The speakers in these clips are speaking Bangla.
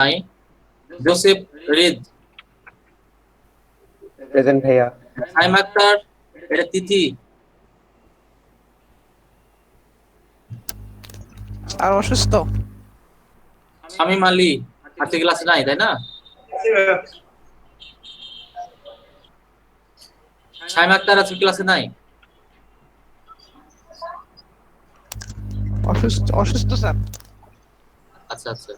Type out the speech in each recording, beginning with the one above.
নাই। জোসেফ রিদ। প্রেজেন্ট ভাইয়া। সাইম আক্তার, এটা তিথি। আর অসুস্থ। শামীম আলী, আজকে ক্লাসে নাই তাই না? সাইম আক্তার আজকে ক্লাসে নাই। অসুস্থ অসুস্থ স্যার। আচ্ছা আচ্ছা।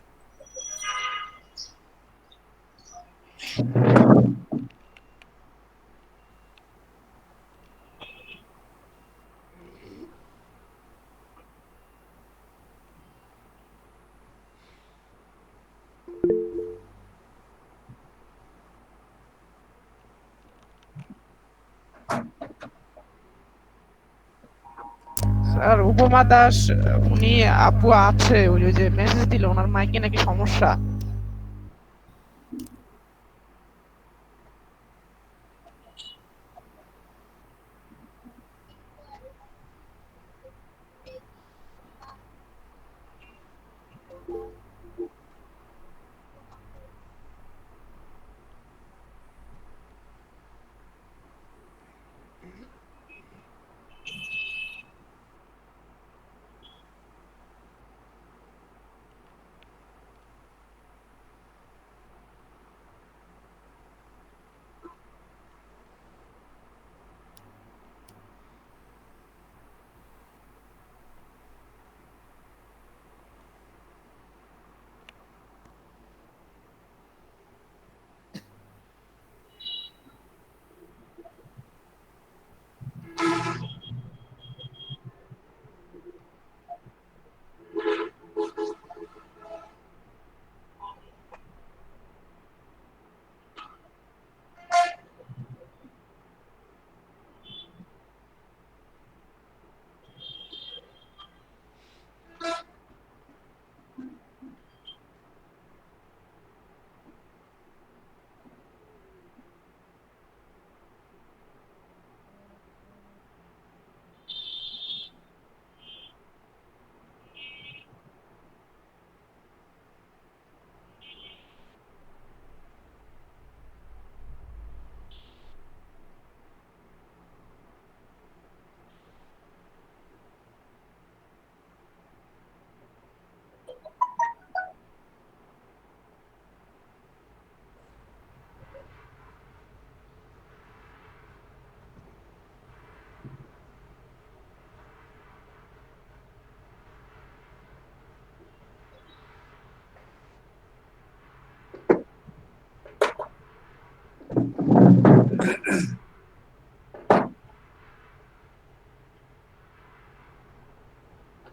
স্যার উপমা দাস, উনি আপু আছে, ওই যে মেসেজ দিল ওনার মাইকে নাকি সমস্যা।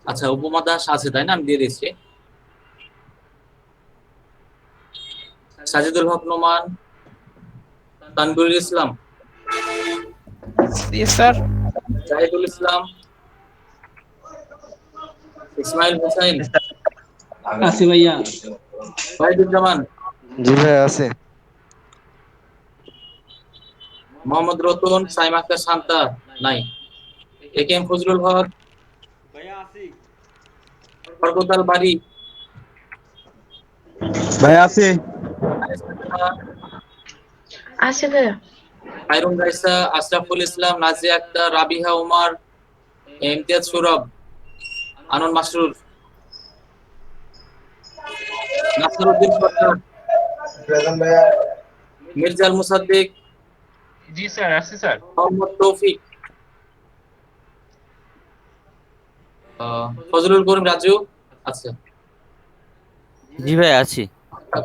আচ্ছা, উপমা দাস আছে তাই না? আমি দিয়ে দিচ্ছি। সাজিদুল হক নোমান, তানভীরুল ইসলাম, স্যার। জাহিদুল ইসলাম, ইসমাইল হুসাইন, আছে ভাইয়া। ওয়াহিদুজ্জামান, জি ভাই আছে। মোহাম্মদ রতন, সাইম আক্তার শান্তা নাই। এ কে এম ফজলুল হক, বরকত আল বারী, ভাই আছে। আনিস ফাতেমা, আছে ভাইয়া। খায়রুন রাইসা, আশরাফুল ইসলাম, নাজিয়া আক্তার, রাবিহা উমার, ইমতিয়াজ সৌরভ, আনন্দ মাসরুর, নাসিরউদ্দিন সরকার, প্রেজেন্ট ভাইয়া। মির্জা আল মুসাদ্দিক, জি স্যার, আসছি স্যার। মোহাম্মদ তৌফিক, ফজলুল করিম রাজু। আচ্ছা। জি ভাই আছি।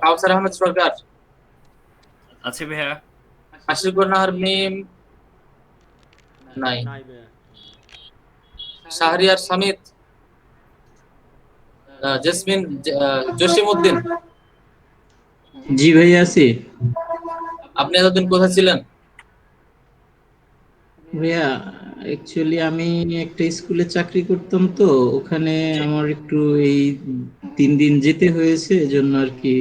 কাউসার আহমেদ সরকার, আছে ভাইয়া। আশিকুর নাহার মিম নাই। শাহরিয়ার সামিত, জেসমিন, জসিম উদ্দিন। জি ভাইয়া আছি। আপনি এতদিন কোথায় ছিলেন? ভাইয়া অ্যাকচুয়ালি আমি একটা স্কুলে চাকরি করতাম, তো ওখানে আমার একটু এই 3 দিন যেতে হয়েছে, এজন্য আর কি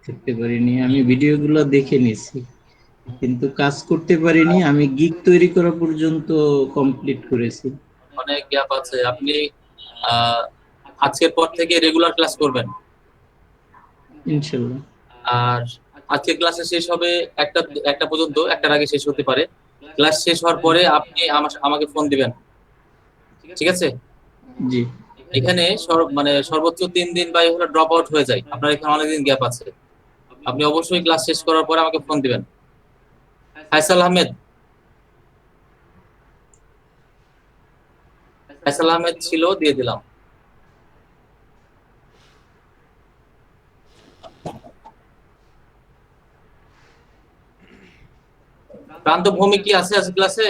থাকতে পারিনি। আমি ভিডিওগুলো দেখে নিছি কিন্তু কাজ করতে পারিনি। আমি গিগ তৈরি করা পর্যন্ত কমপ্লিট করেছি। অনেক গ্যাপ আছে। আপনি আজকের পর থেকে রেগুলার ক্লাস করবেন। ইনশাল্লাহ। আর আজকে ক্লাসে শেষ হবে একটা পর্যন্ত, একটার আগে শেষ হতে পারে। ক্লাস শেষ হওয়ার পরে আপনি আমাকে ফোন দিবেন, ঠিক আছে? জি এখানে সর্বোচ্চ 3 দিন বা হলো ড্রপ আউট হয়ে যায়, আপনার এখানে অনেকদিন গ্যাপ আছে। আপনি অবশ্যই ক্লাস শেষ করার পরে আমাকে ফোন দিবেন। ফাইসাল আহমেদ ছিল, দিয়ে দিলাম। প্রান্ত ভৌমিক কি আছে আজকে ক্লাসে?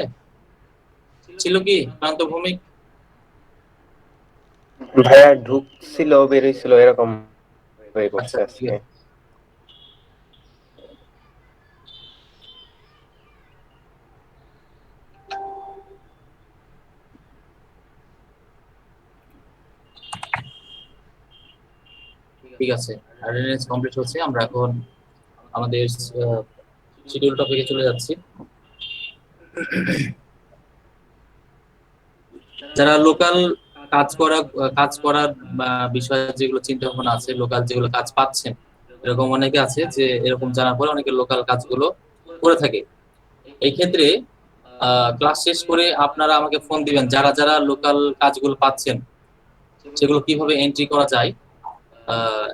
ছিল কি প্রান্ত ভৌমিক? ভাইয়া ঢুকছিল বেরোইছিল এরকম হয়ে করছে আচ্ছা, আজকে। ঠিক আছে, অ্যাটেন্ডেন্স কমপ্লিট হচ্ছে। আমরা এখন আমাদের শিডিউল টপিকে চলে যাচ্ছি। যারা লোকাল কাজ করার বিষয়ে যেগুলো চিন্তা ভাবনা আছে, লোকাল যেগুলো কাজ পাচ্ছেন, এরকম অনেকে আছে যে এরকম জানার পরে অনেকে লোকাল কাজগুলো করে থাকে। এই ক্ষেত্রে ক্লাস শেষ করে আপনারা আমাকে ফোন দিবেন, যারা যারা লোকাল কাজগুলো পাচ্ছেন সেগুলো কিভাবে এন্ট্রি করা যায়।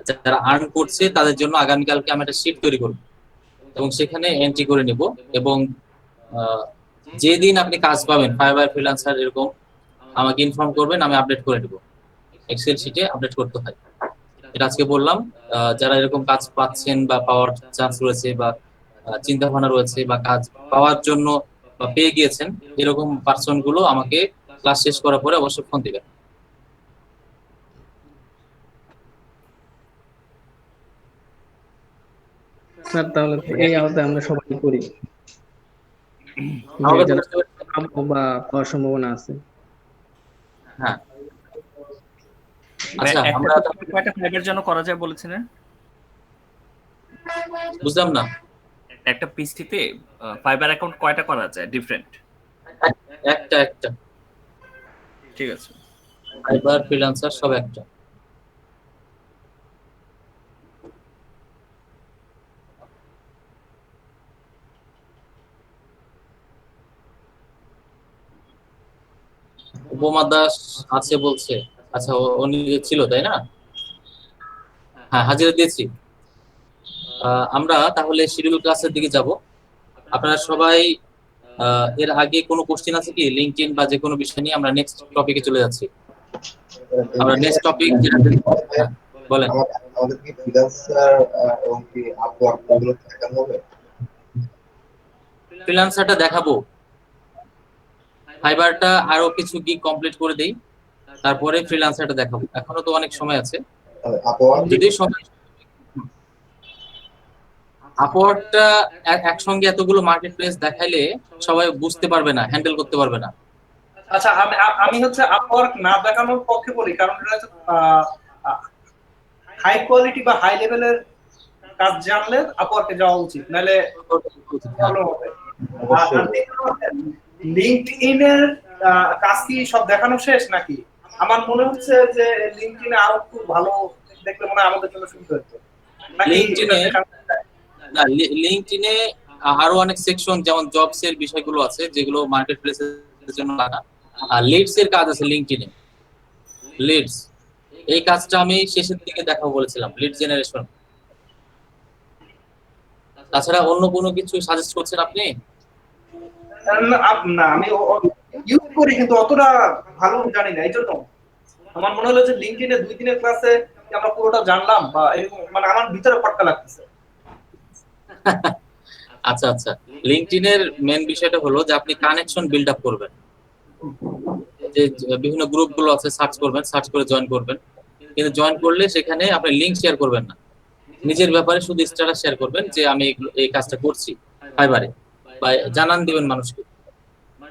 যারা আর্ন করছে তাদের জন্য আগামীকালকে আমি একটা শিট তৈরি করব এবং সেখানে এন্ট্রি করে নিব। এবং যেদিন আপনি কাজ পাবেন ফাইবার ফ্রিল্যান্সার এরকম আমাকে ইনফর্ম করবেন, আমি আপডেট করে দেব। এক্সেল শিটে আপডেট করতে হয়, এটা আজকে বললাম। যারা এরকম কাজ পাচ্ছেন বা পাওয়ার চান্স রয়েছে বা চিন্তা ভাবনা রয়েছে বা কাজ পাওয়ার জন্য বা পেয়ে গিয়েছেন, এরকম পার্সন গুলো আমাকে ক্লাস শেষ করার পরে অবশ্যই ফোন দিবেন। স্যার তাহলে এই আওতায় আমরা সবাই করি আমাকে যারা বা পাওয়ার সম্ভাবনা আছে। হ্যাঁ, আচ্ছা, আমরা কয়টা ফাইবার জন্য করা যায় বলেছিলেন? বুঝলাম না। একটা পিসিতে ফাইবার অ্যাকাউন্ট কয়টা করা যায় ডিফারেন্ট? একটা ঠিক আছে। ফাইবার ফ্রিল্যান্সার সব একটা। উপমা দাস আছে বলছে। আচ্ছা, উনি ছিল তাই না? হ্যাঁ, হাজিরা দিয়েছি। আমরা তাহলে শিডিউল ক্লাসের দিকে যাব। আপনারা সবাই এর আগে কোনো কোশ্চেন আছে কি লিংকডইন বা যে কোনো বিষয় নিয়ে? আমরা নেক্সট টপিকে চলে যাচ্ছি। আমরা নেক্সট টপিক যেটা বলেন। আমাদের কি ফ্রিল্যান্সার এবং কি আপওয়ার্ক এগুলো দেখানো হবে? ফ্রিল্যান্সারটা দেখাবো, ফাইবারটা আরো কিছু গিগ কমপ্লিট করে দেই, তারপরে ফ্রিল্যান্সারটা দেখাবো। এখনো তো অনেক সময় আছে। আপওয়ার্ক যদি সময় আপওয়ার্কটা একসঙ্গে এতগুলো মার্কেট প্লেস দেখাইলে সবাই বুঝতে পারবে না, হ্যান্ডেল করতে পারবে না। আচ্ছা, আমি হচ্ছে আপওয়ার্ক না দেখানোর পক্ষে বলি, কারণ এটা হচ্ছে হাই কোয়ালিটি বা হাই লেভেলের কাজ জানলে আপওয়ার্কে যাওয়া উচিত, নাহলে ভালো হবে। লিংকডইন এর কাজ কি সব দেখানো শেষ নাকি? আমার মনে হচ্ছে যে লিংকডইনে আরো খুব ভালো দেখলে মনে হয় আমাদের জন্য সুবিধা হতো। লিংকডইনে আরো অনেক সেকশন, যেমন জবস এর বিষয়গুলো আছে যেগুলো মার্কেট প্লেসের জন্য লাগা। আর লিডস এর কাজ আছে লিংকডইনে। লিডস এই কাজটা আমি শেষের দিকে দেখাবো বলেছিলাম, লিড জেনারেশন। তাছাড়া অন্য কোনো কিছু সাজেস্ট করছেন আপনি? না, আমি ইউজ করি কিন্তু অতটা ভালো জানি না, এই জন্য আমার মনে হলো যে লিংকডইনে 2 দিনের ক্লাসে আমরা পুরোটা জানলাম, বা মানে আমার ভিতরে ফটকা লাগতেছে। আচ্ছা আচ্ছা, লিংকডইনের মেন বিষয়টা হলো যে আপনি কানেকশন বিল্ড আপ করবেন। যে বিভিন্ন গ্রুপ গুলো আছে সার্চ করবেন, সার্চ করে জয়েন করবেন। কিন্তু জয়েন করলে সেখানে আপনি লিংক শেয়ার করবেন না, নিজের ব্যাপারে শুধু স্ট্যাটাস শেয়ার করবেন যে আমি এই কাজটা করছি ফাইবারে, বা জানান দিবেন মানুষকে।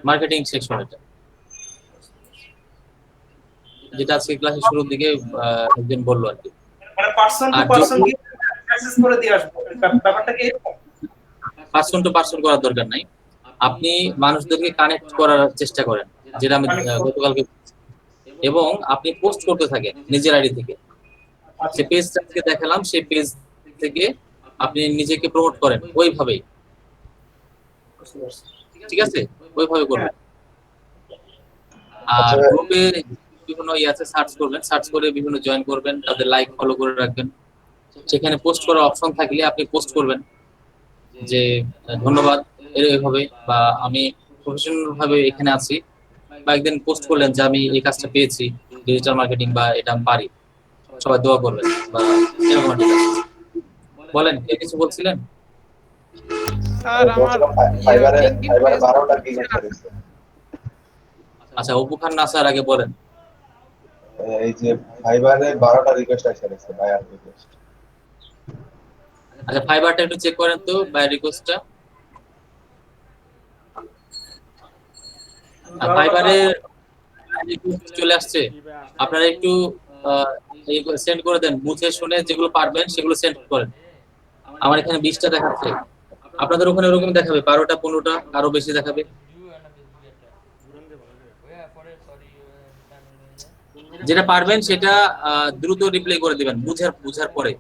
মার্কেটিং সেকশন এটা, যেটা আজকে ক্লাসের শুরুর দিকে একজন বললো আর কি। মানে পারসন টু পারসন কি মেসেজ করে দিয়ে আসবো, ব্যাপারটা কি এরকম? পারসন টু পারসন করার দরকার নাই, আপনি মানুষদেরকে কানেক্ট করার চেষ্টা করেন, যেটা আমি গতকালকে, এবং আপনি পোস্ট করতে থাকেন নিজের আইডি থেকে। যে পেজটাকে দেখালাম সেই পেজ থেকে আপনি নিজেকে প্রমোট করেন ওইভাবেই, ঠিক আছে? ওইভাবে করবেন। আর আচ্ছা গ্রুপে বিভিন্ন ইয়ে আছে, সার্চ করবেন, সার্চ করে বিভিন্ন জয়েন করবেন, তাদের লাইক ফলো করে রাখবেন। সেখানে পোস্ট করার অপশন থাকলে আপনি পোস্ট করবেন যে ধন্যবাদ এইভাবে, বা আমি প্রফেশনাল ভাবে এখানে আছি, বা একদিন পোস্ট করলেন যে আমি এই কাজটা পেয়েছি ডিজিটাল মার্কেটিং, বা এটা আমি পারি, সবাই দোয়া করবেন, বা এরকম একটা কাজ। বলেন, কে কিছু বলছিলেন? স্যার আমার বলছিলাম ফাইবারে লিঙ্কডইন ফাইবারে পেজ 12টা রিকোয়েস্ট রয়েছে। আচ্ছা, অপু খান না স্যার, আগে বলেন। এই যে ফাইবারে 12টা রিকোয়েস্ট আসে রয়েছে, বায়ার রিকোয়েস্ট। আচ্ছা, ফাইবারটা একটু চেক করেন তো, বাই রিকোয়েস্টটা। আর ফাইবারে চলে আসছে, আপনারা একটু সেন্ড করে দেন, বুঝে শুনে যেগুলো পারবেন সেগুলো সেন্ড করেন। আমার এখানে 20টা দেখাচ্ছে, আপনাদের ওখানে ওরকম দেখাবে 12টা 15টা, আরো বেশি দেখাবে। যেটা পারবেন সেটা দ্রুত রিপ্লাই করে দিবেন, বুঝার পরে।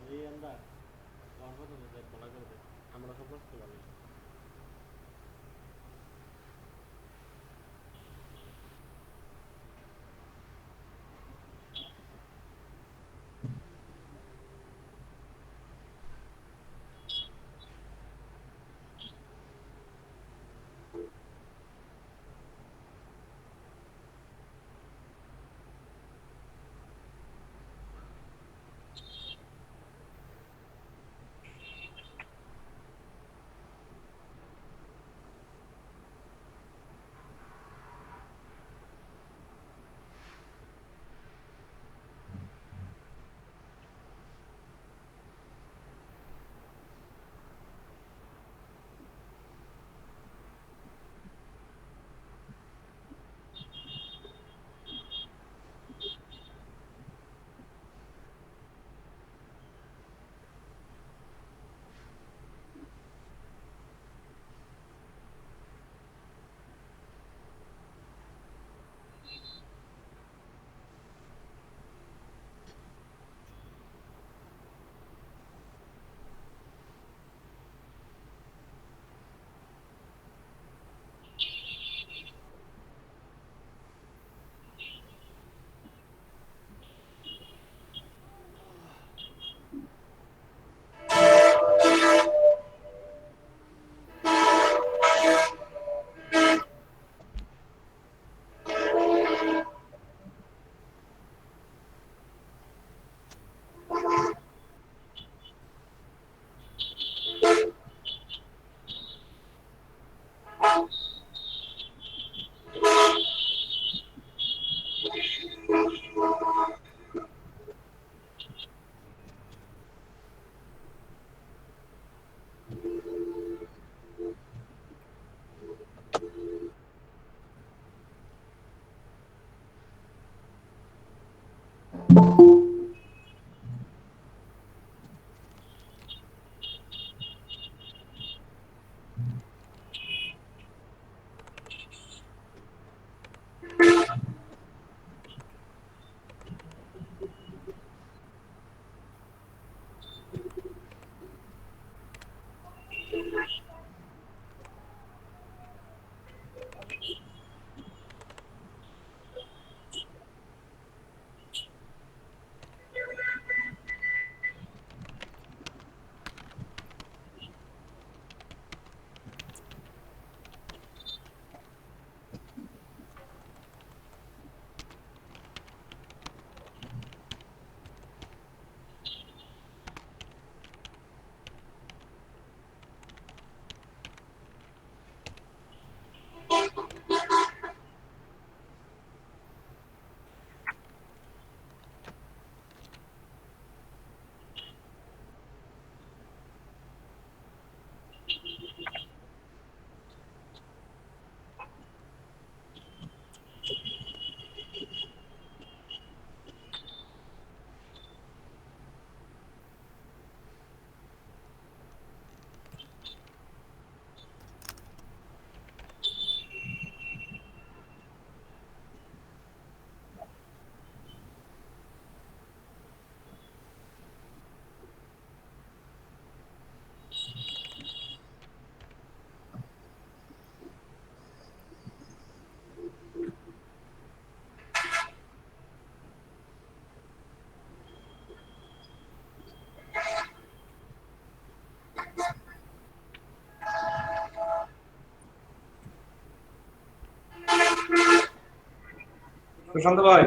সুশান্ত ভাই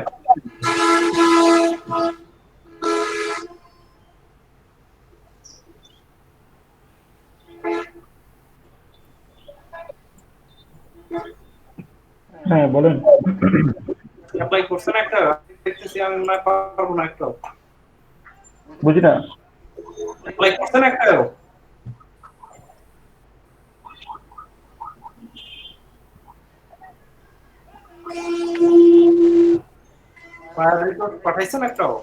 হ্যাঁ বলেন। অ্যাপ্লাই করছেন একটা? দেখতেছি আমি মনে হয় পারবো না একটা। বুঝি না। অ্যাপ্লাই করছেন একটা? পাঠাইছেন একটাও?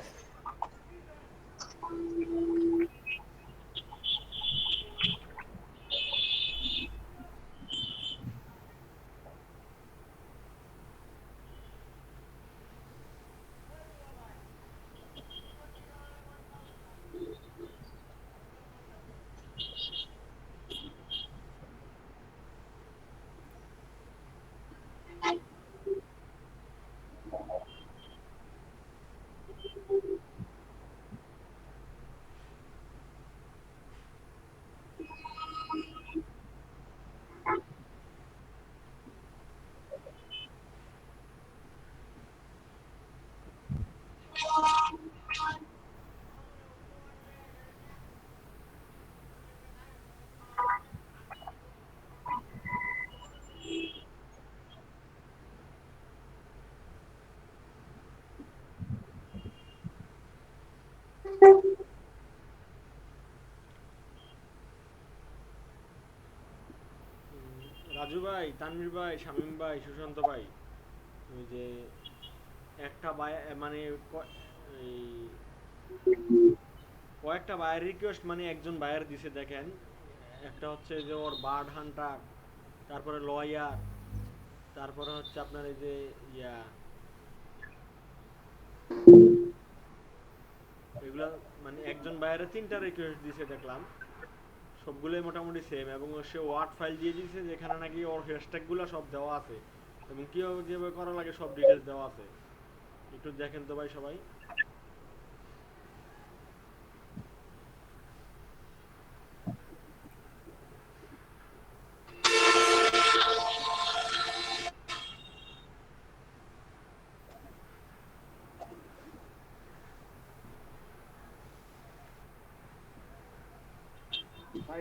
রাজু ভাই, তানভীর ভাই, শামীম ভাই, সুশান্ত ভাই, ওই যে একটা মানে এই কয়েকটা বায়ের রিকোয়েস্ট মানে একজন বায়ার দিছে দেখেন। একটা হচ্ছে যে ওর বার্ড হান্টার, তারপরে লয়ার, তারপরে হচ্ছে আপনার এই যে ইয়া এগুলা মানে একজন বায়ারে 3টা রিকোয়েস্ট দিছে দেখলাম। সবগুলোই মোটামুটি সেম এবং সে ওয়ার্ড ফাইল দিয়ে দিয়েছে যেখানে নাকি ওর হ্যাশট্যাগুলো সব দেওয়া আছে এবং কীভাবে কীভাবে করা লাগে সব ডিটেলস দেওয়া আছে। একটু দেখেন তো ভাই সবাই।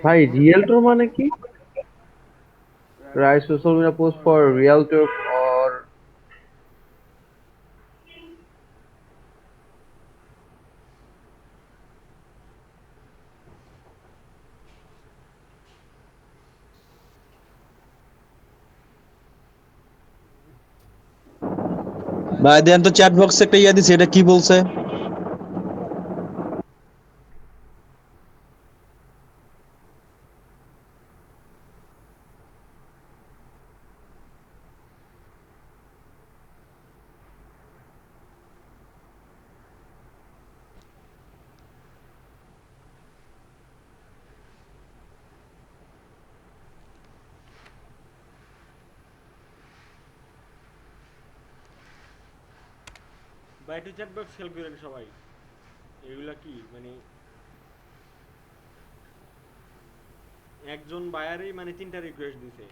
ভাই রিয়েলটর মানে কি? Write social media post for realtor or ভাই দেন তো চ্যাট বক্সে একটা ইয়া দিছে, এটা কি বলছে? বা একটু চ্যাট বক্স খেয়াল করেন সবাই। এগুলা কি মানে একজন বায়ারই মানে 3টা রিকোয়েস্ট দিছে।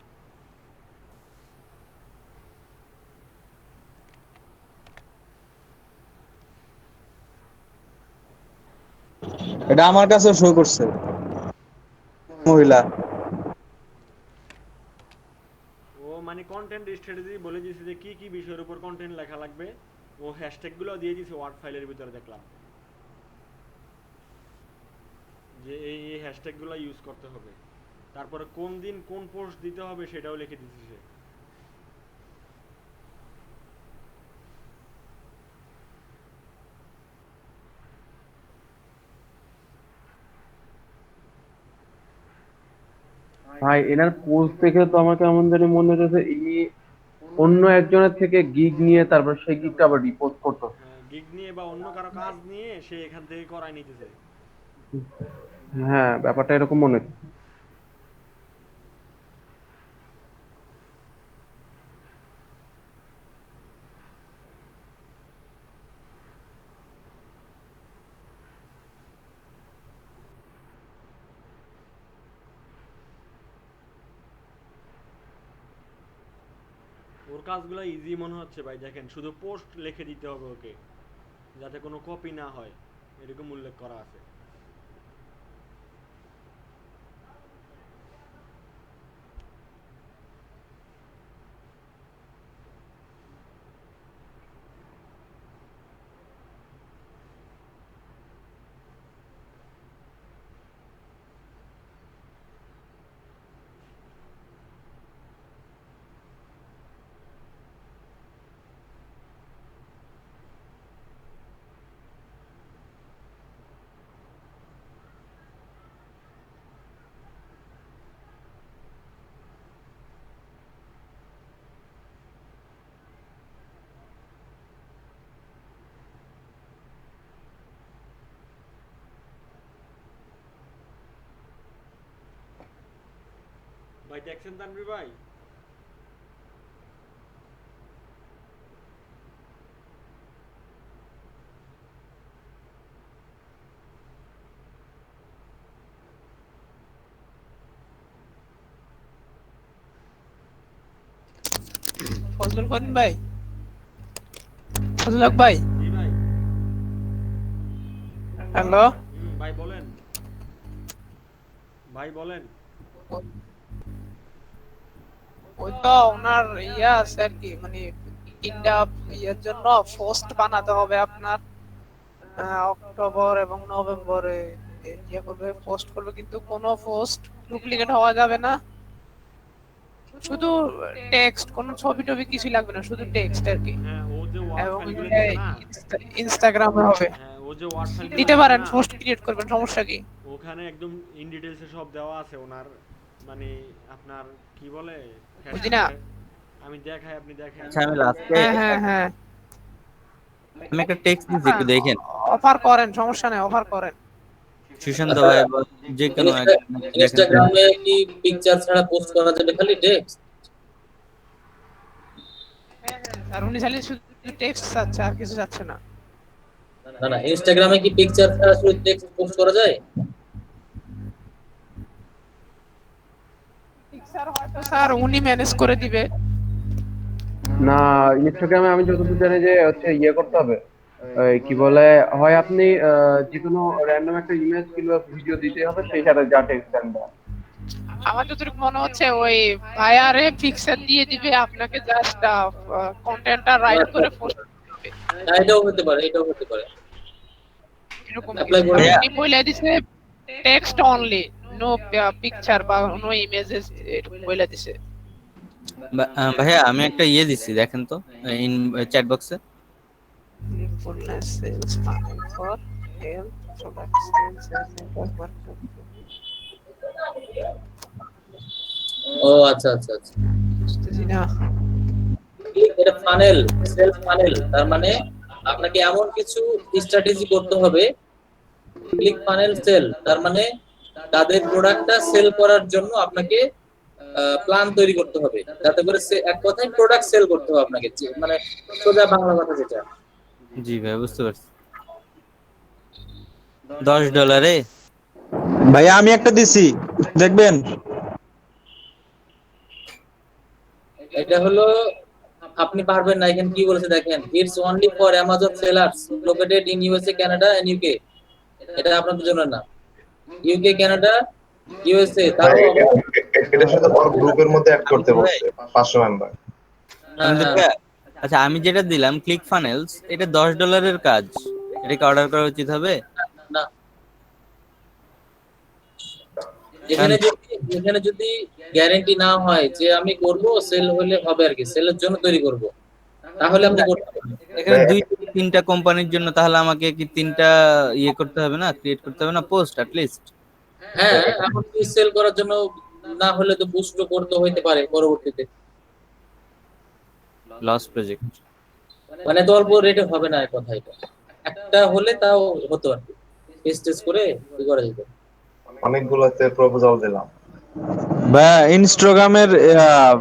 এটা আমার কাছে শো করছে মহিলা। ও মানে কন্টেন্ট স্ট্র্যাটেজি বলে দিয়েছে যে কি কি বিষয়ের উপর কন্টেন্ট লেখা লাগবে। ও হ্যাশট্যাগুলো দিয়ে দিয়েছে ওয়ার্ড ফাইলের ভিতরে দেখলাম যে এই এই হ্যাশট্যাগুলো ইউজ করতে হবে। তারপরে কোন দিন কোন পোস্ট দিতে হবে সেটাও লিখে দিয়েছে সে। ভাই এনার পোস্ট দেখে তো আমার কেমন জানি মনে হচ্ছে ইনি অন্য একজনের থেকে গিগ নিয়ে তারপর সেই গিগটা আবার রিপোর্ট করতো। গিগ নিয়ে বা অন্য কারো কাজ নিয়ে সে এখান থেকে করায় নিতেছে। হ্যাঁ ব্যাপারটা এরকম মনে হচ্ছে। ওর কাজগুলো ইজি মনে হচ্ছে ভাই। দেখেন শুধু পোস্ট লিখে দিতে হবে ওকে, যাতে কোনো কপি না হয়, এরকম উল্লেখ করা আছে। ভাই দেখছেন তানভীর ভাই? ফজলুল করিম ভাই, ফজলুল হক ভাই, জি ভাই। হ্যালো ভাই বলেন, ভাই বলেন। ওই তো ওনার ইয়া আছে আর কি, মানে তিনটা ইয়ের জন্য পোস্ট বানাতে হবে আপনার। অক্টোবর এবং নভেম্বরে ইয়ে করবে, পোস্ট করবে, কিন্তু কোনো পোস্ট ডুপ্লিকেট হওয়া যাবে না। শুধু টেক্সট, কোনো ছবি টবি কিছু লাগবে না, শুধু টেক্সট আর কি। হ্যাঁ, ও যে ওয়ার্ড এবং ফাইলগুলো দিছে না, ইনস্টাগ্রামে হবে। হ্যাঁ ও যে ওয়ার্ড ফাইলগুলো দিতে পারেন, পোস্ট ক্রিয়েট করবেন, সমস্যা কি? ওখানে একদম ইন ডিটেইলসে সব দেওয়া আছে ওনার, মানে আপনার কি বলে, বুঝি না। আমি দেখাই, আপনি দেখেন। আচ্ছা আমি লাস্টে হ্যাঁ হ্যাঁ হ্যাঁ, আমি একটা টেক্সট দিচ্ছি, একটু দেখেন। অফার করেন, সমস্যা নেই, অফার করেন। সুশান্ত ভাই বা যে কোনো দেখেন। ইনস্টাগ্রামে কি পিকচার ছাড়া পোস্ট করা যাবে, খালি টেক্সট? আর উনি খালি শুধু টেক্সট চাচ্ছে, আর কিছু চাচ্ছে না। না না, ইনস্টাগ্রামে কি পিকচার ছাড়া শুধু টেক্সট পোস্ট করা যায়? স্যার উনি ম্যানেজ করে দিবে। না, ইনস্টাগ্রামে আমি যতদূর জানি যে হচ্ছে ইয়ে করতে হবে, কি বলে, হয় আপনি যে কোনো র্যান্ডম একটা ইমেজ কিংবা ভিডিও দিতে হবে, সেই সাথে যা টেক্সট দেন। আমার যতটুকু মনে হচ্ছে ওই ভাইয়ারে পিকচার দিয়ে দিবে, আপনাকে জাস্ট কন্টেন্টটা রাইট করে পোস্ট করতে হবে। না, এটাও হতে পারে, এটাও হতে পারে। এরকম অ্যাপ্লাই করে উনি বলে দিছে টেক্সট অনলি, নো পিকচার বা নো ইমেজেস, বলে দিছে। ভাইয়া আমি একটা ইয়ে দিচ্ছি, দেখেন তো ইন চ্যাট বক্সে। Fullness sales funnel for health product sales and network marketing. ও আচ্ছা আচ্ছা আচ্ছা, বুঝতেছি না। এটা ফানেল, সেলফ ফানেল, তার মানে আপনাকে এমন কিছু স্ট্র্যাটেজি করতে হবে। ক্লিক ফানেল সেল, তার মানে তাদের প্রোডাক্টটা সেল করার জন্য আপনাকে প্ল্যান তৈরি করতে হবে, যাতে করে এক কথায় প্রোডাক্ট সেল করতে হবে আপনাকে, মানে সোজা বাংলা কথা যেটা। জি ভাই বুঝতে পারছি। $10 ভাইয়া আমি একটা দিছি, দেখবেন। এটা হলো, আপনি পারবেন না, এখানে কি বলেছে দেখেন, it's only for Amazon sellers located in USA, Canada and UK. এটা আপনাদের জন্য না, ইউকে, কানাডা, ইউএসএ। তাও এটা শুধু গ্রুপের মধ্যে অ্যাড করতে বলছে 500 মেম্বার। আচ্ছা আমি যেটা দিলাম ক্লিক ফানেলস, এটা $10 কাজ, এটাকে অর্ডার করা উচিত হবে না। এখানে যদি গ্যারান্টি না হয় যে আমি করব, সেল হলে হবে আর কি, সেলের জন্য তৈরি করব, তাহলে আপনি করতে পারবেন। এখানে 2-3টা কোম্পানির জন্য, তাহলে আমাকে কি 3টা ইয়ে করতে হবে না, ক্রিয়েট করতে হবে না পোস্ট অ্যাট লিস্ট? হ্যাঁ, এখন কি সেল করার জন্য না হলে তো বুস্ট করতে হইতে পারে পরবর্তীতে। লস প্রজেক্ট মানে তো অল্প রেটে হবে না, এক কথা। এটা একটা হলে তাও হতো আর কি, টেস্ট করে কি করা যেত। অনেকগুলোতে প্রপোজাল দিলাম। ভাইয়া ইনস্টাগ্রামের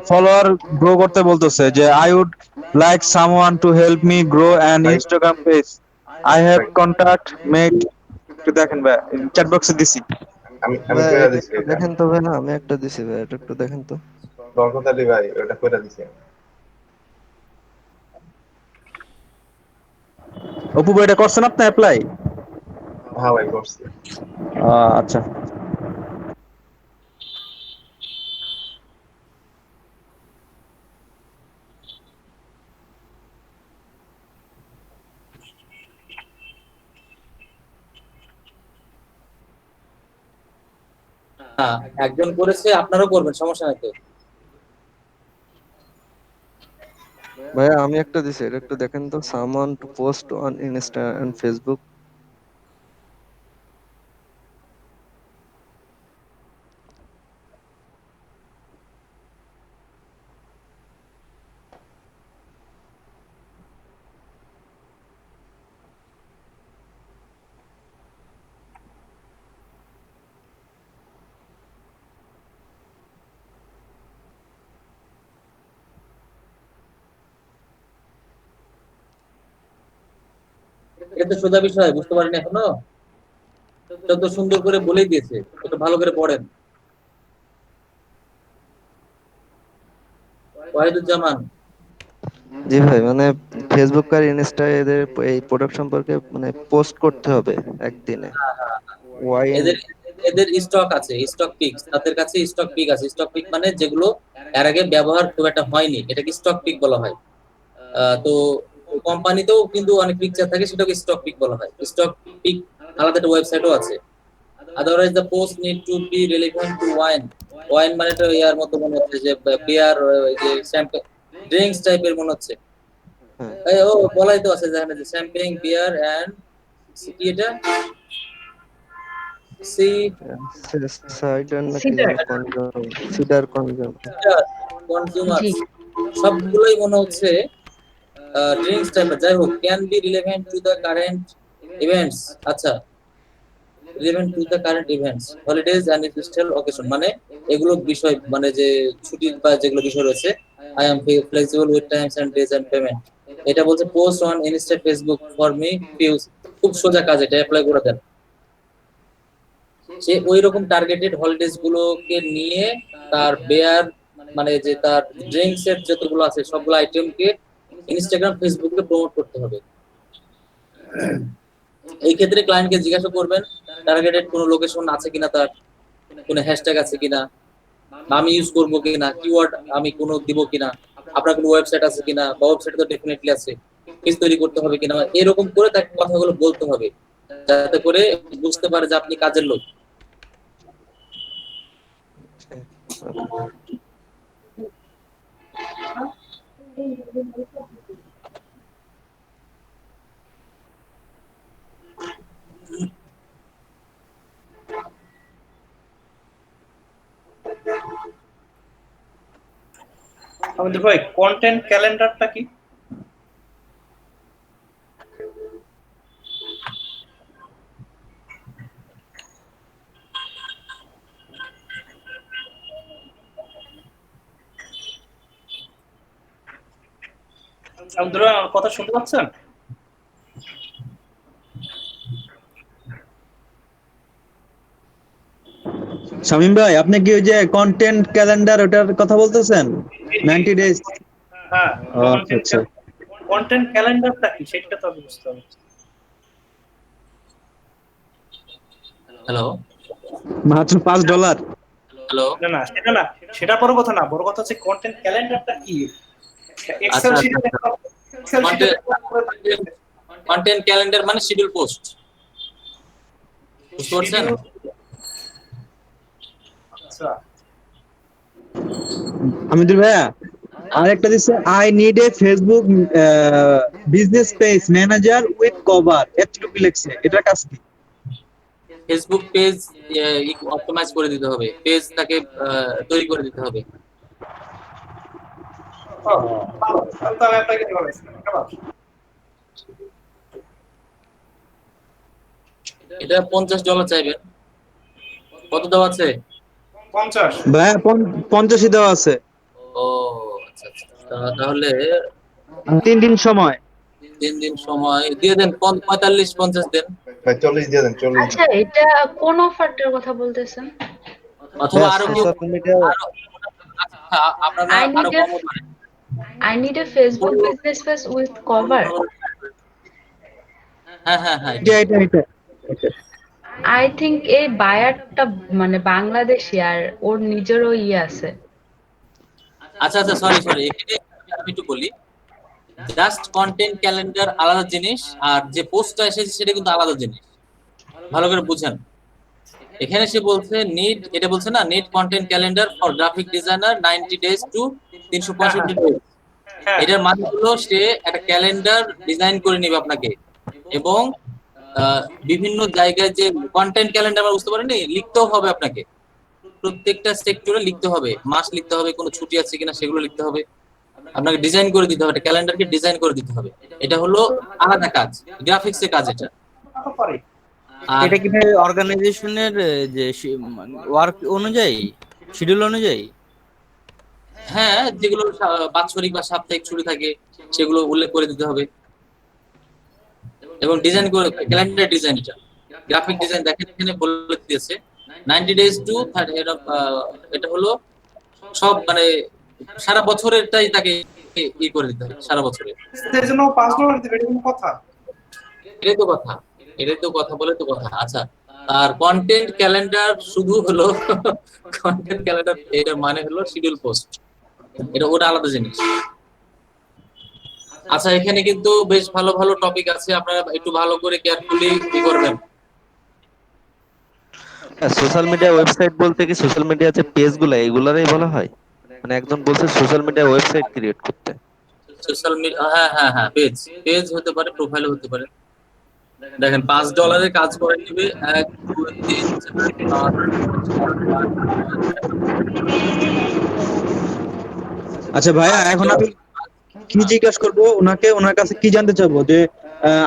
ফলোয়ার গ্রো করতে বলতেছে যে I would like someone to help me grow an Instagram page, I have contact make. একটু দেখেন ভাই, চ্যাট বক্সে দিছি। আমি কইরা দিছি, দেখেন তো ভাই, না আমি একটা দিছি ভাই, এটা একটু দেখেন তো। বরকত আলী ভাই ওটা কইরা দিছি। অপু ভাই এটা করছেন আপনি অ্যাপ্লাই? হ্যাঁ ভাই করছি। আচ্ছা। হ্যাঁ, একজন করেছে, আপনারাও করবেন, সমস্যা নাই তো। ভাইয়া আমি একটা দিছি, এটা একটু দেখেন তো, someone to post on Insta and Facebook. এটা তো সোজা বিষয়, বুঝতে পারেন এখনো? এটা তো সুন্দর করে বলেই দিয়েছে, এটা ভালো করে পড়েন। ওয়াহিদুজ্জামান। জি ভাই, মানে ফেসবুক আর ইনস্টা এদের এই প্রোডাক্ট সম্পর্কে মানে পোস্ট করতে হবে একদিনে। ওয়াইন এদের এদের স্টক আছে, স্টক পিকস, তাদের কাছে স্টক পিক আছে। স্টক পিক মানে যেগুলো এর আগে ব্যবহার খুব একটা হয়নি, এটাকে স্টক পিক বলা হয়। তো কোম্পানিতেও কিন্তু অনেক পিকচার থাকে, সেটাকে স্টক পিক বলা হয়। স্টক পিক আলাদা একটা ওয়েবসাইটও আছে। Otherwise the post need to be relevant to wine. Wine মানে তো ইয়ার মতো মনে হচ্ছে যে বিয়ার, যে শ্যাম্পেন ড্রিঙ্কস টাইপের মনে হচ্ছে। এই ও বলাই তো আছে যেখানে যে শ্যাম্পেন বিয়ার এন্ড কি এটা সি সাইডার নাকি যেন সিডার কনজাম। কনজিউমার্স সবগুলোই মনে হচ্ছে ড্রিঙ্কস টাইপের। যাই হোক, can be relevant to the current events. আচ্ছা, relevant to the current events, holidays and special occasion মানে এগুলো বিষয়, মানে যে ছুটির বা যেগুলো বিষয় রয়েছে। I am flexible with times and days and payment. এটা বলছে post on Insta Facebook for me fuse. খুব সোজা কাজ, এটা অ্যাপ্লাই করে দেন। সে ওই রকম টার্গেটেড হলিডেজ গুলোকে নিয়ে তার বেয়ার মানে যে তার ড্রিঙ্কস এর যতগুলো আছে সবগুলো আইটেমকে ইনস্টাগ্রাম ফেসবুকে প্রমোট করতে হবে। এই ক্ষেত্রে ক্লায়েন্টকে জিজ্ঞাসা করবেন টার্গেটেড কোনো লোকেশন আছে কিনা, তার কোনো হ্যাশট্যাগ আছে কিনা, বা আমি ইউজ করবো কিনা, কিওয়ার্ড আমি কোনো দিব কিনা, আপনার কোনো ওয়েবসাইট আছে কিনা, বা ওয়েবসাইট তো ডেফিনেটলি আছে, পেজ তৈরি করতে হবে কিনা, এরকম করে তাকে কথাগুলো বলতে হবে, যাতে করে বুঝতে পারে যে আপনি কাজের লোক। আমাদের ভাই কন্টেন্ট ক্যালেন্ডারটা কি? আমাদের আমার কথা শুনতে পাচ্ছেন? শামিম ভাই, আপনি কি ওই যে কন্টেন্ট ক্যালেন্ডার ওটার কথা বলতেছেন? 90 ডেজ। হ্যাঁ, আচ্ছা। কন্টেন্ট ক্যালেন্ডারটা কি সেটা তো আমি বুঝতে পারছি। হ্যালো, মাত্র $5। হ্যালো, না সেটা না, সেটা বড় কথা না, বড় কথা হচ্ছে কন্টেন্ট ক্যালেন্ডারটা কি। এক্সেল শিটে কন্টেন্ট ক্যালেন্ডার মানে শিডিউল পোস্ট, বুঝতে পারছেন? আচ্ছা, আমিদুল ভাইয়া আরেকটা দিচ্ছে, I need a Facebook business page manager with cover, এতটুকু লিখছে। এটার কাজ কি? ফেসবুক পেজ অপটিমাইজ করে দিতে হবে, পেজ তাকে তৈরি করে দিতে হবে। এটা $50 চাইবেন। কত দেওয়া আছে? 50 ভাইয়া 50 দেওয়া আছে। ও আচ্ছা আচ্ছা, তাহলে 3 দিন সময়। 3 দিন সময় দিয়ে দেন, 45-50 দেন। ভাই 40 দিয়ে দেন, 40। আচ্ছা, এটা কোন অফারটার কথা বলতেছেন? অথবা আরো কেউ আপনারা I আরো need a কম পারেন। I need a Facebook business page with cover. হ্যাঁ হ্যাঁ হ্যাঁ এটা আই থিংক এই বায়ারটা মানে বাংলাদেশি আর ওর নিজেরও ইয়ে আছে। আচ্ছা আচ্ছা, সরি সরি, এখানে আমি একটু বলি, জাস্ট কন্টেন্ট ক্যালেন্ডার আলাদা জিনিস, আর যে পোস্টটা এসেছে সেটা কিন্তু আলাদা জিনিস, ভালো করে বুঝেন। এখানে সে বলছে নিড, এটা বলছে না, need content calendar for graphic designer 90 days to 365 days. এটার মানে হলো সে একটা ক্যালেন্ডার ডিজাইন করে নিবে আপনাকে, এবং বিভিন্ন জায়গায় যে কন্টেন্ট ক্যালেন্ডার বুঝতে পারেননি, লিখতেও হবে আপনাকে, প্রত্যেকটা সেক্টরে লিখতে হবে, মাস লিখতে হবে, কোনো ছুটি আছে কিনা সেগুলো লিখতে হবে, আপনাকে ডিজাইন করে দিতে হবে, ক্যালেন্ডারকে ডিজাইন করে দিতে হবে। এটা হলো আলাদা কাজ, গ্রাফিক্সের কাজ এটা। এটা কি ভাই অর্গানাইজেশনের যে ওয়ার্ক অনুযায়ী, শিডিউল অনুযায়ী? হ্যাঁ, যেগুলো বাৎসরিক বা সাপ্তাহিক ছুটি থাকে সেগুলো উল্লেখ করে দিতে হবে, এবং ডিজাইন করে, ক্যালেন্ডার ডিজাইন, এটা গ্রাফিক ডিজাইন। দেখেন এখানে বলে দিয়েছে 90 ডেজ টু, এটা হলো সব মানে সারা বছরেরটাই তাকে ই করে দিতে হবে, সারা বছরে। এর জন্য $5 দিবে, এটা কোনো কথা? এটাই তো কথা, এটাই তো কথা বলে তো কথা। আচ্ছা, আর কন্টেন্ট ক্যালেন্ডার শুধু হলো কন্টেন্ট ক্যালেন্ডার, এটা মানে হলো শিডিউল পোস্ট, এটা ওটা আলাদা জিনিস। আচ্ছা, এখানে কিন্তু বেশ ভালো ভালো টপিক আছে, আপনারা একটু ভালো করে কেয়ারফুলি কি করবেন। সোশ্যাল মিডিয়া ওয়েবসাইট বলতে কি সোশ্যাল মিডিয়া যে পেজগুলো এগুলারই বলা হয়? মানে একজন বলছে সোশ্যাল মিডিয়া ওয়েবসাইট ক্রিয়েট করতে। সোশ্যাল মিডিয়া, হ্যাঁ হ্যাঁ হ্যাঁ, পেজ পেজ হতে পারে, প্রোফাইলও হতে পারে। দেখেন $5 কাজ করে নিবে, 1 2 3 4 5 আচ্ছা ভাইয়া, এখন আমি কি জিজ্ঞাসা করবো ওনাকে, ওনার কাছে কি জানতে চাবো যে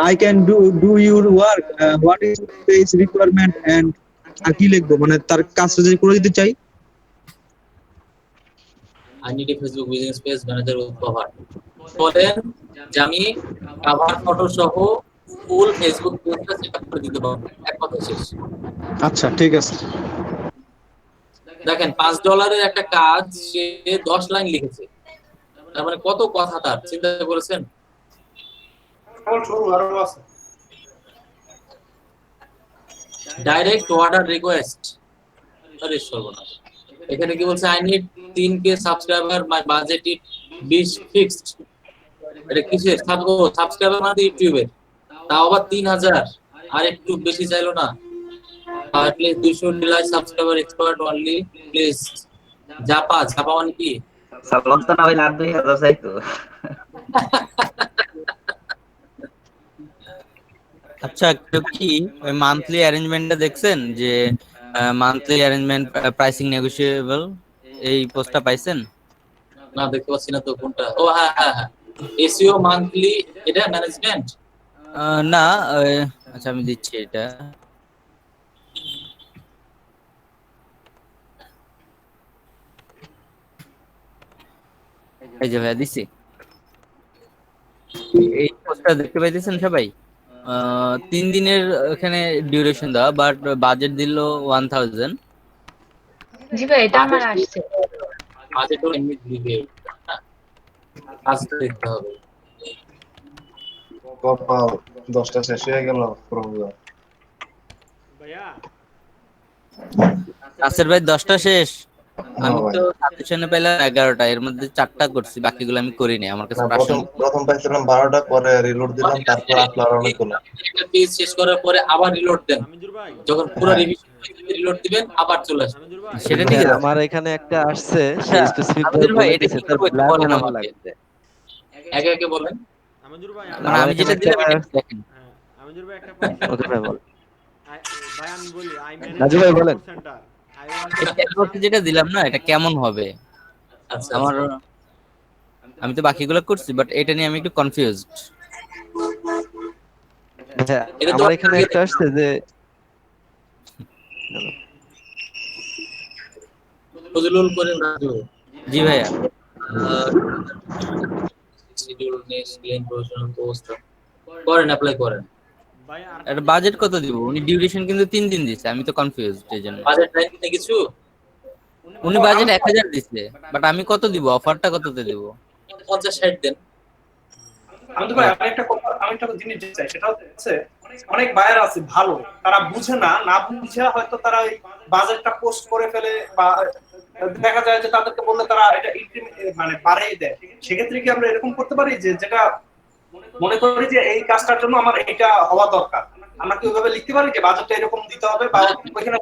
I can do your work, what is page requirement, and আর কি লিখবো, মানে তার কাজটা যদি করে দিতে চাই। I need a Facebook business page manager with cover। বলেন যে আমি কভার ফটো সহ ফুল ফেসবুক পেজটা সেটআপ করে দিতে পারবো, এক কথা শেষ। আচ্ছা ঠিক আছে। দেখেন $5 একটা কাজ সে 10 লাইন লিখেছে, তার মানে কত কথা, তার চিন্তা করেছেন? ডাইরেক্ট অর্ডার রিকোয়েস্ট, আরে সর্বনাশ। এখানে কি বলছে, I need 3K subscriber, my budget is 20 fixed. এটা কিসের সাবস্ক্রাইবার? মানে ইউটিউবের, তাও আবার 3000, আর একটু বেশি চাইলো না? Please 200 delight subscriber expert only please. জাপা মানে কি? সালমান তো না হইলে আর 2000 চাইতো। আচ্ছা, কেউ কি ওই মান্থলি অ্যারেঞ্জমেন্টটা দেখছেন, যে মান্থলি অ্যারেঞ্জমেন্ট প্রাইসিং নেগোশিয়েবল, এই পোস্টটা পাইছেন? না, দেখতে পাচ্ছি না তো কোনটা। ও হ্যাঁ হ্যাঁ হ্যাঁ, এসইও মান্থলি, এটা ম্যানেজমেন্ট না, আচ্ছা আমি দিচ্ছি এটা। এই যে ভাইয়া দিচ্ছি, এই পোস্টটা দেখতে পাইতেছেন সবাই? 3 দিনের এখানে ডিউরেশন দেওয়া, বাট বাজেট দিল 1000। জি ভাই, এটা আমার আসছে। বাজেট তো এমনি দিবে, কাজটা দেখতে হবে। কপাল 10টা শেষ হয়ে গেল প্রোগ্রাম। ভাইয়া আসের ভাই 10টা শেষ, আমি তো সাজেশনে পেলাম 11টা, এর মধ্যে 4টা করছি, বাকিগুলো আমি করিনি। আমার কাছে প্রথম পাইছিলাম 12টা, পরে রিলোড দিলাম, তারপর আসলো আর অনেকগুলো। একটা পেজ শেষ করার পরে আবার রিলোড দেন, যখন পুরো রিভিশন রিলোড দিবেন আবার চলে আসবে। সেটা ঠিক আছে। আমার এখানে একটা আসছে, সে স্পেসিফিক ভাবে ভাই বলে এটা দিয়েছে কি তার করব, ব্ল্যাক বলেন ওভার আমাকে। লাগবে। একে একে বলেন। আমজুর ভাই, মানে আমি যেটা দিলাম এটা দেখেন। আমজুর ভাই একটা পাইছি। ওকে ভাই বল। ভাই আমি বলি, আই রাজু ভাই বলেন। সেন্টার, যেটা দিলাম না, এটা কেমন হবে? আচ্ছা, আমার, আমি তো বাকিগুলো করছি, বাট এটা নিয়ে আমি একটু কনফিউজড। হ্যাঁ, আমার এখানে একটা আসছে যে ফজলুল করিম রাজু। জি ভাইয়া। Schedule next claim professional post করেন, অ্যাপ্লাই করেন। এটা বাজেট কত দিব? উনি ডিউরেশন কিন্তু 3 দিন দিছে, আমি তো কনফিউজড এই জন্য। বাজেট নাই দিতে কিছু, উনি বাজেট 1000 দিছে, বাট আমি কত দিব? অফারটা কততে দিব? 50-60 দেন। আমি তো ভাই আমি একটা জিনিস চাই, সেটা হচ্ছে অনেক বায়ার আছে ভালো, তারা বুঝে না, না বুঝে হয়তো তারা ওই বাজেটটা পোস্ট করে ফেলে, বা দেখা যায় যে তাদেরকে বললে তারা এটা মানে বাড়িয়ে দেয়। সেক্ষেত্রে কি আমরা এরকম করতে পারি যে যেটা মনে করি যে এই কাজটার জন্য আমার এটা হওয়া দরকার, আমরা কি ওইভাবে লিখতে পারি যে বাজেটটা এরকম দিতে হবে, বা ওইখানে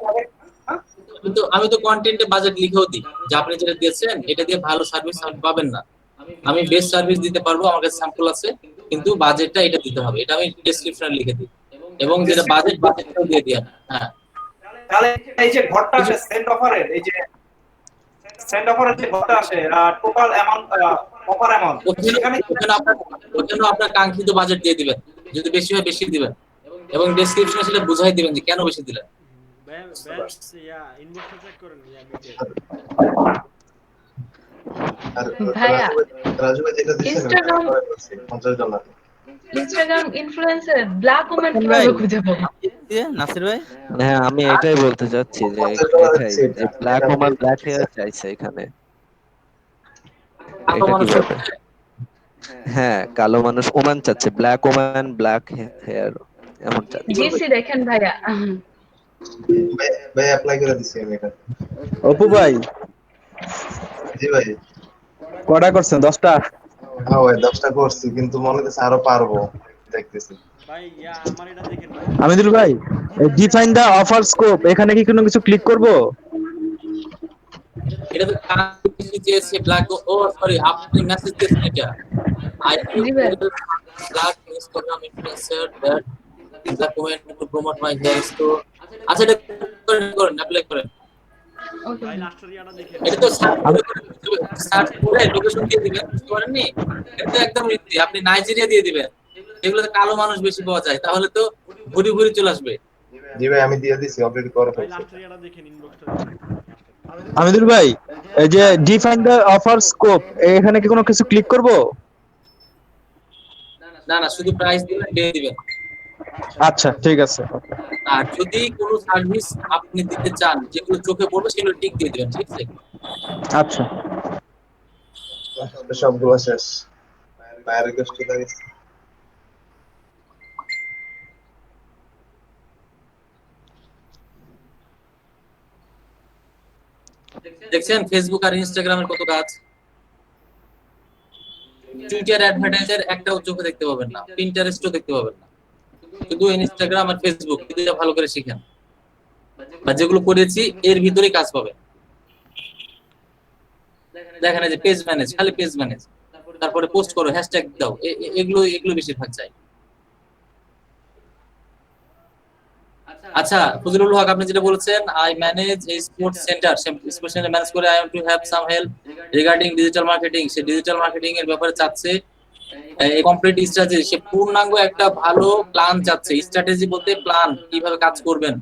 আমি তো কন্টেন্টে বাজেট লিখেও দিই যে আপনি যেটা দিয়েছেন এটা দিয়ে ভালো সার্ভিস আপনি পাবেন না, আমি বেস্ট সার্ভিস দিতে পারবো, আমার কাছে স্যাম্পল আছে, কিন্তু বাজেটটা এটা দিতে হবে, এটা আমি ডেসক্রিপশনে লিখে দিই, এবং যেটা বাজেটটাও দিয়ে দিই। হ্যাঁ, তাহলে এই যে ঘরটা আছে সেন্ড অফারের, এই যে সেন্ড অফারের যে ঘরটা আছে টোটাল অ্যামাউন্ট অফার অ্যামাউন্ট, ওখানে আপনার কাঙ্ক্ষিত বাজেট দিয়ে দিবেন, যদি বেশি হয় বেশি দিবেন, এবং ডেসক্রিপশনে সেটা বুঝাই দিবেন যে কেন বেশি দিলেন। ভাইয়া রাজু ভাই যেটা দিচ্ছেন Instagram $50 Instagram influencer black woman কিভাবে খুঁজে পাবো? নাসির ভাই, হ্যাঁ আমি এটাই বলতে চাচ্ছি যে এটাই যে ব্ল্যাক ওমান ব্ল্যাক হেয়ার চাইছে এখানে, এটা কিভাবে? হ্যাঁ কালো মানুষ ওমান চাচ্ছে, ব্ল্যাক ওমান ব্ল্যাক হেয়ার এমন চাচ্ছে। জিসি দেখেন ভাইয়া, ভাই অ্যাপ্লাই করে দিছি আমি এটা। অপু ভাই, জি ভাই, কটা করছেন? 10টা? হ্যাঁ ভাই 10টা করছি, কিন্তু মনে হচ্ছে আরো পারবো, দেখতেছি। আমিদুল ভাই, ডিফাইন দা অফার স্কোপ, এখানে কি কোনো কিছু ক্লিক করব? এটা তো কাঙ্ক্ষিত চেয়েছে ব্ল্যাক, ও সরি আপনি মেসেজ দিয়েছেন এটা, I black Instagram influencer that the comment to promote my hair store। আচ্ছা এটা করেন অ্যাপ্লাই করেন। এটা তো সার্চ করে লোকেশন দিয়ে দিবেন, বুঝতে পারেননি? এটা তো একদম ইজি, আপনি নাইজেরিয়া দিয়ে দিবেন, এগুলোতে কালো মানুষ বেশি পাওয়া যায়, তাহলে তো ভুরি ভুরি চলে আসবে। জি ভাই আমি দিয়ে দিছি, অলরেডি করে ফেলছি। আমিদুল ভাই, এই যে ডিফাইন দা অফার স্কোপ, এখানে কি কোনো কিছু ক্লিক করব? না না, শুধু প্রাইস দিবেন, দিয়ে দিবেন। আচ্ছা ঠিক আছে। আর যদি কোনো সার্ভিস আপনি দিতে চান যেগুলো চোখে পড়বে সেগুলো টিক দিয়ে দিবেন, ঠিক আছে? আচ্ছা, সবগুলো শেষ। বায়ার রিকোয়েস্ট চলে গেছে। দেখছেন ফেসবুক আর ইনস্টাগ্রামের কত কাজ। টুইটার অ্যাডভার্টাইজার একটাও চোখে দেখতে পাবেন না, পিন্টারেস্টও দেখতে পাবেন না, শুধু ইনস্টাগ্রাম আর ফেসবুক, দুইটা ভালো করে শিখেন, বা যেগুলো করেছি এর ভিতরেই কাজ পাবেন। দেখেন যে পেজ ম্যানেজ, খালি পেজ ম্যানেজ, তারপরে পোস্ট করো, হ্যাশট্যাগ দাও, এগুলো বেশিরভাগ চাই। আচ্ছা ফজলুল হক, আপনি যেটা বলেছেন I manage a sports center, sports center manage করে, I want to have some help regarding digital marketing, সে ডিজিটাল মার্কেটিং এর ব্যাপারে চাচ্ছে এই কমপ্লিট স্ট্র্যাটেজি, সে পূর্ণাঙ্গ একটা ভালো প্ল্যান চাচ্ছে। স্ট্র্যাটেজি বলতে প্ল্যান, কিভাবে কাজ করবেন,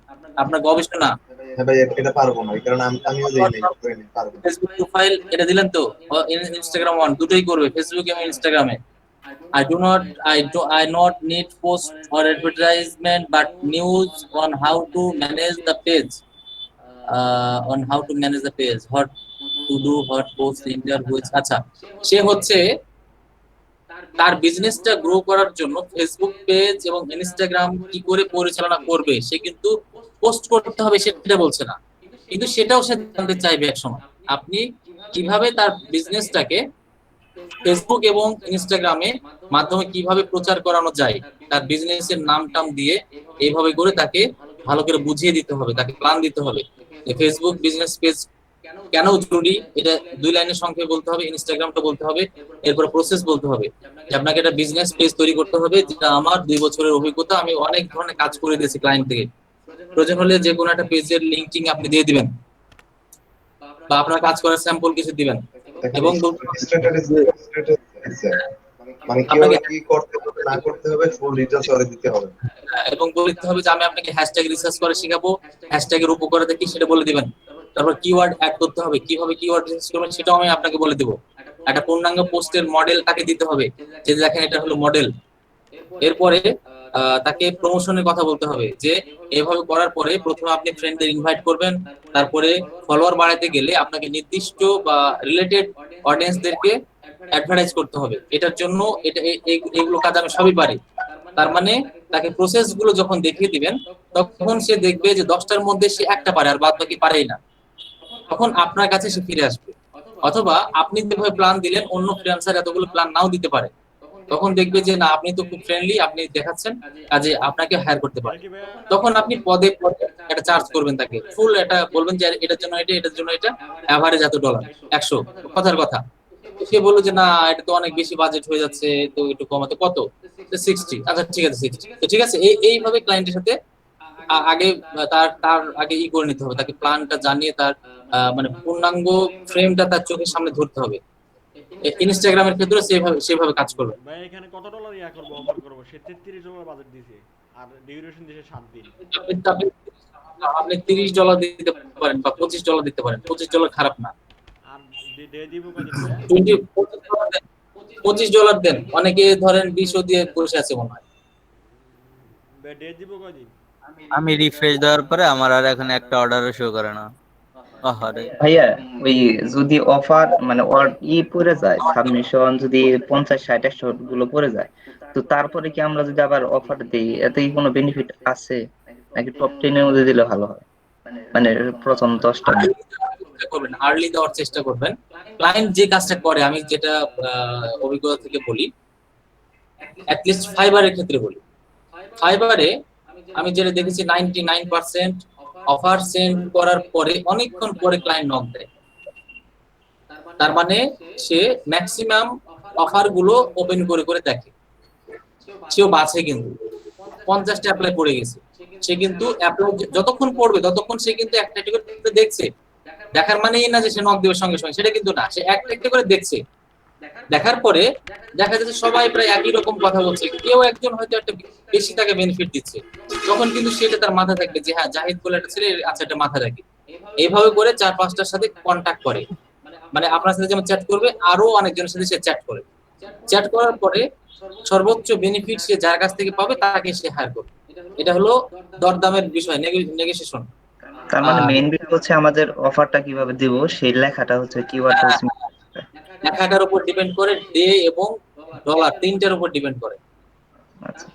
আপনার গবেষণা। হ্যাঁ ভাই এটা পারবো না, কারণ আমিও দেই নাই, পারবো না। ফেসবুক প্রোফাইল এটা দিলেন তো, ইনস্টাগ্রাম ওয়ান, দুটোই করবে, ফেসবুক এবং ইনস্টাগ্রামে। I not need post or advertisement, but news on how to manage the page. What to do, what post, which. আচ্ছা, সে হচ্ছে তার বিজনেসটা গ্রো করার জন্য ফেসবুক পেজ এবং ইনস্টাগ্রাম কি করে পরিচালনা করবে, সে কিন্তু পোস্ট করতে হবে সেটা বলছে না, কিন্তু সেটাও সে জানতে চাইবে একসময় আপনি কিভাবে তার বিজনেসটাকে ফেসবুক এবং ইনস্টাগ্রামে মাধ্যমে কিভাবে প্রচার করানো যায়, তার বিজনেসের নাম টাম দিয়ে এইভাবে করে তাকে ভালো করে বুঝিয়ে দিতে হবে, তাকে প্ল্যান দিতে হবে যে ফেসবুক বিজনেস পেজ কেন জরুরি, এটা 2 লাইনের সংক্ষেপে বলতে হবে, ইনস্টাগ্রামটা বলতে হবে, এরপর প্রসেস বলতে হবে যে আপনাকে একটা বিজনেস পেজ তৈরি করতে হবে, যেটা আমার 2 বছরের অভিজ্ঞতা, আমি অনেক ধরনের কাজ করে দিয়েছি ক্লায়েন্ট থেকে। প্রয়োজন হলে যে কোনো একটা পেজের লিংকিং আপনি দিয়ে দিবেন, বা আপনার কাজ করার স্যাম্পল কিছু দিবেন, এবং মানে কিভাবে কি করতে হবে না করতে হবে ফুল ডিটেইলস করে দিতে হবে, এবং বলতে হবে যে আমি আপনাকে হ্যাশট্যাগ রিসার্চ করে শেখাবো, হ্যাশট্যাগের উপকারিতা কি সেটা বলে দিবেন, তারপর কিওয়ার্ড অ্যাড করতে হবে, কিভাবে কিওয়ার্ড রিসার্চ করবেন সেটাও আমি আপনাকে বলে দেব। একটা পূর্ণাঙ্গ পোস্টের মডেল তাকে দিতে হবে, যে দেখেন এটা হলো মডেল। এরপরে তাকে প্রমোশনের কথা বলতে হবে, যে এভাবে করার পরে প্রথমে আপনি ফ্রেন্ডদের ইনভাইট করবেন, তারপরে ফলোয়ার বাড়াতে গেলে আপনাকে নির্দিষ্ট বা রিলেটেড অডিয়েন্সদেরকে অ্যাডভার্টাইজ করতে হবে। এটার জন্য এগুলো কাজ আমি সবই পারি। তার মানে তাকে প্রসেস গুলো যখন দেখিয়ে দিবেন তখন সে দেখবে যে 10টার মধ্যে সে একটা পারে আর বাদ বাকি পারেই না, তখন আপনার কাছে সে ফিরে আসবে। অথবা আপনি যেভাবে প্ল্যান দিলেন অন্য ফ্রিল্যান্সার এতগুলো প্ল্যান নাও দিতে পারে, তখন দেখবে যে না আপনি তো খুব ফ্রেন্ডলি, আপনি দেখাচ্ছেন কাজে আপনাকে হায়ার করতে পারে। তখন আপনি পদে পদে একটা চার্জ করবেন, তাকে ফুল এটা বলবেন যে এটার জন্য এটা, এটার জন্য এটা, এভারেজ এত ডলার, 100, কথার কথা। সে বললো যে না এটা তো অনেক বেশি বাজেট হয়ে যাচ্ছে, তো একটু কমাতে কত, 60, আচ্ছা ঠিক আছে 60, তো ঠিক আছে। এইভাবে ক্লায়েন্টের সাথে আগে তার আগে করে নিতে হবে, তাকে প্ল্যানটা জানিয়ে তার মানে পূর্ণাঙ্গ ফ্রেমটা তার চোখের সামনে ধরতে হবে। ইনস্টাগ্রামের ক্ষেত্রে সেভাবে কাজ করবে। ভাই এখানে কত ডলার ইয়া করব, অফার করব? সে 33 ডলার বাজেট দিয়েছে আর ডিউরেশন দিয়েছে 7 দিন। আপনি $30 দিতে পারেন বা $25 দিতে পারেন, $25 খারাপ না। আর ডে দিব কত? $25 দেন, অনেকে ধরেন 20 দিয়ে বসে আছে মনে হয়। ডে দিব কত? আমি রিফ্রেশ দেওয়ার পরে আমার আর এখন একটা অর্ডারও শো করে না। আহারে ভাইয়া ওই যদি অফার মানে পড়ে যায়, সাবমিশন যদি 50-60 গুলো পড়ে যায়, তো তারপরে কি আমরা যদি আবার অফার দিই এতে কি কোনো বেনিফিট আছে নাকি টপ 10 এর মধ্যে দিলে ভালো হয়? মানে প্রথম 10টা করবেন, আর্লি দেওয়ার চেষ্টা করবেন। ক্লায়েন্ট যে কাজটা করে, আমি যেটা অভিজ্ঞতা থেকে বলি, অ্যাটলিস্ট ফাইবারের ক্ষেত্রে বলি, ফাইবারে আমি যেটা দেখেছি 99% অফার সেন্ড করার পরে অনেকক্ষণ পরে ক্লায়েন্ট নক দেয়। তার মানে সে ম্যাক্সিমাম অফার গুলো ওপেন করে করে দেখে, সেও বাছে কিন্তু 50টা অ্যাপ্লাই করে গেছে, সে কিন্তু অ্যাপ্লাই যতক্ষণ পড়বে ততক্ষণ সে কিন্তু একটা একটা করে দেখছে। দেখার মানেই না যে সে নক দেবে সঙ্গে সঙ্গে, সেটা কিন্তু না, সে একটা একটা করে দেখছে। দেখার পরে দেখা যাচ্ছে সবাই প্রায় একই রকম কথা বলছে, কেউ একজন হয়তো একটা বেশি তাকে বেনিফিট দিচ্ছে, তখন কিন্তু সেটা তার মাথা থাকবে যে হ্যাঁ জাহিদ বলে একটা ছেলে, আচ্ছা এটা মাথা রাখি। এইভাবে করে 4-5টার সাথে কন্ট্যাক্ট করে, মানে আপনার সাথে যেমন চ্যাট করবে আরো অনেকজনের সাথে সে চ্যাট করে, চ্যাট করার পরে সর্বোচ্চ বেনিফিট সে যার কাছ থেকে পাবে তাকে সে হায়ার করবে। এটা হলো দরদামের বিষয়, নেগোসিয়েশন। তার মানে মেইন বিষয় হচ্ছে আমাদের অফারটা কিভাবে দিব সেই লেখাটা হচ্ছে কিওয়ার্ডটা হচ্ছে লেখাটার উপর ডিপেন্ড করে, ডে এবং ডলার, তিনটার উপর ডিপেন্ড করে।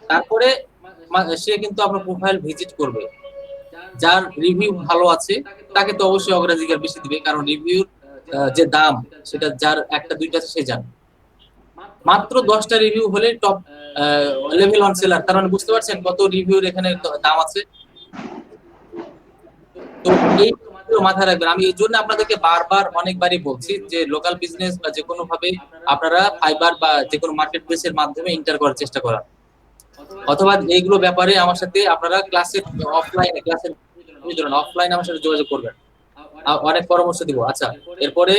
তারপরে সে কিন্তু আপনার প্রোফাইল ভিজিট করবে, যার রিভিউ ভালো আছে তাকে তো অবশ্যই অগ্রাধিকার বেশি দিবে, কারণ রিভিউর যে দাম সেটা যার একটা দুইটা আছে সে জানে। মাত্র 10টা রিভিউ হলে টপ লেভেল 1 সেলার, তার মানে বুঝতে পারছেন কত রিভিউর এখানে দাম আছে। তো এই মাথায় রাখবেন। আমি এই জন্য আপনাদেরকে বারবার অনেকবারই বলছি যে লোকাল বিজনেস বা যে কোনো ভাবে আপনারা ফাইবার বা যে কোনো মার্কেট প্লেসের মাধ্যমে এন্টার করার চেষ্টা করেন, অথবা এইগুলো ব্যাপারে আমার সাথে আপনারা ক্লাসের অফলাইনে আমার সাথে যোগাযোগ করবেন, অনেক পরামর্শ দিব। আচ্ছা, এরপরে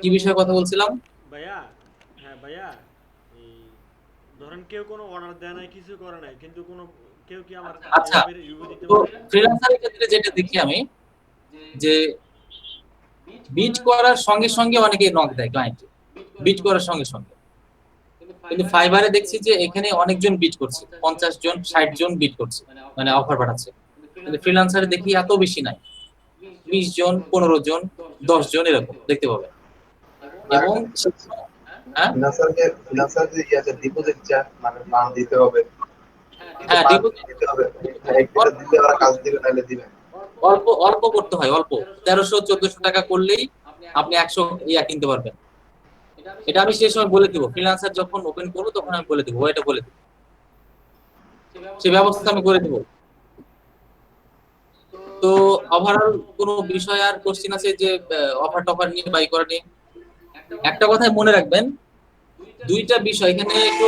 কি বিষয়ে কথা বলছিলাম ভাইয়া? হ্যাঁ ভাইয়া, এই ধরেন কেউ কোনো অর্ডার দেয় নাই, কিছু করে নাই, কিন্তু কেউ কি আমার আচ্ছা, রিভিউ দিতে তো পারে? ফ্রিল্যান্সারের ক্ষেত্রে যেটা দেখি আমি যে বিট করার সঙ্গে সঙ্গে অনেকে নক দেয় ক্লায়েন্ট, বিট করার সঙ্গে সঙ্গে। কিন্তু ফাইবারে দেখছি যে এখানে অনেকজন বিট করছে, 50 জন 60 জন বিট করছে, মানে অফার পাঠাচ্ছে। কিন্তু ফ্রিল্যান্সারে দেখি এত বেশি নাই, 20 জন 15 জন 10 জন এরকম দেখতে পাবেন। এবং ফ্রিল্যান্সার যে আছে ডিপোজিট চার্জ মানে প্ল্যান দিতে হবে, হ্যাঁ ডিপোজিট দিতে হবে, একটা দিলে ওরা কাজ দিবে নাহলে দিবে অল্প অল্প করতে হয়, অল্প 1300-1400 টাকা করলেই আপনি 100 কিনতে পারবেন। এটা আমি সেই সময় বলে দিব, ফ্রিল্যান্সার যখন ওপেন করবো তখন আমি বলে দিব, এটা বলে দিব, সে ব্যবস্থা আমি করে দিব। তো ওভারঅল কোনো বিষয় আর কোশ্চেন আছে যে অফার টফার নিয়ে বাই করা নিয়ে? একটা কথাই মনে রাখবেন, দুইটা বিষয় এখানে একটু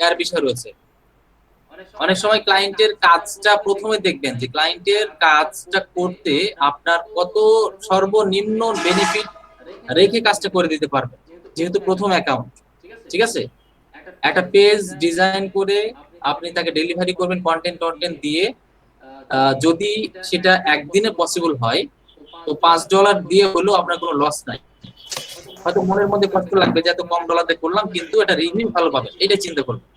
এর বিষয় রয়েছে। অনেক সময় ক্লায়েন্টের কাজটা প্রথমে দেখবেন যে ক্লায়েন্টের কাজটা করতে আপনার কত সর্বনিম্ন বেনিফিট রেখে কাজটা করে দিতে পারবেন, যেহেতু প্রথম অ্যাকাউন্ট। ঠিক আছে, একটা পেজ ডিজাইন করে আপনি তাকে ডেলিভারি করবেন কন্টেন্ট দিয়ে, যদি সেটা একদিনে পসিবল হয় তো $5 দিয়ে হলেও আপনার কোনো লস নাই। হয়তো মনের মধ্যে কষ্ট লাগবে যে এত কম ডলার দিয়ে করলাম, কিন্তু এটা রিভিউ ভালো পাবেন, এটা চিন্তা করবেন।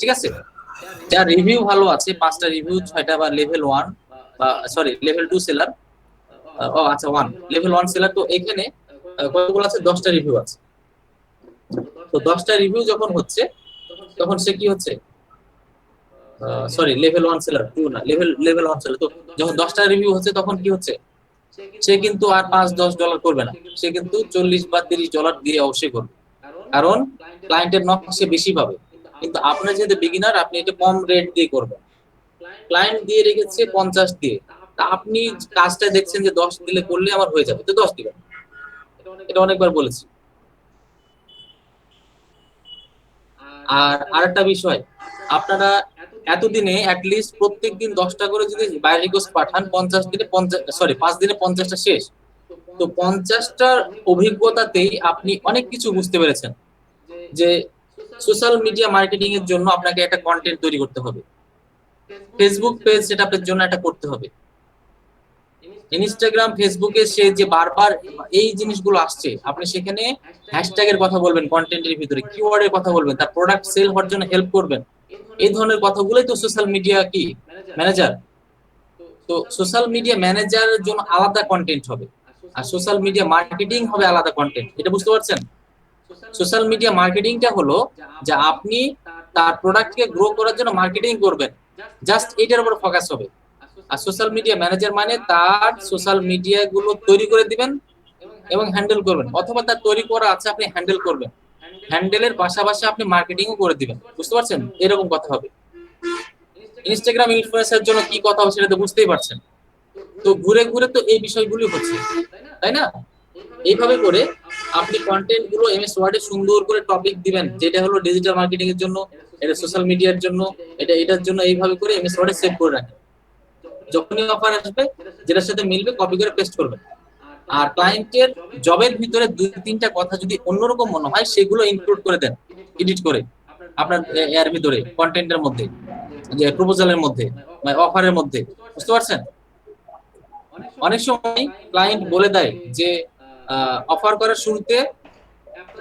ঠিক আছে, যার রিভিউ ভালো আছে, 5টা রিভিউ 6টা বা লেভেল 1 বা সরি লেভেল 2 সেলার, ও আচ্ছা 1 লেভেল 1 সেলার, তো এখানে কতগুলো আছে? 10টা রিভিউ আছে। তো 10টা রিভিউ যখন হচ্ছে তখন সে কি হচ্ছে, সরি লেভেল 1 সেলার 2 না, লেভেল 1 সেলার। তো যখন 10টা রিভিউ হচ্ছে তখন কি হচ্ছে, সে কিন্তু আর $5-10 করবে না, সে কিন্তু $40 বা $30 দিয়ে অবশ্যই করবে, কারণ ক্লায়েন্টের নক সে বেশি পাবে। কিন্তু আপনি যেহেতু বিগিনার, আপনি এটা কম রেট দিয়ে করবেন। ক্লায়েন্ট দিয়ে রেখেছে 50 দিয়ে, তা আপনি কাজটা দেখছেন যে 10 দিলে করলে আমার হয়ে যাবে, তো 10 দিবেন। এটা অনেকবার বলেছি। আর আরেকটা বিষয়, আপনারা এতদিনে অ্যাটলিস্ট প্রত্যেকদিন 10টা করে যদি বাই রিকোয়েস্ট পাঠান, 5 দিনে 50টা শেষ। তো 50টার অভিজ্ঞতাতেই আপনি অনেক কিছু বুঝতে পেরেছেন যে সোশ্যাল মিডিয়া মার্কেটিং এর জন্য আপনাকে একটা কন্টেন্ট তৈরি করতে হবে, ফেসবুক পেজ সেটআপের জন্য একটা করতে হবে, ইনস্টাগ্রাম ফেসবুকে সে যে বারবার এই জিনিসগুলো আসছে, আপনি সেখানে হ্যাশট্যাগের কথা বলবেন, কন্টেন্টের ভিতরে কিওয়ার্ডের কথা বলবেন, তার প্রোডাক্ট সেল হওয়ার জন্য হেল্প করবেন। এই ধরনের কথাগুলোই তো সোশ্যাল মিডিয়া কি ম্যানেজার। তো সোশ্যাল মিডিয়া ম্যানেজারের জন্য আলাদা কন্টেন্ট হবে, আর সোশ্যাল মিডিয়া মার্কেটিং হবে আলাদা কন্টেন্ট। এটা বুঝতে পারছেন? সোশ্যাল মিডিয়া মার্কেটিংটা হলো যে আপনি তার প্রোডাক্টকে গ্রো করার জন্য মার্কেটিং করবেন, জাস্ট এটার উপর ফোকাস হবে। আর সোশ্যাল মিডিয়া ম্যানেজার মানে তার সোশ্যাল মিডিয়া গুলো তৈরি করে দিবেন এবং হ্যান্ডেল করবেন, অথবা তার তৈরি করা আছে আপনি হ্যান্ডেল করবেন, হ্যান্ডেলের পাশাপাশি আপনি মার্কেটিংও করে দিবেন। বুঝতে পারছেন? এরকম কথা হবে। ইনস্টাগ্রাম ইনফ্লুয়েন্সার জন্য কি কথা হবে সেটা তো বুঝতেই পারছেন। তো ঘুরে ঘুরে তো এই বিষয়গুলি হচ্ছে, তাই না? এইভাবে করে আপনি কন্টেন্ট গুলো এমএস ওয়ার্ডে সুন্দর করে টপিক দিবেন, যেটা হলো ডিজিটাল মার্কেটিং এর জন্য, এটা সোশ্যাল মিডিয়ার জন্য, এটার জন্য, এইভাবে করে এমএস ওয়ার্ডে সেভ করে রাখেন। যখনই অফার আসবে যেটার সাথে মিলবে কপি করে পেস্ট করবেন। আর ক্লায়েন্টের জবের ভিতরে 2-3টা কথা যদি অন্যরকম মনে হয় সেগুলো ইনক্লুড করে দেন, এডিট করে আপনার এর ভিতরে, কন্টেন্টের মধ্যে, যে প্রপোজালের মধ্যে বা অফারের মধ্যে। বুঝতে পারছেন? অনেক সময় ক্লায়েন্ট বলে দেয় যে অফার করার শুরুতে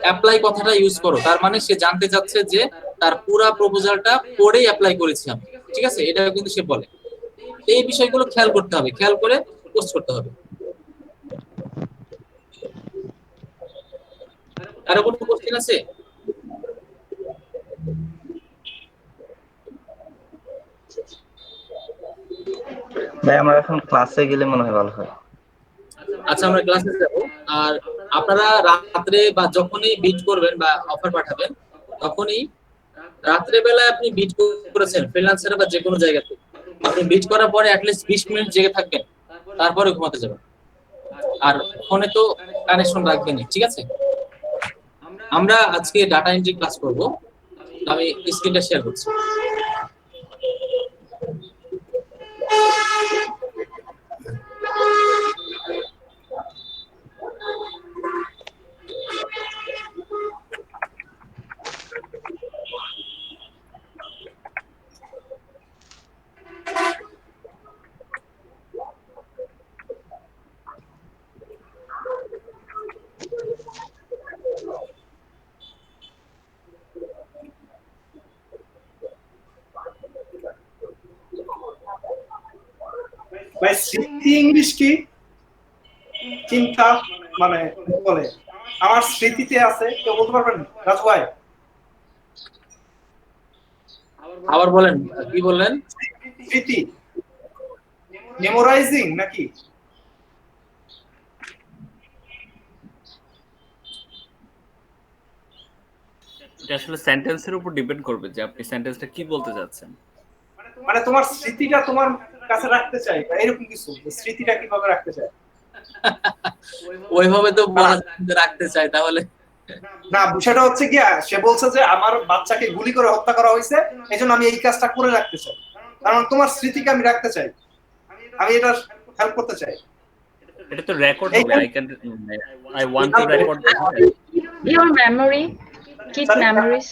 অ্যাপ্লাই কথাটা ইউজ করো, তার মানে সে জানতে চাচ্ছে যে তার পুরো প্রপোজালটা পড়েই অ্যাপ্লাই করেছি আমি, ঠিক আছে? এটা কিন্তু সে বলে। এই বিষয়গুলো খেয়াল করতে হবে, খেয়াল করে পোস্ট করতে হবে। আরো কোনো কোশ্চেন আছে? ভাই আমরা এখন ক্লাসে গেলে মনে হয় ভালো হয়। আচ্ছা, আমরা ক্লাসে যাব। আর আপনারা রাত্রে বা যখনই বিট করবেন বা অফার পাঠাবেন, তখনই রাত্রে বেলায় আপনি বিট করেছেন ফ্রিল্যান্সারে বা যে কোনো জায়গাতে, আপনি বিট করার পরে অ্যাটলিস্ট 20 মিনিট জেগে থাকবেন, তারপরে ঘুমাতে যাবেন। আর ফোনে তো কানেকশন রাখবেনই, ঠিক আছে? আমরা আজকে ডাটা এন্ট্রি ক্লাস করব। আমি স্ক্রিনটা শেয়ার করছি। ভাই স্মৃতি ইংলিশ কি? চিন্তা মানে বলে আমার স্মৃতিতে আছে, কেউ বলতে পারবেন? রাজু ভাই আবার বলেন, কি বললেন? স্মৃতি মেমোরাইজিং নাকি? এটা আসলে সেন্টেন্সের উপর ডিপেন্ড করবে যে আপনি সেন্টেন্সটা কি বলতে যাচ্ছেন। মানে তোমার স্মৃতিটা তোমার কাছে রাখতে চাই, বা এরকম কিছু, স্মৃতিটা কিভাবে রাখতে চাই? ওইভাবে তো রাখতে চাই তাহলে না, বিষয়টা হচ্ছে কি, সে বলছে যে আমার বাচ্চাকে গুলি করে হত্যা করা হয়েছে, এজন্য আমি এই কাজটা করে রাখতে চাই, কারণ তোমার স্মৃতিকে আমি রাখতে চাই, আমি এটা হেল্প করতে চাই। এটা তো রেকর্ড হবে। I want to record your memory, keep memories,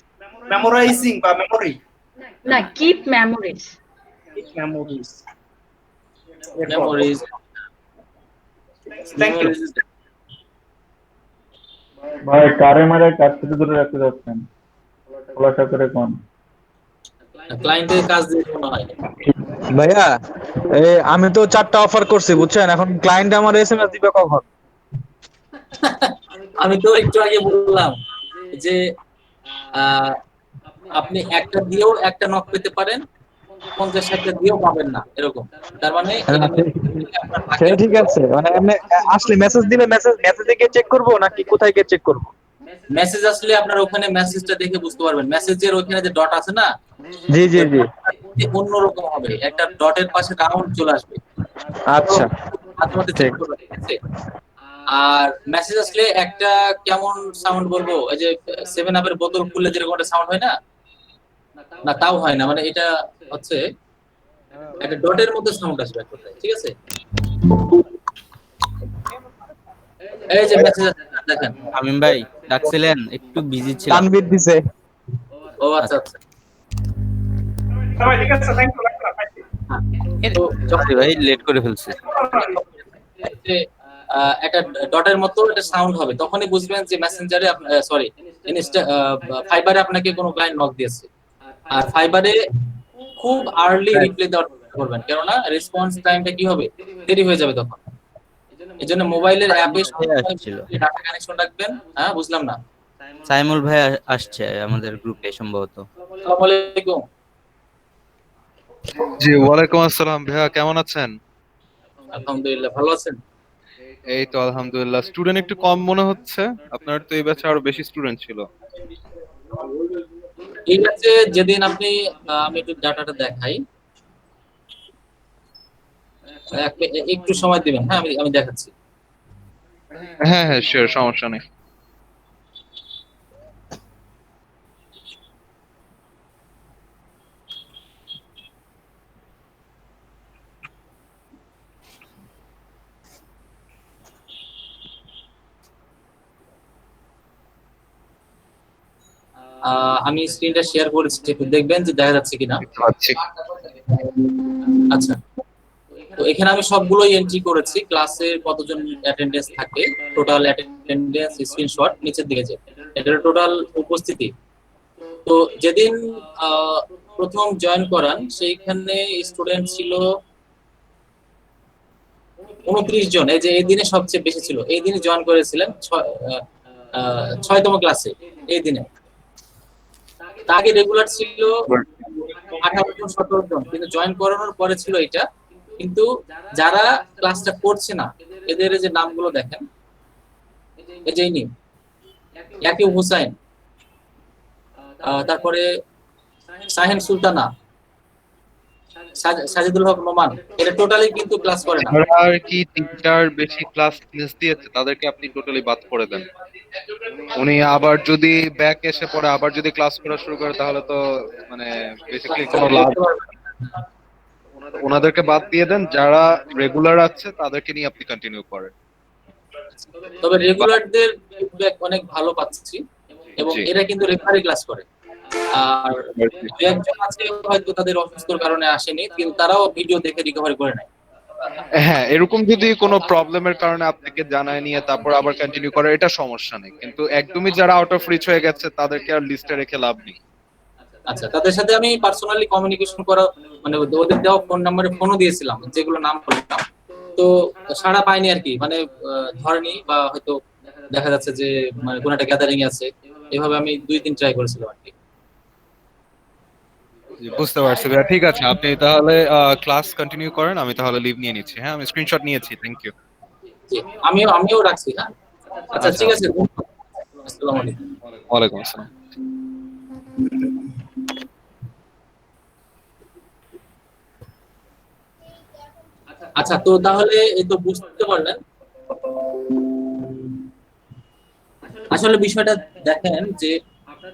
memorizing বা memory না keep memories, memories. Thank you. ভাই কারে মারে কাজ থেকে দূরে রাখতে যাচ্ছেন, খোলাসা করে কোন ক্লায়েন্টের কাজ দিয়ে মনে হয়। ভাইয়া আমি তো 4টা অফার করছি বুঝছেন, এখন ক্লায়েন্ট আমার এসএমএস দিবে কখন? আমি তো একটু আগে বললাম যে আপনি একটা দিয়েও একটা নক পেতে পারেন, 50-60টা দিয়েও পাবেন না, এরকম। তার মানে এটা আপনার সেটা ভাগ্যের ঠিক আছে, মানে এমনি আসলে মেসেজ দিলে মেসেজে গিয়ে চেক করবো নাকি কোথায় গিয়ে চেক করবো? মেসেজ আসলে আপনার ওখানে মেসেজটা দেখে বুঝতে পারবেন। মেসেজের ওখানে যে ডট আছে না, জি জি জি। অন্যরকম হবে, একটা ডটের পাশে রাউন্ড চলে আসবে। আচ্ছা মাঝে মধ্যে চেক করবেন, ঠিক আছে? আর মেসেজ আসলে একটা কেমন সাউন্ড বলবো, এই যে 7 আপের বোতল খুললে যেরকম একটা সাউন্ড হয় না, না তাও হয় না, মানে এটা হচ্ছে একটা ডটের মধ্যে সাউন্ড আসবে এক কথায়, ঠিক আছে? এই যে মেসেজ দেখেন। শামীম ভাই ডাকছিলেন, একটু বিজি ছিলাম। তানভীর দিছে। ও আচ্ছা আচ্ছা। সবাই ঠিক আছে, থ্যাংক ইউ। সরি ভাই, লেট করে ফেলছি। একটা ডটের মতো একটা সাউন্ড হবে, তখনই বুঝবেন যে মেসেঞ্জারে, সরি ইনস্টা ফাইবারে আপনাকে কোনো ক্লায়েন্ট নক দিয়েছে। আর ফাইবারে খুব আর্লি রিপ্লাই দেওয়ার চেষ্টা করবেন, কেননা রেসপন্স টাইমটা কি হবে, দেরি হয়ে যাবে তখন। এজন্য মোবাইলের অ্যাপে ডাটা কানেকশন রাখবেন। হ্যাঁ, বুঝলাম না। সাইমুল ভাই আসছে আমাদের গ্রুপে সম্ভবত। আসসালামু আলাইকুম। জি ওয়ালাইকুম আসসালাম ভাইয়া, কেমন আছেন? আলহামদুলিল্লাহ, ভালো আছেন? এই তো আলহামদুলিল্লাহ। স্টুডেন্ট একটু কম মনে হচ্ছে, আপনার তো এই ব্যাচে আরো বেশি স্টুডেন্ট ছিল। ঠিক আছে, যেদিন আপনি আমি একটু ডাটাটা দেখাই, একটু সময় দিবেন। হ্যাঁ, আমি দেখাচ্ছি। হ্যাঁ হ্যাঁ শিওর, সমস্যা নেই। আমি স্ক্রিনটা শেয়ার করেছি, একটু দেখবেন যে দেখা যাচ্ছে কিনা। আচ্ছা, তো এখানে আমি সবগুলোই এন্ট্রি করেছি, ক্লাসে কতজন অ্যাটেন্ডেন্স থাকে, টোটাল অ্যাটেন্ডেন্স স্ক্রিনশট নিচের দিকে, যে এটার টোটাল উপস্থিতি। তো যেদিন প্রথম জয়েন করান সেইখানে স্টুডেন্ট ছিল 29 জন। এই যে এই দিনে সবচেয়ে বেশি ছিল, এই দিনে জয়েন করেছিলেন 6তম ক্লাসে। এই দিনে আগে রেগুলার ছিল 18 জন 17 জন, কিন্তু জয়েন করানোর পরে ছিল এটা। কিন্তু যারা ক্লাসটা করছে না, এদের যে নামগুলো দেখেন, এই যে নিম ইয়াকিব হুসাইন, তারপরে সাহেন সুলতানা, সাজিদুল হক নোমান, এটা টোটালি কিন্তু ক্লাস করে না। আর কি 3টার বেশি ক্লাস মিস দিয়েছে তাদেরকে আপনি টোটালি বাদ করে দেন। উনি আবার যদি ব্যাক এসে পড়ে আবার যদি ক্লাস করা শুরু করে তাহলে তো মানে বেসিক্যালি কোনো লাভ। ওনাদেরকে বাদ দিয়ে দেন, যারা রেগুলার আছে তাদেরকে নিয়ে আপনি কন্টিনিউ করেন। তবে রেগুলারদের ফিডব্যাক অনেক ভালো পাচ্ছি, এবং এরা কিন্তু রেগুলারই ক্লাস করে। আর একজন আছে হয়তো তাদের অসুস্থতার কারণে আসেনি, কিন্তু তারাও ভিডিও দেখে রিকভারি করে নেয়। হ্যাঁ, এরকম যদি কোনো প্রবলেমের কারণে আপনাকে জানায় নিয়ে তারপর আবার কন্টিনিউ করে, এটা সমস্যা নেই। কিন্তু একদমই যারা আউট অফ রিচ হয়ে গেছে তাদেরকে আর লিস্টে রেখে লাভ নেই। আচ্ছা, তাদের সাথে আমি পার্সোনালি কমিউনিকেশন করা, মানে ওদের দেওয়া ফোন নাম্বারে ফোনও দিয়েছিলাম, যেগুলো নাম বললাম, তো সাড়া পাইনি আর কি, মানে ধরেনি, বা হয়তো দেখা যাচ্ছে যে মানে কোনো একটা গ্যাদারিং আছে, এভাবে আমি 2-3 ট্রাই করেছিলাম আর কি। বুঝতে পারছি ভাইয়া, ঠিক আছে, আপনি তাহলে ক্লাস কন্টিনিউ করেন, আমি তাহলে লিভ নিয়ে নিচ্ছি। হ্যাঁ, আমি স্ক্রিনশট নিয়েছি, থ্যাংক ইউ। আমিও রাখছি। হ্যাঁ, আচ্ছা ঠিক আছে, আসসালামু আলাইকুম। ওয়ালাইকুম আসসালাম। আচ্ছা, তো তাহলে এই তো বুঝতে পারলেন, আসলে বিষয়টা দেখেন যে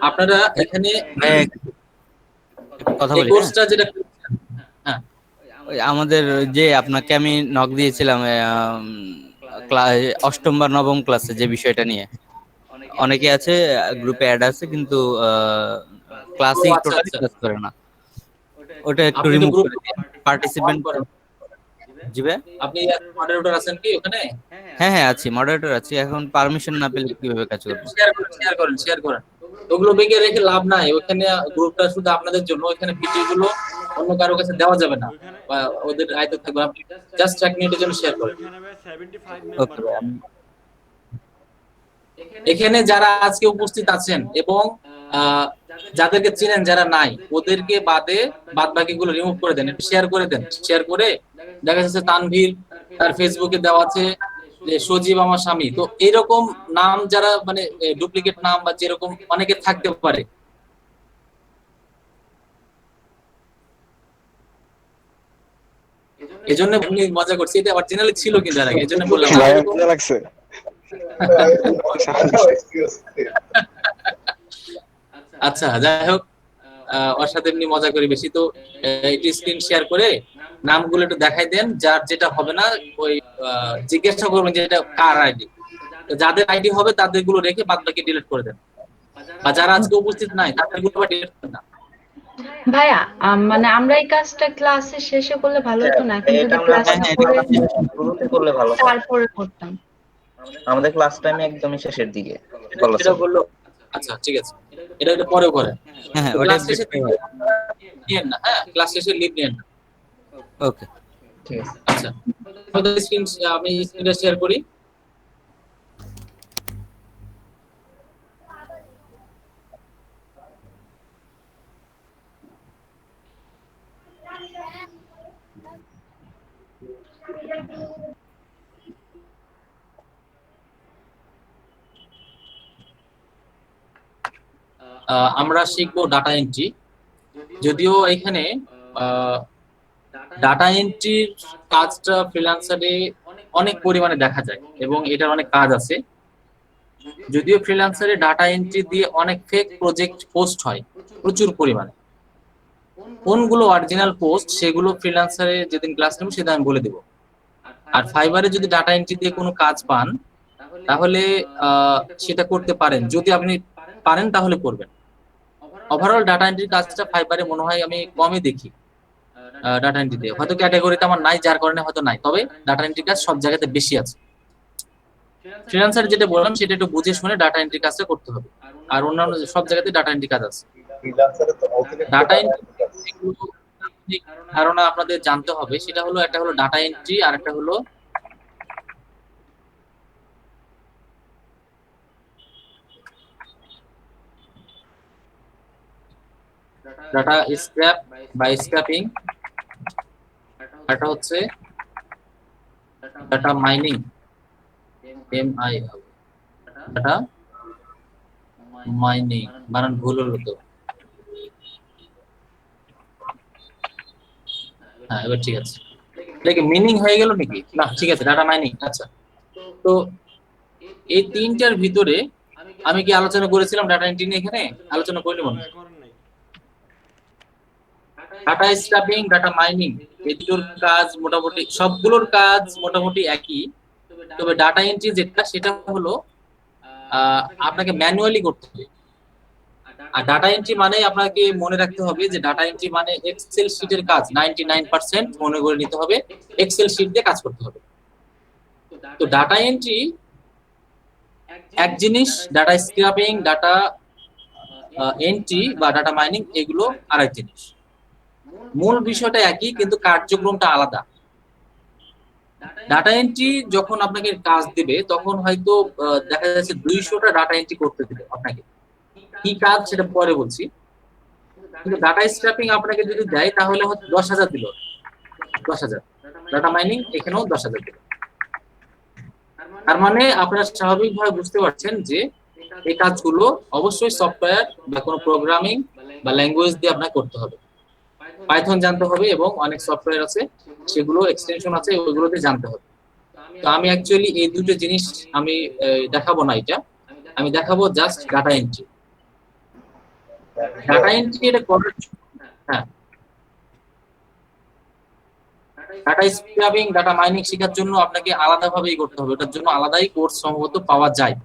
আপনারা এখানে কথা বলি, কোর্সটা যেটা, হ্যাঁ আমাদের যে আপনাকে আমি নক দিয়েছিলাম অষ্টম বা নবম ক্লাসে যে বিষয়টা নিয়ে, অনেকে আছে গ্রুপে অ্যাড আছে কিন্তু ক্লাসেই টোটালি ক্লাস করে না, ওটা একটু রিমুভ করে দিন। পার্টিসিপেন্ট করেন। জি ভাই, আপনি মডারেটর আছেন কি ওখানে? হ্যাঁ হ্যাঁ আছি, মডারেটর আছি। এখন পারমিশন না পেলে কিভাবে কাজ করব? শেয়ার করেন। ওগুলো বেগে রেখে লাভ নাই, ওখানে গ্রুপটা শুধু আপনাদের জন্য, ওখানে ভিডিও গুলো অন্য কারো কাছে দেওয়া যাবে না, বা ওদের আয়ত্তে থাকবে। আপনি জাস্ট 1 মিনিটের জন্য শেয়ার করেন। ওকে ভাই, এখানে যারা আজকে উপস্থিত আছেন এবং যাদেরকে চিনেন যারা নাই ওদেরকে বাদ বাকিগুলো রিমুভ করে দেন, একটু শেয়ার করে দেন। শেয়ার করে দেখা যাচ্ছে তানভীর তার ফেসবুকে দেওয়া আছে যে সজীব আমার স্বামী, তো এইরকম নাম যারা মানে ডুপ্লিকেট নাম বা যেরকম অনেকে থাকতে পারে, এজন্য আমি মজা করছি, এটা অরিজিনালি ছিল কিন্তু এর আগে, এজন্য বললাম। লাগছে আচ্ছা যাই হোক, ওর সাথে এমনি মজা করি বেশি, তো একটু স্ক্রিন শেয়ার করে নামগুলো একটু দেখাই দেন। যার যেটা হবে না ওই জিজ্ঞাসা করবেন যে এটা কার আইডি, যাদের আইডি হবে তাদের গুলো রেখে বাদ বাকি ডিলিট করে দেন, বা যারা আজকে উপস্থিত নাই তাদের গুলো ডিলিট করেন না। ভাইয়া মানে আমরা এই কাজটা ক্লাসে শেষে করলে ভালো হতো না, কিন্তু যদি ক্লাসে করলে ভালো হয়। তারপরে করতাম। আমাদের ক্লাস টাইমে একদমই শেষের দিকে বলা এটা বললো। আচ্ছা ঠিক আছে, এটা পরেও করেন। হ্যাঁ ওটা ক্লাস শেষে নিয়েন না, হ্যাঁ ক্লাস শেষে লিভ নিয়েন না। ওকে ঠিক আছে। আচ্ছা আমি স্ক্রিনটা শেয়ার করি। আমরা শিখবো ডাটা এন্ট্রি। যদিও এখানে ডাটা এন্ট্রির কাজটা ফ্রিল্যান্সারে অনেক পরিমাণে দেখা যায় এবং এটার অনেক কাজ আছে। যদিও ফ্রিল্যান্সারে ডাটা এন্ট্রি দিয়ে অনেক ফেক প্রজেক্ট পোস্ট হয় প্রচুর পরিমাণে। কোনগুলো অরিজিনাল পোস্ট সেগুলো ফ্রিল্যান্সারে যেদিন ক্লাস নেব সেদিন আমি বলে দেব। আর ফাইবারে যদি ডাটা এন্ট্রি দিয়ে কোনো কাজ পান তাহলে সেটা করতে পারেন, যদি আপনি পারেন তাহলে করবেন। ওভারঅল ডাটা এন্ট্রির কাজটা ফাইবারে মনে হয় আমি কমই দেখি। ডাটা এন্ট্রিতে হয়তো ক্যাটাগরিতে আমার নাই, যার কারণে হয়তো নাই, তবে ডাটা এন্ট্রি কাজ সব জায়গাতে বেশি আছে। ফ্রিল্যান্সার যেটা বললাম সেটা একটু বুঝে শুনে ডাটা এন্ট্রি কাজটা করতে হবে, আর অন্যান্য সব জায়গাতে ডাটা এন্ট্রি কাজ আছে। ডাটা এন্ট্রি ধারণা আপনাদের জানতে হবে, সেটা হলো একটা হলো ডাটা এন্ট্রি আর একটা হলো ডাটা স্ক্র্যাপ বা স্ক্র্যাপিং, এটা হচ্ছে data mining, MI data mining, বানান ভুল হলো তো। হ্যাঁ এবার ঠিক আছে, দেখি মিনিং হয়ে গেল নাকি না? ঠিক আছে, ডাটা মাইনিং। আচ্ছা, তো এই তিনটার ভিতরে আমি কি আলোচনা করেছিলাম ডাটা এন্ট্রি নিয়ে? এখানে আলোচনা করিনি মনে হয়। ডাটা স্ক্র্যাপিং, ডাটা মাইনিং, এই দুটোর কাজ মোটামুটি সবগুলোর কাজ মোটামুটি একই, তবে ডাটা এন্ট্রি যেটা সেটা হলো আপনাকে ম্যানুয়ালি করতে হবে। আর ডাটা এন্ট্রি মানে আপনাকে মনে রাখতে হবে যে ডাটা এন্ট্রি মানে এক্সেল শিটের কাজ 99% মনে করে নিতে হবে, এক্সেল শিট দিয়ে কাজ করতে হবে। তো ডাটা এন্ট্রি এক জিনিস, ডাটা স্ক্র্যাপিং, ডাটা এন্ট্রি বা ডাটা মাইনিং এগুলো আরেক জিনিস। মূল বিষয়টা একই কিন্তু কার্যক্রমটা আলাদা। ডাটা এন্ট্রি যখন আপনাকে কাজ দিবে তখন হয়তো দেখা যাচ্ছে 200টা ডাটা এন্ট্রি করতে দিবে আপনাকে, কি কাজ সেটা পরে বলছি। কিন্তু ডাটা স্ক্র্যাপিং আপনাকে যদি দেয় তাহলে হয়তো 10,000 দিল, 10,000। ডাটা মাইনিং এখানেও 10,000 দিল। তার মানে আপনারা স্বাভাবিকভাবে বুঝতে পারছেন যে এই কাজগুলো অবশ্যই সফটওয়্যার বা কোনো প্রোগ্রামিং বা ল্যাঙ্গুয়েজ দিয়ে আপনাকে করতে হবে। পাইথন জানতে হবে এবং অনেক সফটওয়্যার আছে সেগুলো এক্সটেনশন আছে, ওইগুলোতে জানতে হবে। তো আমি অ্যাকচুয়ালি এই দুটো জিনিস আমি দেখাবো না, এটা আমি দেখাবো just data entry. Data entry এটা করার, হ্যাঁ ডাটা স্ক্র্যাপিং, ডাটা মাইনিং শেখার জন্য আপনাকে আলাদাভাবেই করতে হবে, ওটার জন্য আলাদাই কোর্স সম্ভবত পাওয়া যায়,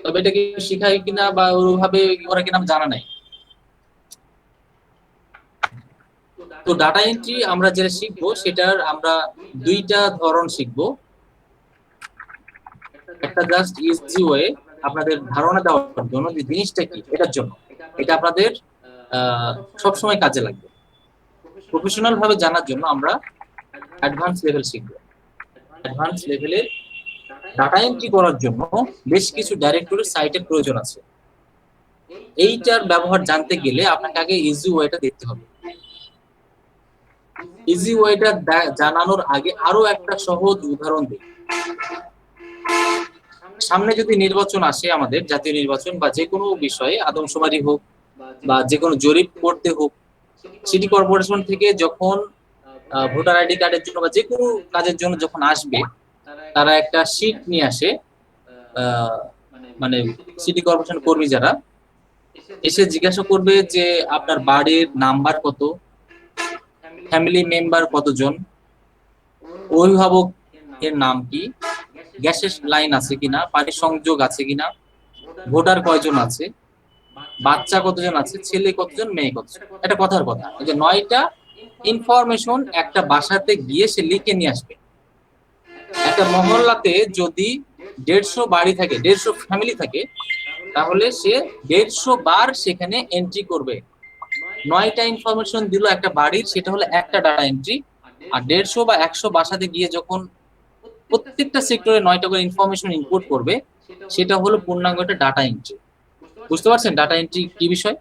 তবে এটাকে শেখায় কিনা বা ওইভাবে করে কিনা জানা নাই। তো ডাটা এন্ট্রি আমরা যেটা শিখবো সেটার আমরা দুইটা ধরন শিখবো। একটা জাস্ট ইজি ওয়ে আপনাদের ধারণা দেওয়ার জন্য যে জিনিসটা কি, এটার জন্য এটা আপনাদের সবসময় কাজে লাগবে। প্রফেশনাল ভাবে জানার জন্য আমরা অ্যাডভান্স লেভেল শিখবো। অ্যাডভান্স লেভেলের ডাটা এন্ট্রি করার জন্য বেশ কিছু ডাইরেক্টরি সাইটের প্রয়োজন আছে। এইটার ব্যবহার জানতে গেলে আপনাকে আগে ইজি ওয়েটা দেখতে হবে। ইজি ওয়েটা জানানোর আগে আরো একটা সহজ উদাহরণ দিই। সামনে যদি নির্বাচন আসে, আমাদের জাতীয় নির্বাচন বা যে কোনো বিষয়ে আদমশুমারি হোক বা যে কোনো জরিপ করতে হোক, সিটি কর্পোরেশন থেকে যখন ভোটার আইডি কার্ডের জন্য বা যে কোনো কাজের জন্য যখন আসবে, তারা একটা শীট নিয়ে আসে। মানে সিটি কর্পোরেশন কর্মী যারা এসে জিজ্ঞাসা করবে যে আপনার বাড়ির নাম্বার কত, ফ্যামিলি মেম্বার কতজন, অভিভাবক এর নাম কি, গ্যাসের লাইন আছে কিনা, পানি সংযোগ আছে কিনা, ভোটার কয়জন আছে, বাচ্চা কতজন আছে, ছেলে কতজন, মেয়ে কতজন। এটা কথার কথা। এই যে 9টা ইনফরমেশন একটা বাসাতে গিয়ে সে লিখে নিয়ে আসবে। একটা মহল্লাতে যদি 150 বাড়ি থাকে, 150 ফ্যামিলি থাকে, তাহলে সে 150 বার সেখানে এন্ট্রি করবে। 9টা ইনফরমেশন দিল একটা বাড়ির, সেটা হলো একটা ডাটা এন্ট্রি। আর 150 বা 100 বাসাতে গিয়ে যখন প্রত্যেকটা সেক্টরে 9টা করে ইনফরমেশন ইনপুট করবে, সেটা হলো পূর্ণাঙ্গ একটা ডাটা এন্ট্রি। বুঝতে পারছেন ডাটা এন্ট্রি কি বিষয়?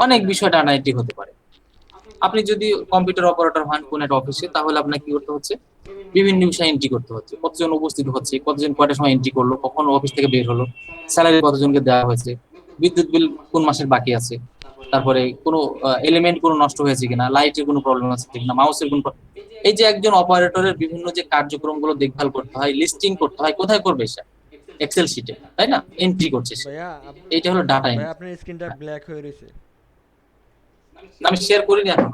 অনেক বিষয় ডাটা এন্ট্রি হতে পারে। আপনি যদি কম্পিউটার অপারেটর হন কোন একটা অফিসে, তাহলে আপনাকে কি করতে হচ্ছে? বিভিন্ন বিষয় এন্ট্রি করতে হচ্ছে। কতজন উপস্থিত হচ্ছে, কতজন কয়টার সময় এন্ট্রি করলো, কখন অফিস থেকে বের হলো, স্যালারি কতজনকে দেওয়া হয়েছে, বিদ্যুৎ বিল কোন মাসের বাকি আছে, তারপরে কোনো এলিমেন্ট কোনো নষ্ট হয়েছে কিনা, লাইটের কোনো প্রবলেম আছে কিনা, মাউসের কোনো এই যে একজন অপারেটরের বিভিন্ন যে কার্যক্রমগুলো দেখভাল করতে হয়, লিস্টিং করতে হয়, কোথায় করবে সে? এক্সেল শিটে, তাই না? এন্ট্রি করছে সে। এইটা হলো ডাটা ভাই এন্ট্রি। আপনার স্ক্রিনটা ব্ল্যাক হয়ে রয়েছে। আমি শেয়ার করিনি এখন।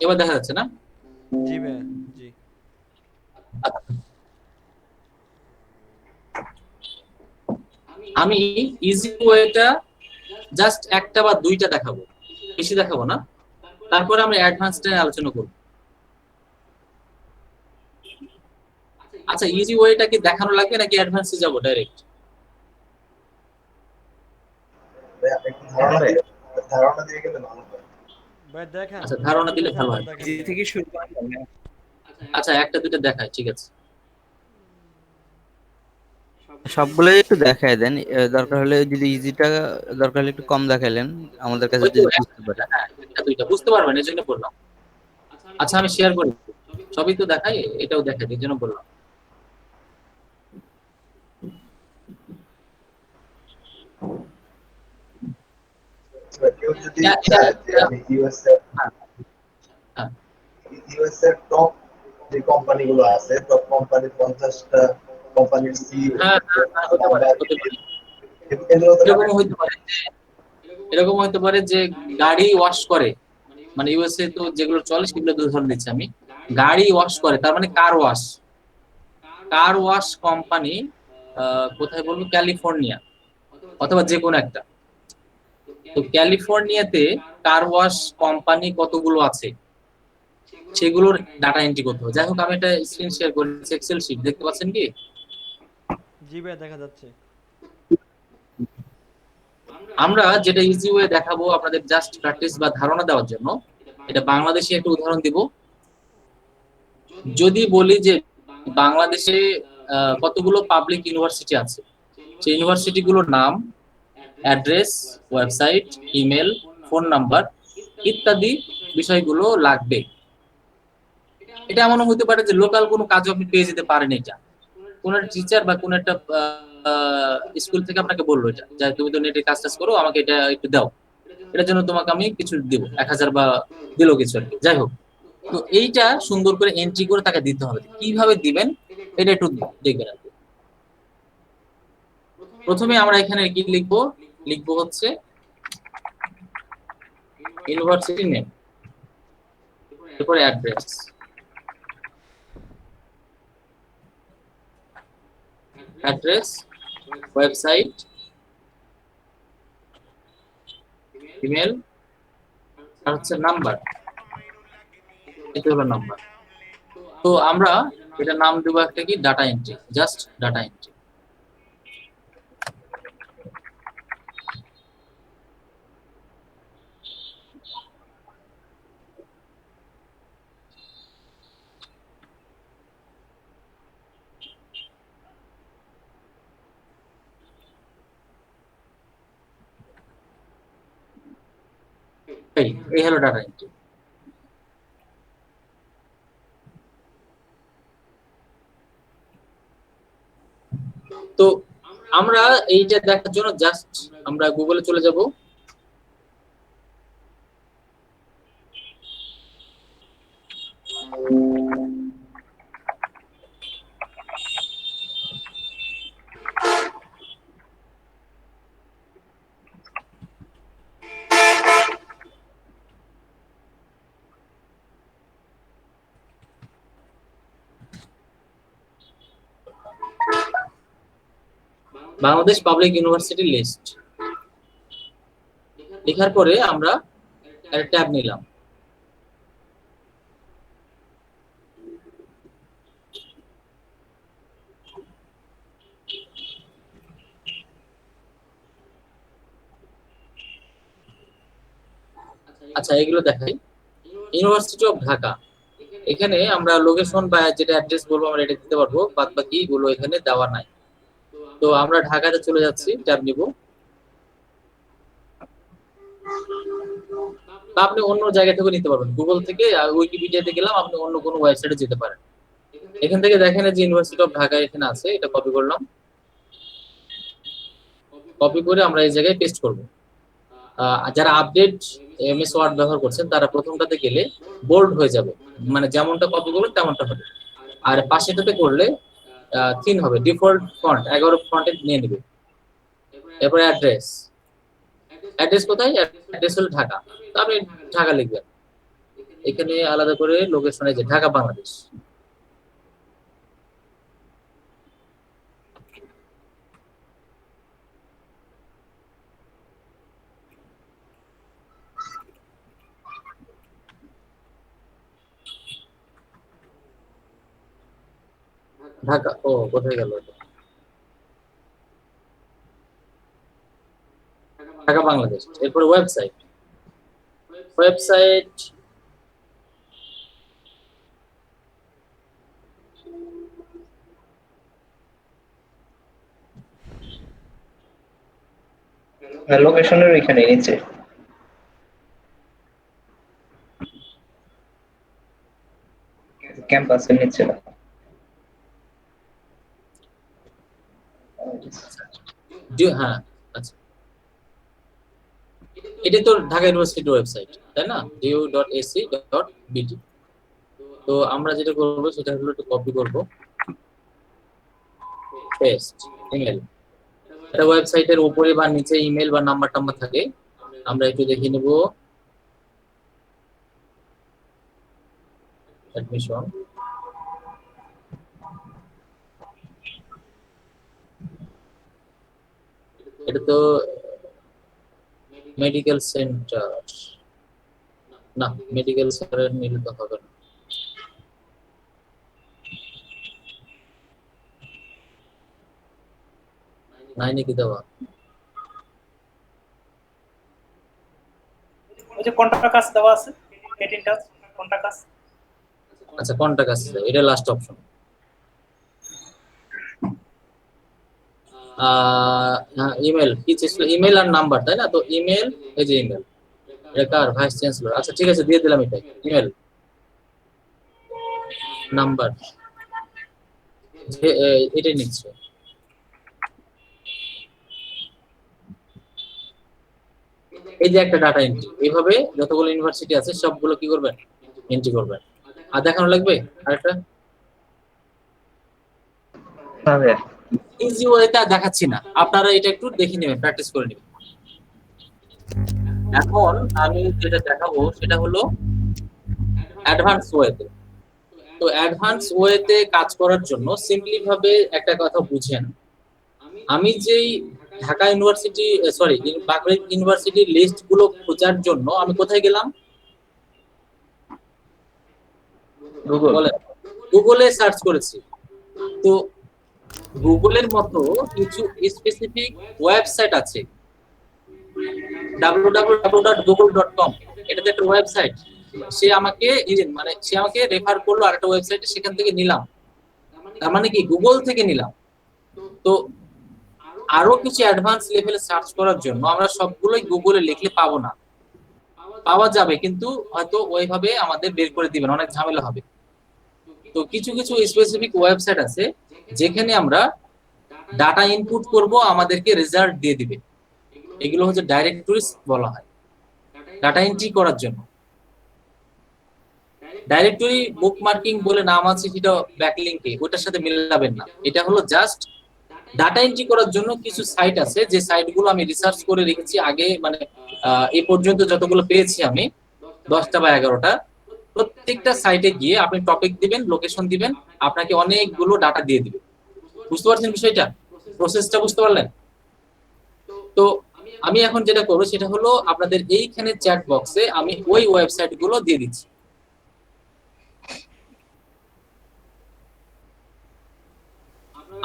এবার দেখা যাচ্ছে না? জি ভাই, জি। আমি ইজি ওয়েটা জাস্ট একটা বা দুইটা দেখাবো, বেশি দেখাবো না। তারপরে আমরা অ্যাডভান্সড নিয়ে আলোচনা করব। আচ্ছা, ইজি ওয়েটা কি দেখানো লাগবে নাকি অ্যাডভান্সে যাব ডাইরেক্ট? ধারণা দিয়ে গেলে ভালো হয়। ভাই দেখেন, আচ্ছা, ধারণা দিলে ভালো হয়। দেখেন জি ভাই। থেকে শুরু করা যাবে। আচ্ছা, একটা দুইটা দেখায়, ঠিক আছে। সবগুলোই একটু দেখায় দেন, দরকার হলে যদি ইজিটা দরকার হলে একটু কম দেখাইলেন আমাদের কাছে ওই তো যদি বুঝতে পারে। হ্যাঁ, একটা দুইটা বুঝতে পারবেন, এই জন্য বললাম। আচ্ছা, আমি শেয়ার করি, সবই তো দেখাই, এটাও দেখাই, এই জন্য বললাম। কেউ যদি চায় যে আমি ইউএস এর টপ যে কোম্পানিগুলো আছে, টপ কোম্পানি 50টা কোম্পানির সিইও হতে পারে, হতে পারে। এরকম হইতে পারে যে এরকম হইতে পারে যে গাড়ি ওয়াশ করে, মানে ইউএসএ তো যেগুলো চলে সেগুলো উদাহরণ দিচ্ছি আমি। গাড়ি ওয়াশ করে, তার মানে car wash. Car wash company কোথায় বলবো? ক্যালিফোর্নিয়া অথবা যে কোনো একটা। তো ক্যালিফোর্নিয়াতে কার ওয়াশ কোম্পানি কতগুলো আছে সেগুলোর ডাটা এন্ট্রি করতে হবে। যাই হোক, আমি একটা স্ক্রিন শেয়ার করেছি, এক্সেল শিট দেখতে পাচ্ছেন কি? জি ভাই দেখা যাচ্ছে। আমরা যেটা ইজি ওয়ে দেখাবো আপনাদের জাস্ট প্র্যাকটিস বা ধারণা দেওয়ার জন্য, এটা বাংলাদেশে একটা উদাহরণ দিব। যদি বলি যে বাংলাদেশে কতগুলো পাবলিক ইউনিভার্সিটি আছে, সেই ইউনিভার্সিটি গুলোর নাম, address, website, email, phone number ইত্যাদি বিষয়গুলো লাগবে। এটা এমনও হতে পারে যে লোকাল কোনো কাজও আপনি পেয়ে যেতে পারেন। এটা কোন একটা টিচার বা কোন একটা স্কুল থেকে আপনাকে বললো এটা যে তুমি তো নেটে কাজ টাজ করো, আমাকে এটা একটু দাও, এটার জন্য তোমাকে আমি কিছু দিব, 1000 বা দিলো কিছু আর কি। যাই হোক, তো এইটা সুন্দর করে এন্ট্রি করে তাকে দিতে হবে। কিভাবে দিবেন এটা একটু দেখবেন আর কি। প্রথমে আমরা এখানে কি লিখবো? লিখবো হচ্ছে ইউনিভার্সিটি নেম, এরপরে অ্যাড্রেস, ওয়েবসাইট, ইমেল, আর হচ্ছে নাম্বার। এটা হলো নাম্বার। তো আমরা এটা নাম দেবো একটা কি data entry, just data entry. এই হলো ডাটা এন্ট্রি। তো আমরা এইটা দেখার জন্য জাস্ট আমরা গুগলে চলে যাব। বাংলাদেশ পাবলিক ইউনিভার্সিটি লিস্ট লেখার পরে আমরা একটা ট্যাব নিলাম। আচ্ছা এগুলো দেখাই। ইউনিভার্সিটি অফ ঢাকা, এখানে আমরা লোকেশন বা যেটা অ্যাড্রেস বলবো আমরা এটা দিতে পারবো, বাদ বাকি গুলো এখানে দেওয়া নাই। তো আমরা ঢাকাতে চলে যাচ্ছি, ট্যাব নিব। বা আপনি অন্য জায়গা থেকে নিতে পারবেন, গুগল থেকে উইকিপিডিয়াতে গেলাম, আপনি অন্য কোনো ওয়েবসাইটে যেতে পারেন। এখান থেকে দেখেন যে ইউনিভার্সিটি অফ ঢাকা এখানে আছে, এটা কপি করলাম। কপি করে আমরা এই জায়গায় পেস্ট করব। যারা আপডেট এমএস ওয়ার্ড ব্যবহার করছেন তারা প্রথমটাতে গেলে বোল্ড হয়ে যাবে, মানে যেমনটা কপি করবেন তেমনটা হবে। আর পাশেটাতে করলে 3 হবে, ডিফল্ট ফন্ট 11 ফন্টে নিয়ে নেবে। এরপরে অ্যাড্রেস, অ্যাড্রেস কোথায়? অ্যাড্রেস হলো ঢাকা, তো আপনি ঢাকা লিখবেন। এখানে আলাদা করে লোকেশনে যে ঢাকা বাংলাদেশ। ঢাকা, ও কোথায় গেল? ঢাকা বাংলাদেশ। এরপরে ওয়েবসাইট, ওয়েবসাইট লোকেশনের এখানে নিচে ক্যাম্পাসের নিচে না। হ্যাঁ আচ্ছা, এটা তো ঢাকা ইউনিভার্সিটির ওয়েবসাইট তাই না, du.ac.bt। তো আমরা যেটা করব সেটা হলো একটু কপি করব, পেস্ট ইমেল। এটা ওয়েবসাইটের উপরে বা নিচে ইমেল বা নাম্বার টাম্বার থাকে, আমরা একটু দেখে নেব। অ্যাডমিশন, এটা তো মেডিকেল সেন্টার না, মেডিকেল সেন্টার নিলে তো হবে না। নাই নাকি দেওয়া? ওই যে কন্টাক্ট কাজ দেওয়া আছে, পেটিং টাচ কন্টাক্ট কাজ। আচ্ছা কন্টাক্ট আছে, এটা লাস্ট অপশন। ইমেল কি ছিল? ইমেল আর নাম্বার তাই না? তো ইমেল, এই যে ইমেল, এটা কার? Vice chancellor. আচ্ছা ঠিক আছে, দিয়ে দিলাম এটা। ইমেল, নাম্বার, এটাই নিচ্ছে। এই যে একটা ডাটা এন্ট্রি, এইভাবে যতগুলো ইউনিভার্সিটি আছে সবগুলো কি করবেন? এন্ট্রি করবেন। আর দেখানো লাগবে আরেকটা ইজি ওয়েটা দেখাচ্ছি না, আপনারা এটা একটু দেখে নেবেন, প্র্যাকটিস করে নেবেন। এখন আমি যেটা দেখাবো সেটা হলো অ্যাডভান্স ওয়েতে। তো অ্যাডভান্স ওয়েতে কাজ করার জন্য সিম্পলি ভাবে একটা কথা বুঝেন, আমি যেই ঢাকা ইউনিভার্সিটি সরি বাংলাদেশ ইউনিভার্সিটির লিস্ট গুলো খোঁজার জন্য আমি কোথায় গেলাম? গুগলে সার্চ করেছি। তো গুগলের মতো কিছু স্পেসিফিক ওয়েবসাইট আছে, www.google.com, এটা তো একটা ওয়েবসাইট। সে আমাকে রেফার করলো আরেকটা ওয়েবসাইটে, সেখান থেকে নিলাম। তার মানে কি গুগল থেকে নিলাম। তো আরো কিছু অ্যাডভান্স লেভেলে সার্চ করার জন্য আমরা সবগুলোই গুগলে লিখলে পাবো না, পাওয়া যাবে, কিন্তু হয়তো ওইভাবে আমাদের বের করে দিবেন, অনেক ঝামেলা হবে। তো কিছু কিছু স্পেসিফিক ওয়েবসাইট আছে যেখানে আমরা ডাটা ইনপুট করব, আমাদেরকে রেজাল্ট দিয়ে দিবে। এগুলো হচ্ছে ডাইরেক্টরিজ বলা হয়, ডাটা এন্ট্রি করার জন্য। ডাইরেক্টরি বুকমার্কিং বলে নাম আছে, সেটা ব্যাকলিংকে, ওটার সাথে মিলাবেন না। এটা হলো জাস্ট ডাটা এন্ট্রি করার জন্য কিছু সাইট আছে, যে সাইটগুলো আমি রিসার্চ করে রেখেছি আগে, মানে এই পর্যন্ত যতগুলো পেয়েছি আমি 10টা বা 11টা। প্রত্যেকটা সাইটে গিয়ে আপনি টপিক দিবেন, লোকেশন দিবেন, আপনাকে অনেকগুলো ডাটা দিয়ে দিবে। বুঝতে পারছেন বিষয়টা, প্রসেসটা বুঝতে পারলেন? তো আমি এখন যেটা করবো সেটা হলো আপনাদের এইখানে চ্যাট বক্সে আমি ওই ওয়েবসাইট গুলো দিয়ে দিচ্ছি।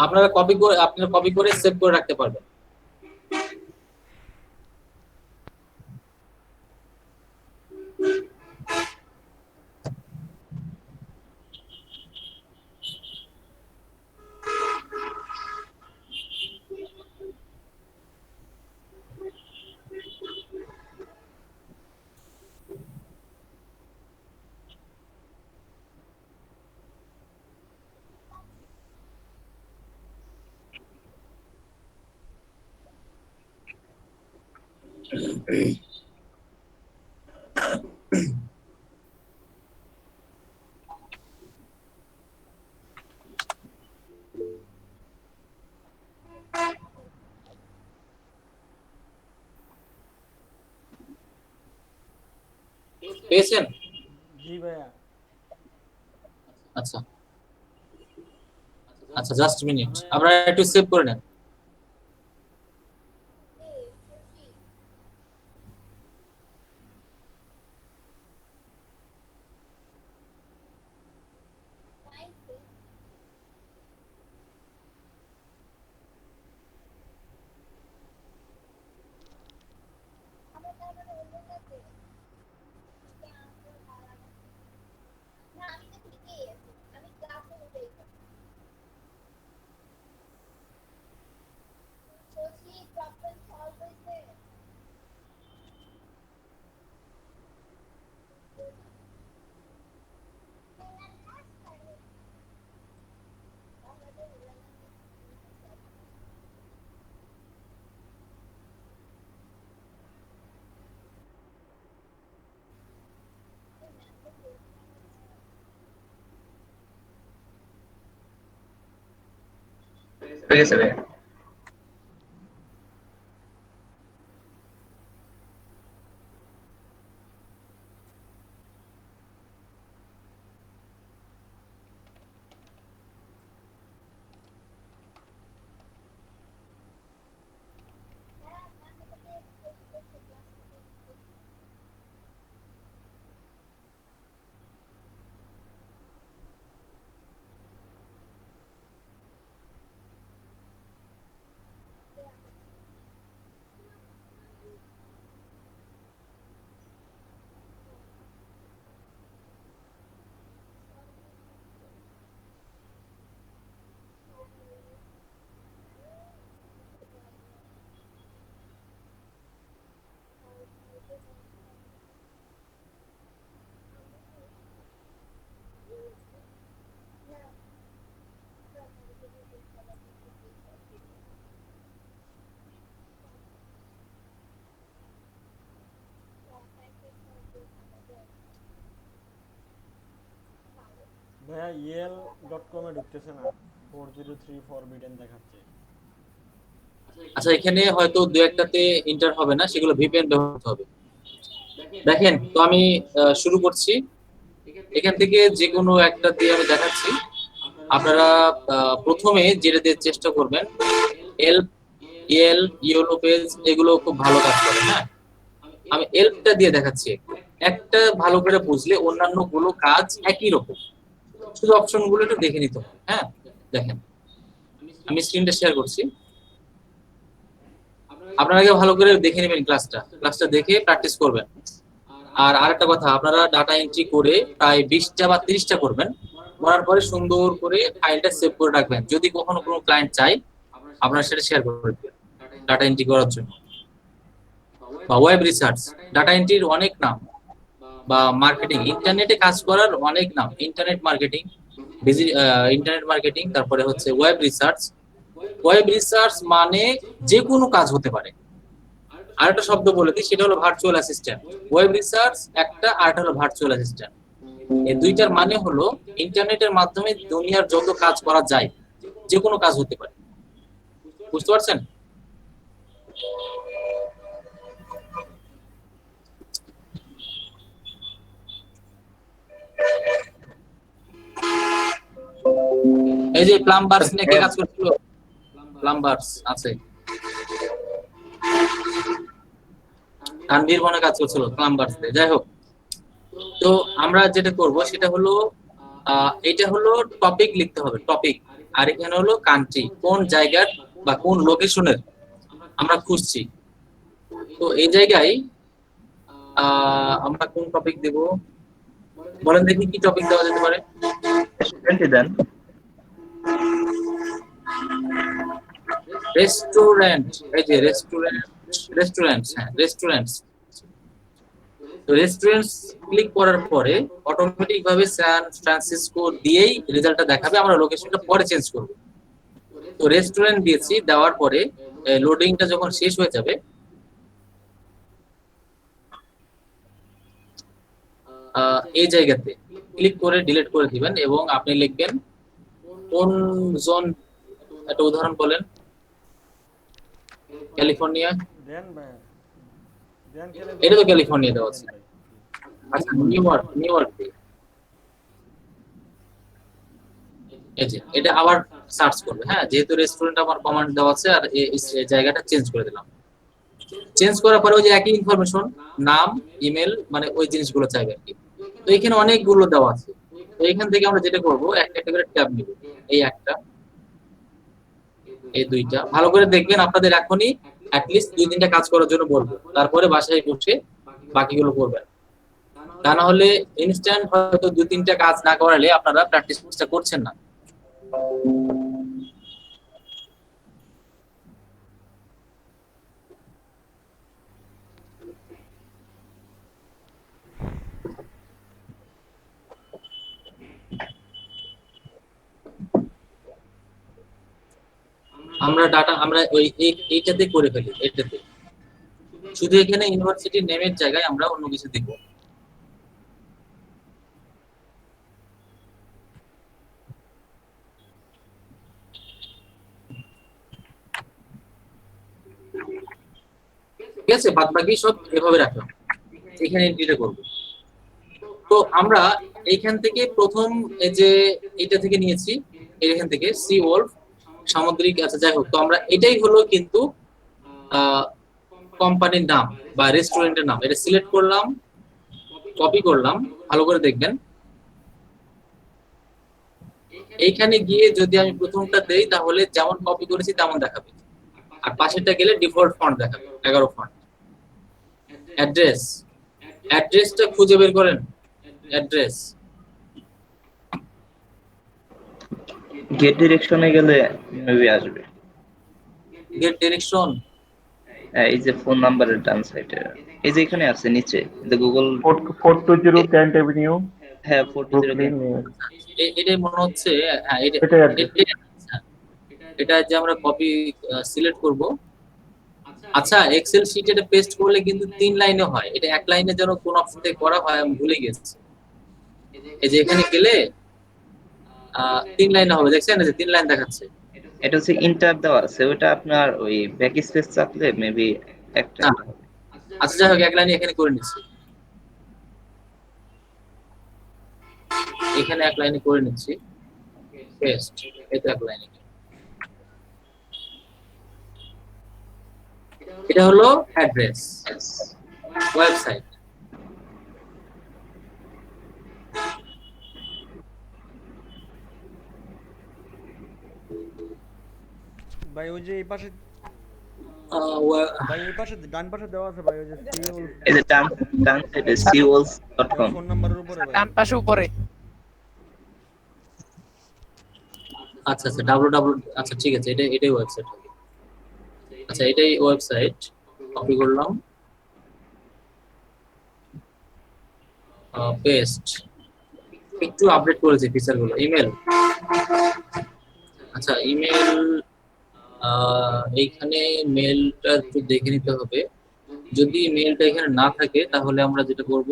আপনারা কপি করে সেভ করে রাখতে পারবেন। পেয়েছেন? জি ভাইয়া। আচ্ছা আচ্ছা, জাস্ট মিনিট, আপনারা একটু সেভ করে নেন। হয়ে গেছে ভাইয়া। ভাইয়া yale.com এ ঢুকতেছে না, 403 ফরবিডেন দেখাচ্ছে। আচ্ছা, এখানে হয়তো দু একটাতে ইন্টার হবে না, সেগুলো ভিপিএন ব্যবহার করতে হবে। দেখেন, তো আমি শুরু করছি। এখান থেকে যে কোনো একটা দিয়ে আমি দেখাচ্ছি। আপনারা প্রথমে যেটা দিয়ে চেষ্টা করবেন, ইয়েলো পেজ, এগুলো খুব ভালো কাজ করে। হ্যাঁ, আমি এলপটা দিয়ে দেখাচ্ছি। একটা ভালো করে বুঝলে অন্যান্য গুলো কাজ একই রকম, শুধু অপশন গুলো একটু দেখে নিতে হবে। হ্যাঁ, দেখেন, আমি স্ক্রিনটা শেয়ার করছি, আপনারা আগে ভালো করে দেখে নেবেন ক্লাসটা দেখে প্র্যাকটিস করবেন। আর আরেকটা কথা, আপনারা ডাটা এন্ট্রি করে প্রায় 20টা বা 30টা করবেন, করার পরে সুন্দর করে ফাইলটা সেভ করে রাখবেন। যদি কখনো কোনো ক্লায়েন্ট চাই, আপনারা সেটা শেয়ার করে দিবেন ডাটা এন্ট্রি করার জন্য। বা ওয়েব রিসার্চ, ডাটা এন্ট্রির অনেক নাম, বা মার্কেটিং, ইন্টারনেটে কাজ করার অনেক নাম, ইন্টারনেট মার্কেটিং, ইন্টারনেট মার্কেটিং, তারপরে হচ্ছে ওয়েব রিসার্চ। ওয়েব রিসার্চ মানে যে কোনো কাজ হতে পারে। আরেকটা শব্দ বলে দিই, সেটা হলো ভার্চুয়াল অ্যাসিস্ট্যান্ট। ওয়েব রিসার্চ একটা, আরেকটা হলো ভার্চুয়াল অ্যাসিস্ট্যান্ট। এই দুইটার মানে হলো ইন্টারনেটের মাধ্যমে দুনিয়ার যত কাজ করা যায়, যে কোনো কাজ হতে পারে। বুঝতে পারছেন? এই যে প্লাম্বার্স নিয়ে কে কাজ করছিল? প্লাম্বার্স আছে, তানভীর মনে কাজ করছিল প্লাম্বার্স। যাই হোক, তো আমরা যেটা করব সেটা হলো এটা হলো টপিক লিখতে হবে, টপিক। আর এখানে হলো কান্ট্রি, কোন জায়গার বা কোন লোকেশনের আমরা খুঁজছি। তো এই জায়গায় আমরা কোন টপিক দেব বলেন দেখি, কি টপিক দেওয়া যেতে পারে? দেন। রেস্টুরেন্ট, এই যে রেস্টুরেন্টস, হ্যাঁ রেস্টুরেন্টস। তো রেস্টুরেন্টস ক্লিক করার পরে অটোমেটিক ভাবে সান ফ্রান্সিসকো দিয়েই রেজাল্টটা দেখাবে, আমরা লোকেশনটা পরে চেঞ্জ করব। তো রেস্টুরেন্ট দিয়েছি, দেওয়ার পরে লোডিংটা যখন শেষ হয়ে যাবে, এই জায়গাতে ক্লিক করে ডিলিট করে দিবেন এবং আপনি লিখবেন কোন জোন। একটা উদাহরণ বলেন। ক্যালিফোর্নিয়া, এটা তো ক্যালিফোর্নিয়া দেওয়া আছে। আচ্ছা, নিউ ইয়র্ক এই যে এটা আবার সার্চ করবে। হ্যাঁ, যেহেতু রেস্টুরেন্ট আমার কমান্ড দেওয়া আছে, আর এই জায়গাটা চেঞ্জ করে দিলাম। চেঞ্জ করার পরে ওই যে একই ইনফরমেশন, নাম, ইমেল, মানে ওই জিনিসগুলো চাইবে আর কি। তো এখানে অনেকগুলো দেওয়া আছে। তো এখান থেকে আমরা যেটা করব, একটা একটা করে ট্যাব নিব। এই একটা, এই দুইটা। ভালো করে দেখবেন, আপনাদের এখনই অ্যাটলিস্ট 2-3টা কাজ করার জন্য বলবো, তারপরে বাসায় বসে বাকিগুলো করবেন। তা না হলে ইনস্ট্যান্ট হয়তো 2-3টা কাজ না করালে আপনারা প্র্যাকটিসটা করছেন না। আমরা ডাটা আমরা ওই এইটাতে করে ফেলি, এটাতে শুধু এখানে ইউনিভার্সিটির নেমের জায়গায় আমরা অন্য কিছু দেব। ঠিক আছে, বাদ বাকি সব এভাবে রাখলাম, এখানে এন্ট্রিটা করব। তো আমরা এইখান থেকে প্রথম এই যে এটা থেকে নিয়েছি, এখান থেকে সি ওয়ার্ল্ড সামুদ্রিক। আচ্ছা, যাই হোক, তো আমরা এটাই হলো কিন্তু কোম্পানির নাম বা রেস্টুরেন্টের নাম। এটা সিলেক্ট করলাম, কপি করলাম, ভালো করে দেখবেন। এইখানে গিয়ে যদি আমি প্রথমটা দেই, তাহলে যেমন কপি করেছি তেমন দেখাবে, আর পাশেরটা গেলে ডিফল্ট ফন্ট দেখাবে, 11 ফন্ট। অ্যাড্রেসটা খুঁজে বের করেন। অ্যাড্রেস গেট ডিরেকশনে গেলে মেবি আসবে। গেট ডিরেকশন, এই যে ফোন নাম্বারের ডান সাইডে, এই যে এখানে আছে নিচে, যে গুগল 420 ক্যান্ট এভিনিউ। হ্যাঁ, 420 এটাই মনে হচ্ছে। হ্যাঁ, এটা যে আমরা কপি সিলেক্ট করব। আচ্ছা, এক্সেল শীটে এটা পেস্ট করলে কিন্তু 3 লাইনে হয়, এটা 1 লাইনে যেন কোন অপশন থেকে করা হয় আমি ভুলে গেছি। এই যে এখানে গেলে 3 লাইনে হবে, দেখছেন এই যে 3 লাইন দেখাচ্ছে। এটা হচ্ছে ইন্টার দেওয়া আছে, ওটা আপনার ওই ব্যাক স্পেস চাপলে মেবি একটা। আচ্ছা, যাই হোক, 1 লাইনে এখানে করে নিচ্ছি, এখানে 1 লাইনে করে নিচ্ছি পেস্ট। এটা 1 লাইনে, এটা হলো অ্যাড্রেস, ওয়েবসাইট। ভাই ওই যে এই পাশে, ভাই এই পাশে ডান পাশে দেওয়া আছে ভাই, ওই যে এই যে ডান সাইডে seawalls.com ফোন নাম্বারের উপরে ভাই, ডান পাশে উপরে। আচ্ছা আচ্ছা, www, আচ্ছা ঠিক আছে, এটাই ওয়েবসাইট হবে। আচ্ছা, এটাই ওয়েবসাইট, কপি করলাম, পেস্ট একটু আপডেট করেছি ফিচার গুলো। ইমেল, আচ্ছা ইমেল, এইখানে মেলটা একটু দেখে নিতে হবে। যদি মেলটা এখানে না থাকে তাহলে আমরা যেটা করব,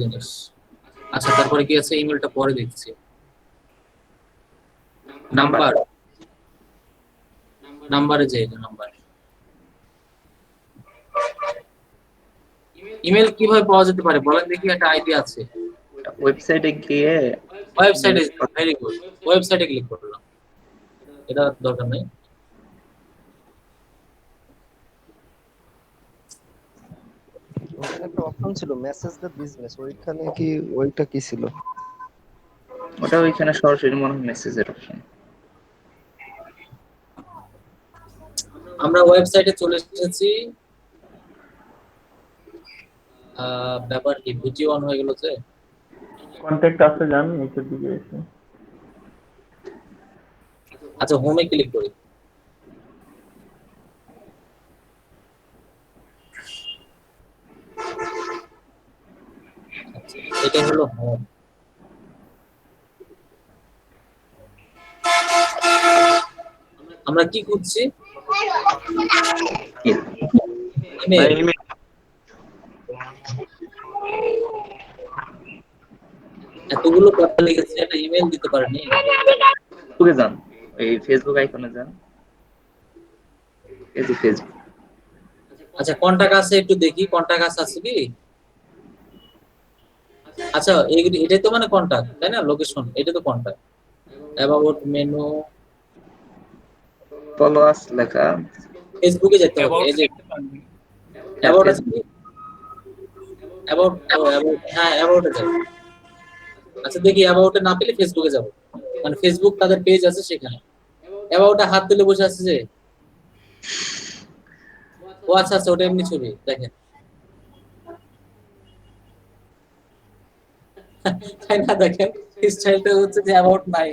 জিনিস। আচ্ছা তারপরে কি আছে, ইমেলটা পরে দেখছি। নাম্বার, নাম্বারে যে নাম্বার, ইমেল কিভাবে পাওয়া যেতে পারে বলেন দেখি, একটা আইডিয়া আছে। ওয়েবসাইটে গিয়ে, ওয়েবসাইটে, ভেরি গুড, ওয়েবসাইটে ক্লিক করলাম, এটা দরকার নেই। ওখানে একটা অপশন ছিল মেসেজ দ্য বিজনেস, ওইখানে কি ওইটা কি ছিল? ওটা ওইখানে সরাসরি মনে হয় মেসেজের অপশন। আমরা ওয়েবসাইটে চলে এসেছি। ব্যাপার কি ভিডিও অন হয়ে গেল যে? কন্টাক্ট আছে, যান নিচের দিকে এসে। আচ্ছা হোমে ক্লিক করি। আচ্ছা, এটা হলো হোম। আমরা কি খুঁজছি? ইমেল। এতগুলো কথা লিখেছি, একটা ইমেল দিতে পারেনি। ফেসবুকে যান, এই ফেসবুক আইকনে যান, এই যে ফেসবুক। আচ্ছা কন্টাক্ট আছে, একটু দেখি কন্টাক্ট আছে কি। আচ্ছা এটাই তো মানে কন্টাক্ট, তাই না? লোকেশন এটা তো কন্টাক্ট। অ্যাবাউট মেনু, ফলোয়ার্স লেখা, ফেসবুকে যেতে হবে। এই যে অ্যাবাউট আছে কি? অ্যাবাউট, হ্যাঁ অ্যাবাউটে যাব। আচ্ছা দেখি অ্যাবাউটে না পেলে ফেসবুকে যাব, মানে ফেসবুক তাদের পেজ আছে সেখানে। অ্যাবাউটে হাত তুলে বসে আছে যে, ও আচ্ছা আচ্ছা, ওটা এমনি ছবি দেখেন, তাই না? দেখেন স্টাইলটা হচ্ছে যে অ্যাবাউট নাই।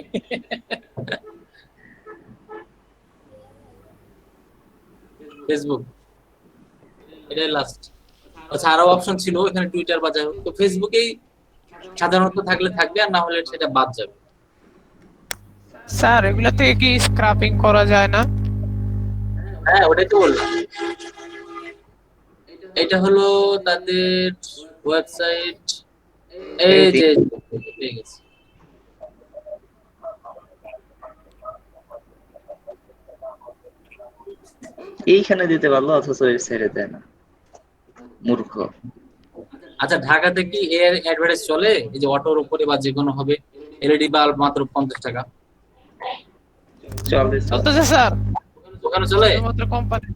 ফেসবুক এটাই লাস্ট। আচ্ছা আরো অপশন ছিল এখানে, টুইটার বা যাই হোক, তো ফেসবুকেই সাধারণত থাকলে থাকবে, আর না হলে সেটা বাদ যাবে। স্যার এগুলা থেকে কি স্ক্র্যাপিং করা যায় না? হ্যাঁ ওটাই তো বললাম। এটা হলো তাদের ওয়েবসাইট, এই যে পেয়ে গেছি। এইখানে দিতে পারলো অথচ ওয়েবসাইটে দেয় না, মূর্খ। আচ্ছা ঢাকাতে কি এর অ্যাডভার্টাইজ চলে? এই যে অটোর উপরে বা যে কোনো হবে, এলইডি বাল্ব মাত্র 50 টাকা চলতেছে স্যার, ওখানে চলে শুধুমাত্র কোম্পানি।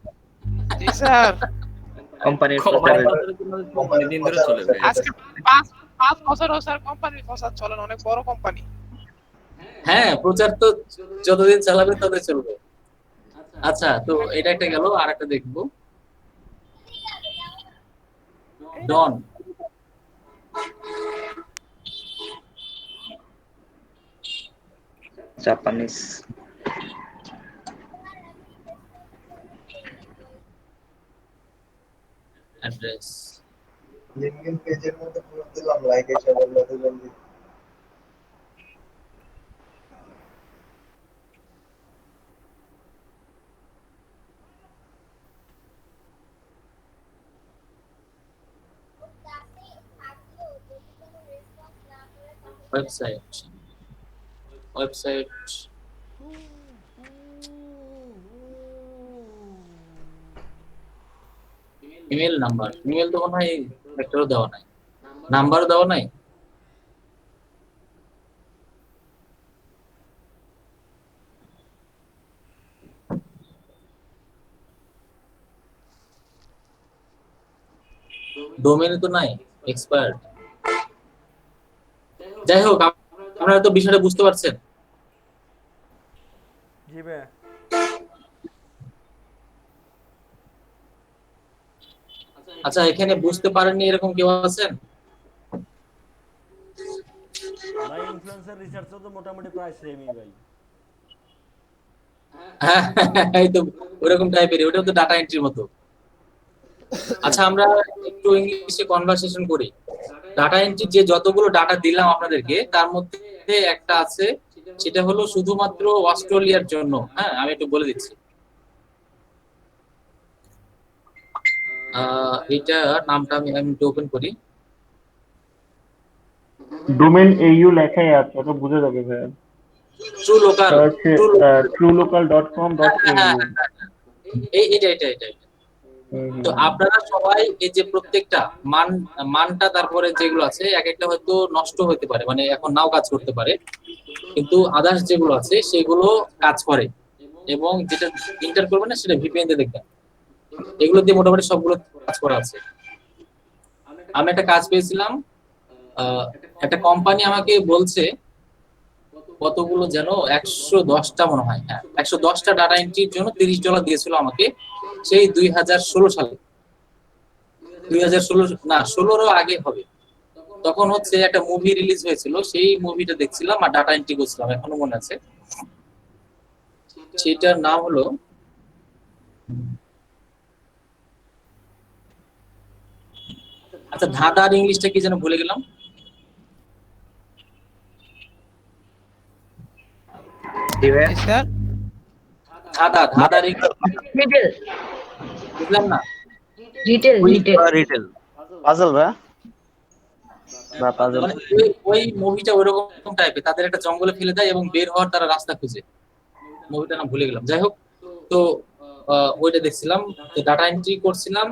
জি স্যার, কোম্পানির দিন ধরে চলে ভাই। আজকে 5 বছরও স্যার কোম্পানির প্রচার চলেন, অনেক বড় কোম্পানি। হ্যাঁ প্রচার তো যতদিন চালাবে ততদিন চলবে। আচ্ছা তো এটা একটা গেল, আর একটা দেখবো, ডন। জাপানিজ অ্যাড্রেস, লিংকডইন পেজের মধ্যে পুরো দিলাম, লাইক এসে বললো তো জলদি। Website, website, email number, email তো মনে হয় একটারও দেওয়া নাই, নাম্বারও দেওয়া নাই। ডোমেইন তো নাই, এক্সপায়ার্ড। যাই হোক আপনারা তো বিষয়টা বুঝতে পারছেন। জি ভাই। আচ্ছা এখানে বুঝতে পারেননি এরকম কেউ আছেন? ভাই ইনফ্লুয়েন্সার রিসার্চও তো মোটামুটি প্রায় সেমই ভাই। হ্যাঁ, এই তো ওরকম টাইপের, ওটা তো ডাটা এন্ট্রির মতো। আচ্ছা, আমরা একটু ইংলিশে কনভারসেশন করি। ডাটা এন্ট্রি যে যতগুলো ডাটা দিলাম আপনাদেরকে, তার মধ্যে একটা আছে, সেটা হলো শুধুমাত্র অস্ট্রেলিয়ার জন্য। হ্যাঁ, আমি একটু বলে দিচ্ছি। এটা নামটা আমি একটু ওপেন করি। ডোমেন AU লেখাই আছে, ওটা বুঝে যাবে ভাইয়া। ট্রু লোকাল, হচ্ছে truelocal.com.au। এটা তো আপনারা সবাই এই যে প্রত্যেকটা মানটা, তারপরে যেগুলো আছে এক একটা হয়তো নষ্ট হতে পারে, মানে এখন নাও কাজ করতে পারে, কিন্তু আদার্স যেগুলো আছে সেগুলো কাজ করে, এবং যেটা ইন্টার করবে না সেটা VPN দিয়ে দেখবেন। এগুলো দিয়ে মোটামুটি সবগুলো কাজ করা আছে। আমি একটা কাজ পেয়েছিলাম, একটা কোম্পানি আমাকে বলছে কতগুলো যেন 110টা মনে হয়, হ্যাঁ 110টা ডাটা এন্ট্রির জন্য $30 দিয়েছিল আমাকে, সেই 2016 সালে। 2016 না 16রও আগে হবে। তখন হচ্ছে একটা মুভি রিলিজ হয়েছিল, সেই মুভিটা দেখছিলাম আর ডাটা এন্ট্রি করছিলাম, এখনো মনে আছে। সেটার নাম হলো, আচ্ছা ধাঁধার ইংলিশটা কি যেন ভুলে গেলাম। ধাঁধার ইংলিশ বুঝলাম না। রিটেল পাজল ভাই বা পাজল। মানে ওই মুভিটা ওইরকম টাইপের, তাদের একটা জঙ্গলে ফেলে দেয় এবং বের হওয়ার তারা রাস্তা খুঁজে। মুভিটার নাম ভুলে গেলাম, যাই হোক। তো ওইটা দেখছিলাম, ডাটা এন্ট্রি করছিলাম,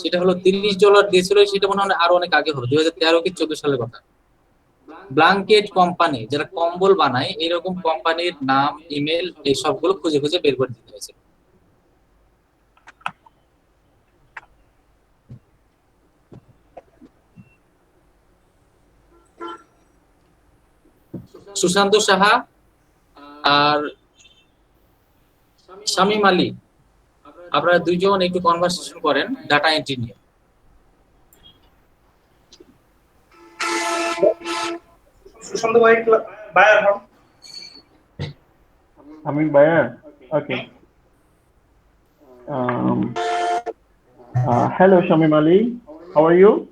সেটা হলো $30 দিয়েছিল। সেটা মনে হয় আরো অনেক আগে হবে, 2013 কি 14 সালের কথা। ব্ল্যাঙ্কেট কোম্পানি, যারা কম্বল বানায়, এরকম কোম্পানির নাম, ইমেল, এই সবগুলো খুঁজে খুঁজে বের করে দিতে হয়েছে। সুশান্ত সাহা আর শামীম আলী, আপনারা দুইজন একটু কনভারসেশন করেন ডাটা এন্ট্রি নিয়ে। সুশান্ত ভাই বায়ার হন। আমি buyer, okay. Hello Shamim Ali, how are you?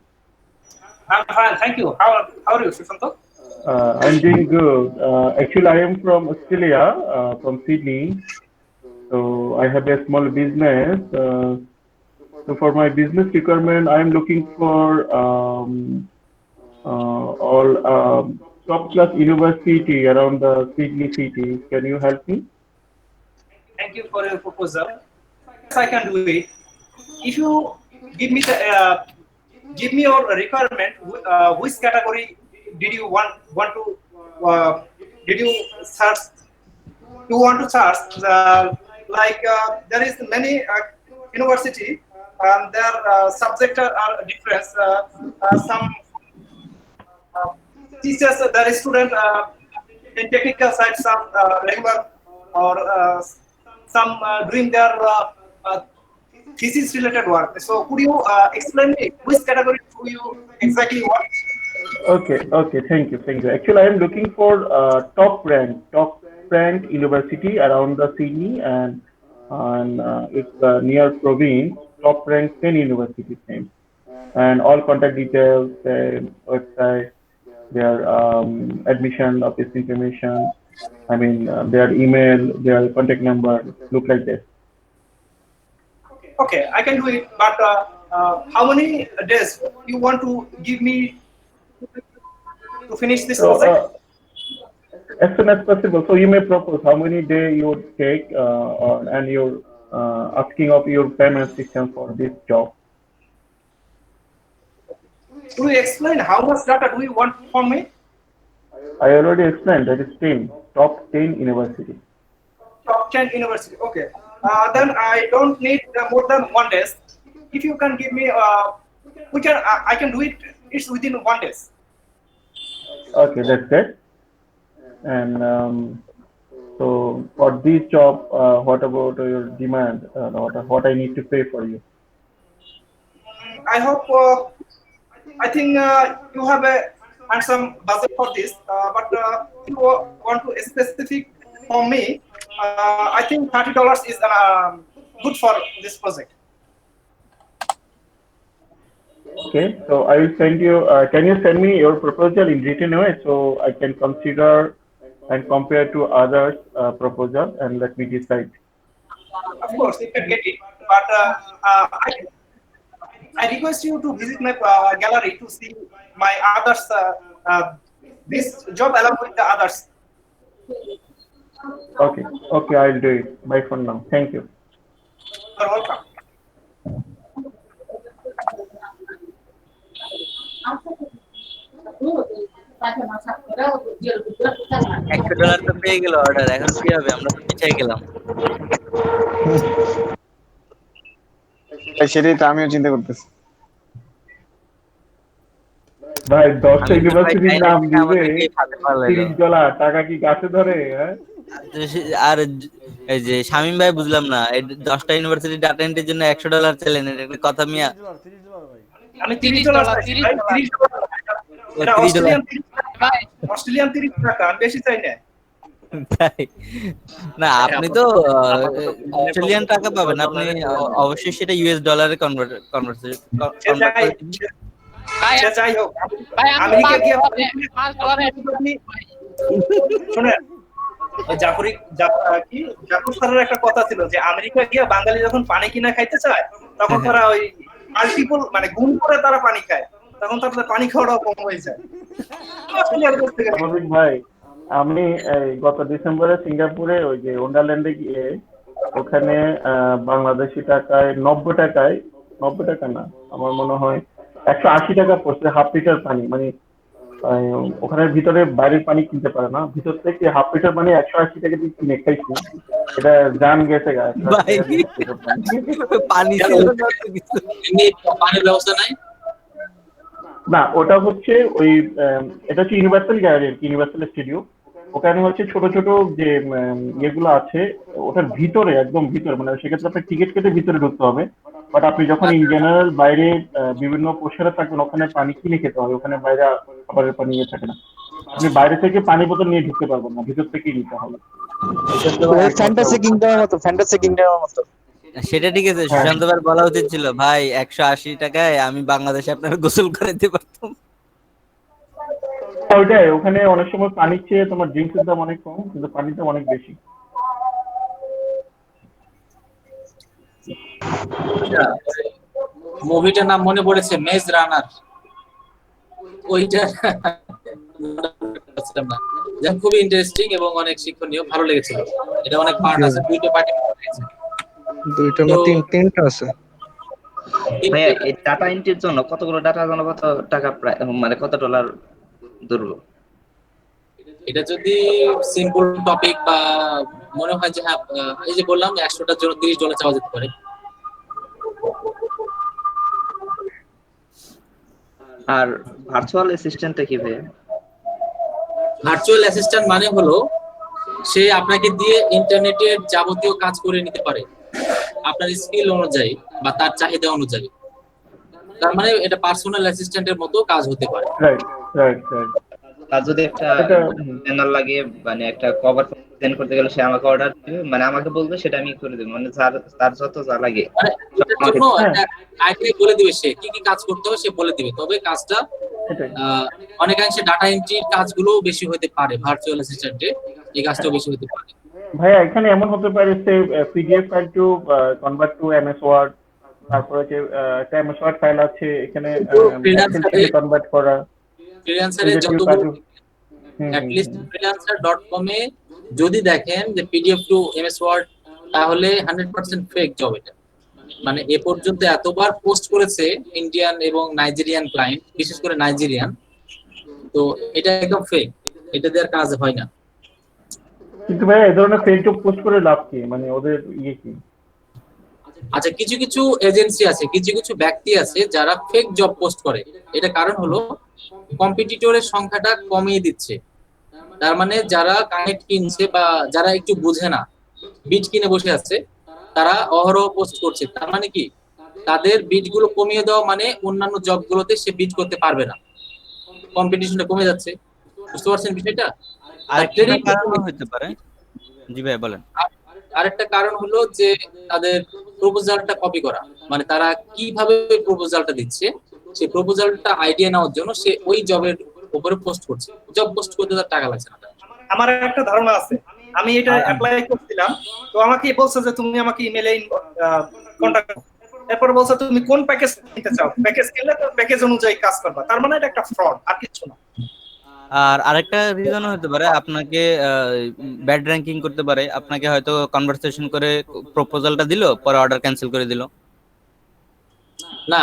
I'm fine, thank you. How are you, Susanto? I'm doing good. Actually, I am from Australia, from Sydney. So I have a small business. So for my business requirement, I am looking for all top class university around the Sydney city. Can you help me? Thank you for your proposal. Yes, I can do it. If you give me your requirement, which category did you want to did you search? You want to search there is many university and their subjects are different. Some teachers, there is student in technical side, some regular or some doing their thesis related work. So could you explain me which category do you exactly want? Okay, thank you. Actually, I am looking for top ranked university around the Sydney and it's near province, top ranked 10 universities name, and all contact details, website, their admission office information. I mean their email, their contact number, look like this. Okay, I can do it, but how many days you want to give me to finish this project? As soon as possible. So you may propose how many days you would take, and you're asking of your payment system for this job. Could you explain how much data do you want from me? I already explained, that is 10, top 10 university. Top 10 university, okay. Then I don't need more than 1 day. If you can give me, I can do it. It's within 1 day. Okay, that's it. And so for this job, what about your demand? What I need to pay for you? I hope. I think you have a handsome budget for this, but if you want to specific for me, I think $30 is good for this project. Okay, so I will send you. Can you send me your proposal in written way so I can consider and compare to others' proposal and let me decide. Of course, you can get it, but I request you to visit my gallery to see my others. This job along with the others. Okay, okay, I'll do it. Bye for now. Thank you. You're welcome. $100 তো পেয়ে গেল অর্ডার, এখন কি হবে? আমরা তো পিছিয়ে গেলাম। সেটাই তো আমিও চিন্তা করতেছি। ভাই 10টা ইউনিভার্সিটির নাম দিবে $30, টাকা কি গাছে ধরে? হ্যাঁ, আর এই যে শামীম ভাই বুঝলাম না, এই 10টা ইউনিভার্সিটি ডাটা এন্ট্রির জন্য $100 চাইলেন, এটা একটা কথা মিয়া? আমি $30 এটা অস্ট্রেলিয়ান 30 টাকা, আমি বেশি চাই না। না, আপনি তো অস্ট্রেলিয়ান টাকা পাবেন, আপনি অবশ্যই সেটা ইউএস ডলারে কনভার্ট যাই হোক, আমেরিকা গিয়ে শুনেন, জাফর স্যারের একটা কথা ছিল যে আমেরিকা গিয়ে বাঙালি যখন পানি কিনা খাইতে চায় তখন তারা ওই মাল্টিপল মানে গুণ করে তারা পানি খায়, তখন তাদের পানি খাওয়াটাও কম হয়ে যায়। ভাই আমি গত ডিসেম্বরে সিঙ্গাপুরে ওই যে ওয়ান্ডারল্যান্ডে গিয়ে ওখানে বাংলাদেশি টাকায় 90 টাকা না, আমার মনে হয় 180 টাকা পড়ছে হাফ লিটার পানি। মানে ওখানে ভিতরে বাইরের পানি কিনতে পারে না, ভিতর থেকে হাফ লিটার পানি 180 টাকা দিয়ে কিনে খাইছি। এটা জান গেছে পানির ব্যবস্থা নাই না। ওটা হচ্ছে ওই এটা হচ্ছে ইউনিভার্সাল গ্যালারি, ইউনিভার্সাল স্টুডিও। ওখানে হচ্ছে ছোট ছোট যে ইয়েগুলো আছে ওটার ভিতরে, একদম ভিতরে, মানে সেক্ষেত্রে আপনার টিকিট কেটে ভিতরে ঢুকতে হবে। বাট আপনি যখন ইন জেনারেল বাইরে বিভিন্ন পোশাকে থাকবেন ওখানে পানি কিনে খেতে হবে, ওখানে বাইরে খাবারের পানি নিয়ে থাকে না। আপনি বাইরে থেকে পানি বোতল নিয়ে ঢুকতে পারবেন না, ভিতর থেকেই নিতে হবে। ফ্যান্টাসি কিংডমের মতো। সেটা ঠিক আছে, সুশান্ত ভাই বলা উচিত ছিল ভাই 180 টাকায় আমি বাংলাদেশে আপনার গোসল করাতে পারতাম। ওইটাই, ওখানে অনেক সময় পানির চেয়ে তোমার ড্রিঙ্কসের দাম অনেক কম, কিন্তু পানির দাম অনেক বেশি। মুভিটার নাম মনে পড়েছে, মেজ রানার। ওইটা খুবই ইন্টারেস্টিং এবং অনেক শিক্ষণীয়, ভালো লেগেছিল। এটা অনেক পার্ট আছে, দুইটা পার্টি তিনটা আছে। ভাইয়া এই ডাটা এন্ট্রির জন্য কতগুলো ডাটার জন্য কত টাকা প্রায়, মানে কত ডলার ধরবো? এটা যদি সিম্পল টপিক বা মনে হয় যে হ্যাঁ এই যে বললাম 100টার জন্য $30 চাওয়া যেতে পারে। আর ভার্চুয়াল অ্যাসিস্ট্যান্টটা কি ভাইয়া? ভার্চুয়াল অ্যাসিস্ট্যান্ট মানে হলো সে আপনাকে দিয়ে ইন্টারনেটের যাবতীয় কাজ করে নিতে পারে আপনার স্কিল অনুযায়ী বা তার চাহিদা অনুযায়ী। তার মানে এটা পার্সোনাল অ্যাসিস্ট্যান্টের মতো কাজ হতে পারে। Right right right. আর যদি একটা চ্যানেল লাগে, মানে একটা কভার ডিজাইন করতে গেলে সে আমাকে অর্ডার দিবে, মানে আমাকে বলবে সেটা আমি করে দেব, মানে তার যত যা লাগে আইডিয়া বলে দিবে, সে কি কি কাজ করতে হবে সে বলে দিবে। তবে কাজটা অনেকাংশে ডাটা এন্ট্রির কাজগুলো বেশি হতে পারে ভার্চুয়াল অ্যাসিস্ট্যান্টে, এই কাজটাও বেশি হতে পারে। ভাইয়া এখানে এমন হতে পারে যে PDF file to convert to MS Word, তারপরে যে একটা এমএস ওয়ার্ড ফাইল আছে এখানে কনভার্ট করা। ফ্রিল্যান্সারে যতগুলো অ্যাটলিস্ট freelancer.com এ যদি দেখেন যে পিডিএফ টু এমএস ওয়ার্ড, তাহলে 100% ফেক জব এটা। মানে এ পর্যন্ত এতবার পোস্ট করেছে ইন্ডিয়ান এবং নাইজেরিয়ান ক্লায়েন্ট, বিশেষ করে নাইজেরিয়ান, তো এটা একদম ফেক, এটা দেওয়ার কাজ হয় না। কিন্তু ভাই এই ধরনের ফেক জব পোস্ট করে লাভ কি, মানে ওদের ইয়ে কি? আচ্ছা, কিছু কিছু এজেন্সি আছে, কিছু কিছু ব্যক্তি আছে যারা ফেক জব পোস্ট করে। এটা কারণ হলো কম্পিটিটরের সংখ্যাটা কমিয়ে দিচ্ছে। তার মানে যারা কানেক্ট কিনছে বা যারা একটু বুঝে না, বিট কিনে বসে আছে, তারা অহরহ পোস্ট করছে। তার মানে কি, তাদের বিট গুলো কমিয়ে দেওয়া মানে অন্যান্য জব গুলোতে সে বিট করতে পারবে না, কম্পিটিশনটা কমে যাচ্ছে। বুঝতে পারছেন বিষয়টা? আরেকটা কারণ হতে পারে, জি ভাই বলেন। আরেকটা কারণ হলো যে তাদের প্রপোজালটা কপি করা, মানে তারা কিভাবে প্রপোজালটা দিচ্ছে সেই প্রপোজালটা আইডিয়া নেওয়ার জন্য সে ওই জবের উপরে পোস্ট করছে, জব পোস্ট করতে তার টাকা লাগছে না। আমার একটা ধারণা আছে, আমি এটা অ্যাপ্লাই করছিলাম, তো আমাকে বলছে যে তুমি আমাকে ইমেইলে কন্টাক্ট করো, এরপর বলছে তুমি কোন প্যাকেজ নিতে চাও, প্যাকেজ কিনলে তো প্যাকেজ অনুযায়ী কাজ করবা, তার মানে এটা একটা ফ্রড, আর কিছু না। আর আরেকটা রিজন হতে পারে আপনাকে ব্যাড র্যাঙ্কিং করতে পারে, আপনাকে হয়তো কনভারসেশন করে প্রপোজালটা দিল, পরে অর্ডার ক্যান্সেল করে দিল। না,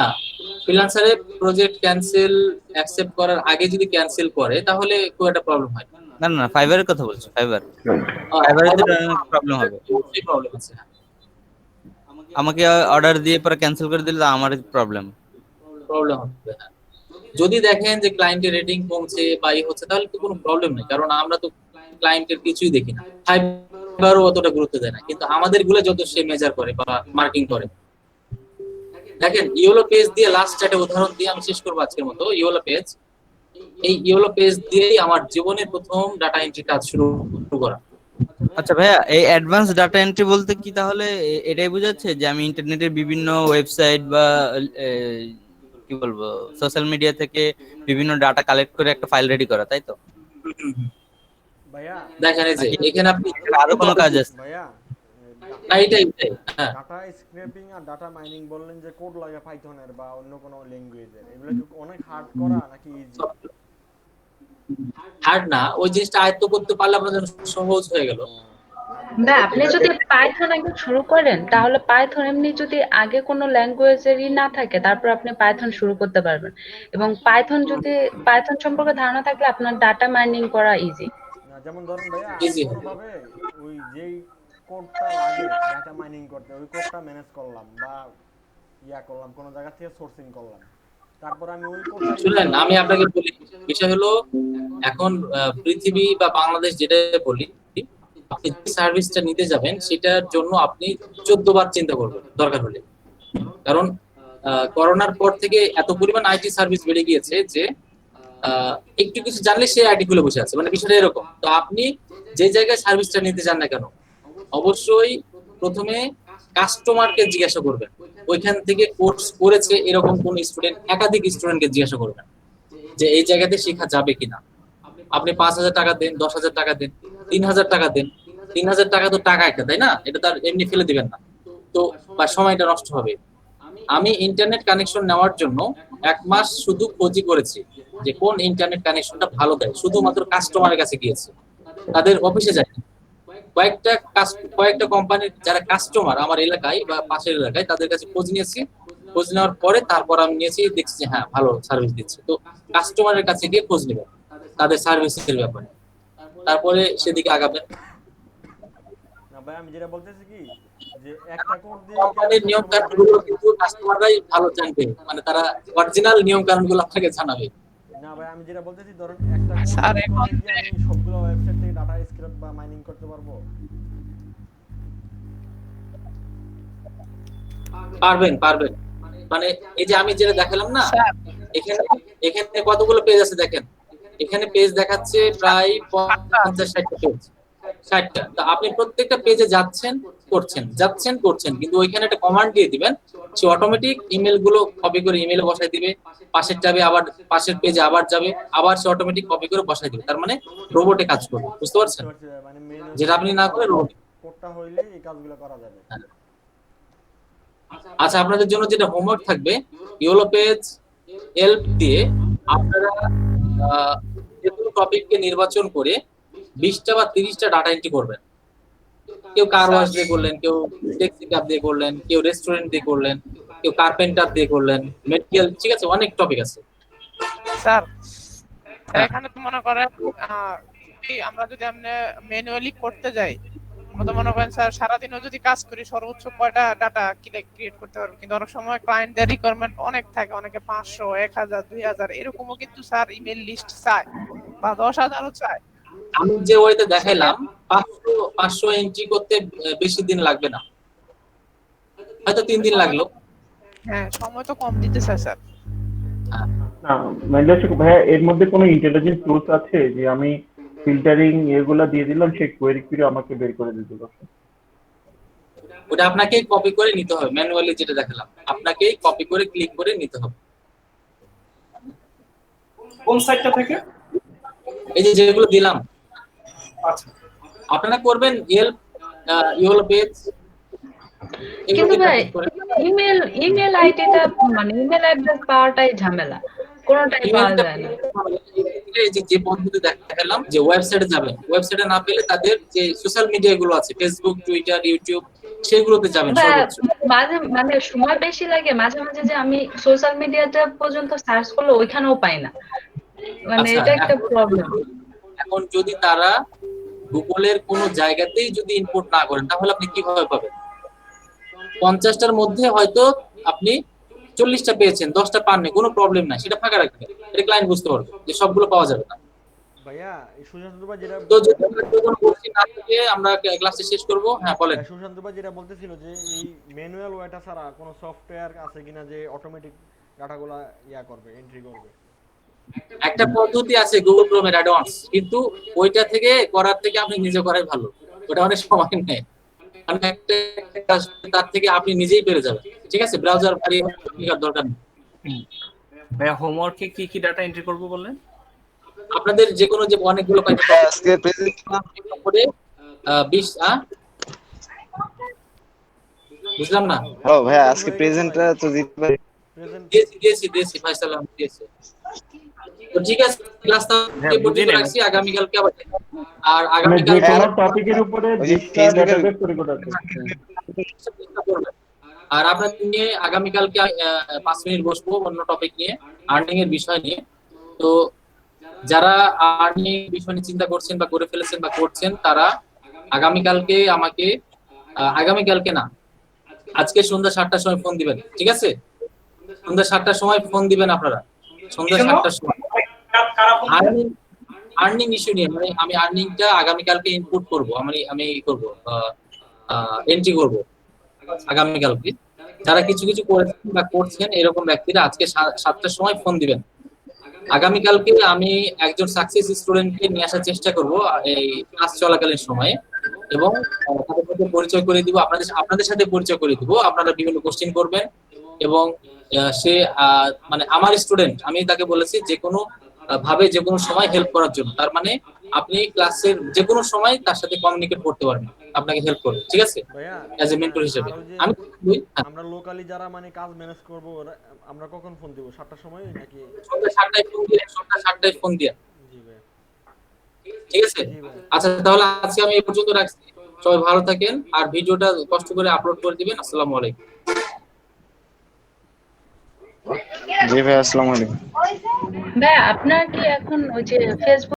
ফ্রিল্যান্সারে প্রজেক্ট ক্যান্সেল অ্যাকসেপ্ট করার আগে যদি ক্যান্সেল করে তাহলে খুব একটা প্রবলেম হয় না না, ফাইবারের কথা বলছি, ফাইবারে প্রবলেম হবে। প্রবলেম আছে, আমাকে অর্ডার দিয়ে পরে ক্যান্সেল করে দিলে আমার প্রবলেম হবে। যদি দেখেন যে ক্লায়েন্টের রেটিং কমছে বা হচ্ছে তাহলে তো কোনো প্রবলেম নেই, কারণ আমরা তো ক্লায়েন্টের কিছুই দেখি না, ফাইবারও অতটা গুরুত্ব দেয় না, কিন্তু আমাদের গুলো যত সে মেজার করে বা মার্কিং করে। দেখেন ইয়েলো পেজ দিয়ে লাস্ট একটা উদাহরণ দিয়ে আমি শেষ করবো আজকের মতো। ইয়েলো পেজ, এই ইয়েলো পেজ দিয়েই আমার জীবনের প্রথম ডাটা এন্ট্রি কাজ শুরু করা। আচ্ছা ভাইয়া, এই অ্যাডভান্স ডাটা এন্ট্রি বলতে কি তাহলে এটাই বোঝাচ্ছে যে আমি ইন্টারনেটের বিভিন্ন ওয়েবসাইট বা কি বলবো সোশ্যাল মিডিয়া থেকে বিভিন্ন ডাটা কালেক্ট করে একটা ফাইল রেডি করা, তাই তো? ভাইয়া দেখেন এই যে এখানে আপনি আরো কোনো কাজ আছে? ভাইয়া এইটাই ডাটা স্ক্র্যাপিং আর ডাটা মাইনিং বললেন যে কোড লাগে পাইথনের বা অন্য কোনো ল্যাঙ্গুয়েজের, এগুলো কি অনেক হার্ড করা নাকি ইজি? হার্ড না, ওই জিনিসটা আয়ত্ত করতে পারলে আপনার জন্য সহজ হয়ে গেল। না, আপনি যদি পাইথন একদম শুরু করেন তাহলে পাইথন এমনি যদি আগে কোনো ল্যাঙ্গুয়েজেরই না থাকে তারপর আপনি পাইথন শুরু করতে পারবেন, এবং পাইথন সম্পর্কে ধারণা থাকলে আপনার ডাটা মাইনিং করা ইজি। না যেমন ধরেন ভাইয়া কোনোভাবে ওই যেই কোডটা লাগে ডাটা মাইনিং করতে ওই কোডটা ম্যানেজ করলাম বা করলাম কোন জায়গা থেকে সোর্সিং করলাম, তারপর আমি ওই কোডটা শুনেন আমি আপনাকে বলি, বিষয় হলো এখন পৃথিবী বা বাংলাদেশ যেটা বলি, আপনি যে সার্ভিসটা নিতে যাবেন সেটার জন্য আপনি 14 বার চিন্তা করবেন দরকার হলে, কারণ করোনার পর থেকে এত পরিমাণ আইটি সার্ভিস বেড়ে গিয়েছে যে একটু কিছু জানলে সে আইটি খুলে বসে আছে, মানে বিষয়টা এরকম। তো আপনি যে জায়গায় সার্ভিসটা নিতে যান না কেন অবশ্যই প্রথমে কাস্টমারকে জিজ্ঞাসা করবেন, ওইখান থেকে কোর্স করেছে এরকম কোন স্টুডেন্ট, একাধিক স্টুডেন্টকে জিজ্ঞাসা করবেন যে এই জায়গাতে শেখা যাবে কিনা। আপনি 5,000 টাকা দেন, 10,000 টাকা দেন, 3,000 টাকা দেন, 3,000 টাকা তো টাকা একটা, তাই না? এটা তার এমনি ফেলে দিবেন না তো, বা সময়টা নষ্ট হবে। আমি ইন্টারনেট কানেকশন নেওয়ার জন্য 1 মাস শুধু খোঁজই করেছি যে কোন ইন্টারনেট কানেকশনটা ভালো দেয়, শুধুমাত্র কাস্টমারের কাছে গিয়েছি, তাদের অফিসে যাইনি। কয়েকটা কোম্পানির যারা কাস্টমার আমার এলাকায় বা পাশের এলাকায় তাদের কাছে খোঁজ নিয়েছি, খোঁজ নেওয়ার পরে তারপর আমি নিয়েছি, দেখছি যে হ্যাঁ ভালো সার্ভিস দিচ্ছে। তো কাস্টমারের কাছে গিয়ে খোঁজ নেবেন তাদের সার্ভিসের ব্যাপারে, তারপরে সেদিকে আগাবেন। না ভাই আমি যেটা বলতেছি কি যে একটা কোড দিয়ে কোম্পানির নিয়ম কানুনগুলো কিন্তু কাস্টমাররাই ভালো জানবে, মানে তারা অরিজিনাল নিয়ম কানুনগুলো আপনাকে জানাবে। না ভাই আমি যেটা বলতেছি ধরুন একটা কোড দিয়ে আমি সবগুলো ওয়েবসাইট থেকে ডাটা স্ক্র্যাপ বা মাইনিং করতে পারবো? পারবেন, মানে এই যে আমি যেটা দেখালাম না, এখানে কতগুলো পেজ আছে দেখেন, এখানে পেজ দেখাচ্ছে প্রায় 50-60টা পেজ, 60টা। তো আপনি প্রত্যেকটা পেজে যাচ্ছেন করছেন, কিন্তু ওইখানে একটা কমান্ড দিয়ে দিবেন, সে অটোমেটিক ইমেল গুলো কপি করে ইমেলে বসাই দিবে, পাশের যাবে আবার পাশের পেজে আবার যাবে, আবার সে অটোমেটিক কপি করে বসাই দিবে, তার মানে রোবটে কাজ করবে, বুঝতে পারছেন? যেটা আপনি না করে রোবট কোডটা হইলে এই কাজগুলো করা যাবে। আচ্ছা, আপনাদের জন্য যেটা হোমওয়ার্ক থাকবে, ইয়েলো পেজ হেল্প দিয়ে আপনারা যে কোনো টপিককে নির্বাচন করে 20টা বা 30টা ডাটা এন্ট্রি করবেন। কেউ কার ওয়াশ দিয়ে করলেন, কেউ ট্যাক্সি ক্যাব দিয়ে করলেন, কেউ রেস্টুরেন্ট দিয়ে করলেন, কেউ কার্পেন্টার দিয়ে করলেন, মেডিকেল, ঠিক আছে, অনেক টপিক আছে স্যার। এখানে তো মনে করেন আমরা যদি আমরা ম্যানুয়ালি করতে যাই, মনে করেন স্যার সারাদিনও যদি কাজ করি সর্বোচ্চ কয়টা ডাটা ক্রিয়েট করতে পারবো, কিন্তু অনেক সময় ক্লায়েন্টদের রিকোয়ারমেন্ট অনেক থাকে, অনেকে 500, 1000, 2000 এরকমও কিন্তু স্যার ইমেল লিস্ট চায় বা 10,000ও চায়। আমি যে ওইতে দেখাইলাম 500 এন্ট্রি করতে বেশি দিন লাগবে না, হয়তো 3 দিন লাগলো। হ্যাঁ, সময় তো কম দিতে চায় স্যার। না ভাইয়া, এর মধ্যে কোনো ইন্টেলিজেন্স টুলস আছে যে আমি ফিল্টারিং এগুলা দিয়ে দিলাম, সে কোয়েরি করে আমাকে বের করে দিয়ে দিল। ওটা আপনাকে কপি করে নিতে হবে, ম্যানুয়ালি যেটা দেখালাম আপনাকে কপি করে ক্লিক করে নিতে হবে। কোন সাইটটা থেকে? এই যে যেগুলো দিলাম আচ্ছা আপনারা করবেন হেল্প ইউর পেজ। কিন্তু ভাই ইমেল আইডিটা মানে ইমেল অ্যাড্রেস পাওয়াটাই ঝামেলা, কোনটাই পাওয়া যায় না। এই যে পদ্ধতি দেখালাম যে ওয়েবসাইটে যাবেন, ওয়েবসাইটে না পেলে তাদের যে সোশ্যাল মিডিয়া গুলো আছে ফেসবুক, টুইটার, ইউটিউব সেগুলোতে যাবেন সর্বোচ্চ। মাঝে মানে সময় বেশি লাগে, মাঝে মাঝে যে আমি সোশ্যাল মিডিয়াটা পর্যন্ত সার্চ করলে ওইখানেও পাই না, মানে এটা একটা প্রবলেম। এখন যদি তারা গুগলের কোন জায়গাতেই যদি ইনপুট না করেন তাহলে আপনি কিভাবে পাবেন? 50টার মধ্যে হয়তো আপনি 40টা পেয়েছেন, 10টা পাননি, কোনো প্রবলেম নাই, সেটা ফাঁকা রাখবেন, এটা ক্লায়েন্ট বুঝতে পারবে যে সবগুলো পাওয়া যাবে না। ভাইয়া এই সুশান্ত ভাই যেটা তো যদি কোনো কোশ্চেন না থাকে আমরা ক্লাসে শেষ করব। হ্যাঁ বলেন। সুশান্ত ভাই যেটা বলতেছিল যে এই ম্যানুয়াল ওয়েটা ছাড়া কোনো সফটওয়্যার আছে কিনা যে অটোমেটিক ডাটাগুলো করবে, এন্ট্রি করবে? একটা পদ্ধতি আছে গুগল ক্রোমের অ্যাডভান্স, কিন্তু ওইটা থেকে করার থেকে আপনি নিজে করাই ভালো, ওটা অনেক সময় নেয়, কারণ তার থেকে আপনি নিজেই পেরে যাবেন। ঠিক আছে, ব্রাউজার ভারিয়ে দরকার নেই। ভাইয়া হোমওয়ার্কে কি কি ডাটা এন্ট্রি করব বললেন? আপনাদের যে কোনো যে অনেকগুলো আজকে প্রেজেন্ট করে 20 বুঝলাম না। ও ভাই আজকে প্রেজেন্টটা তো দিয়েছি ভাই সালাম দিয়েছি। তো ঠিক আছে, ক্লাসটা পর্যন্ত রাখছি, আগামী কালকে আবার আর আগামী যে কালকে কোনো টপিকের উপরে 20টা ডেটাবেস তৈরি করা আছে। আর আপনাদের নিয়ে আগামী কালকে 5 মিনিট বসবো অন্য টপিক নিয়ে, আর্নিং এর বিষয় নিয়ে। তো যারা আর্নিং বিষয় নিয়ে চিন্তা করছেন বা করে ফেলেছেন বা করছেন তারা আগামী কালকে আমাকে আগামী কালকে না আজকে সন্ধ্যা 7টার সময় ফোন দিবেন। ঠিক আছে, সন্ধ্যা 7টার সময় ফোন দিবেন আপনারা, সন্ধ্যা 7টার সময়। আর্নিং ইস্যু নিয়ে, মানে আমি আর্নিংটা আগামী কালকে ইনপুট করব, আমি করব এন্ট্রি করব আগামী কালকে। যারা কিছু কিছু করেছেন বা করছেন এরকম ব্যক্তিরা আজকে 7টার সময় ফোন দিবেন। আগামী কালকে আমি একজন সাকসেস স্টুডেন্টকে নিয়ে আসার চেষ্টা করব এই ক্লাস চলাকালীন সময়ে, এবং তাদের সাথে পরিচয় করে দিব, আপনাদের সাথে পরিচয় করে দিব। আপনারা বিভিন্ন কোশ্চেন করবেন এবং সে মানে আমার স্টুডেন্ট, আমি তাকে বলেছি যে কোনো ভাবে যে কোনো সময় হেল্প করার জন্য। তার মানে আপনি ক্লাসের যে কোনো সময় তার সাথে কমিউনিকেট করতে পারবেন, আপনাকে হেল্প করবে। ঠিক আছে, অ্যাজ এ মেন্টর হিসেবে। আমরা লোকালি যারা মানে কাজ ম্যানেজ করব আমরা কখন ফোন দিব? 7টার সময় নাকি সন্ধ্যা 7টায় ফোন দিয়ে? সন্ধ্যা 7টায় ফোন দিয়ে। জি ভাই, ঠিক আছে। আচ্ছা তাহলে আজকে আমি এই পর্যন্ত রাখছি, সবাই ভালো থাকেন আর ভিডিওটা কষ্ট করে আপলোড করে দিবেন। আসসালামু আলাইকুম। জি ভাই আসসালামু আলাইকুম। ভাই আপনার কি এখন ওই যে ফেসবুক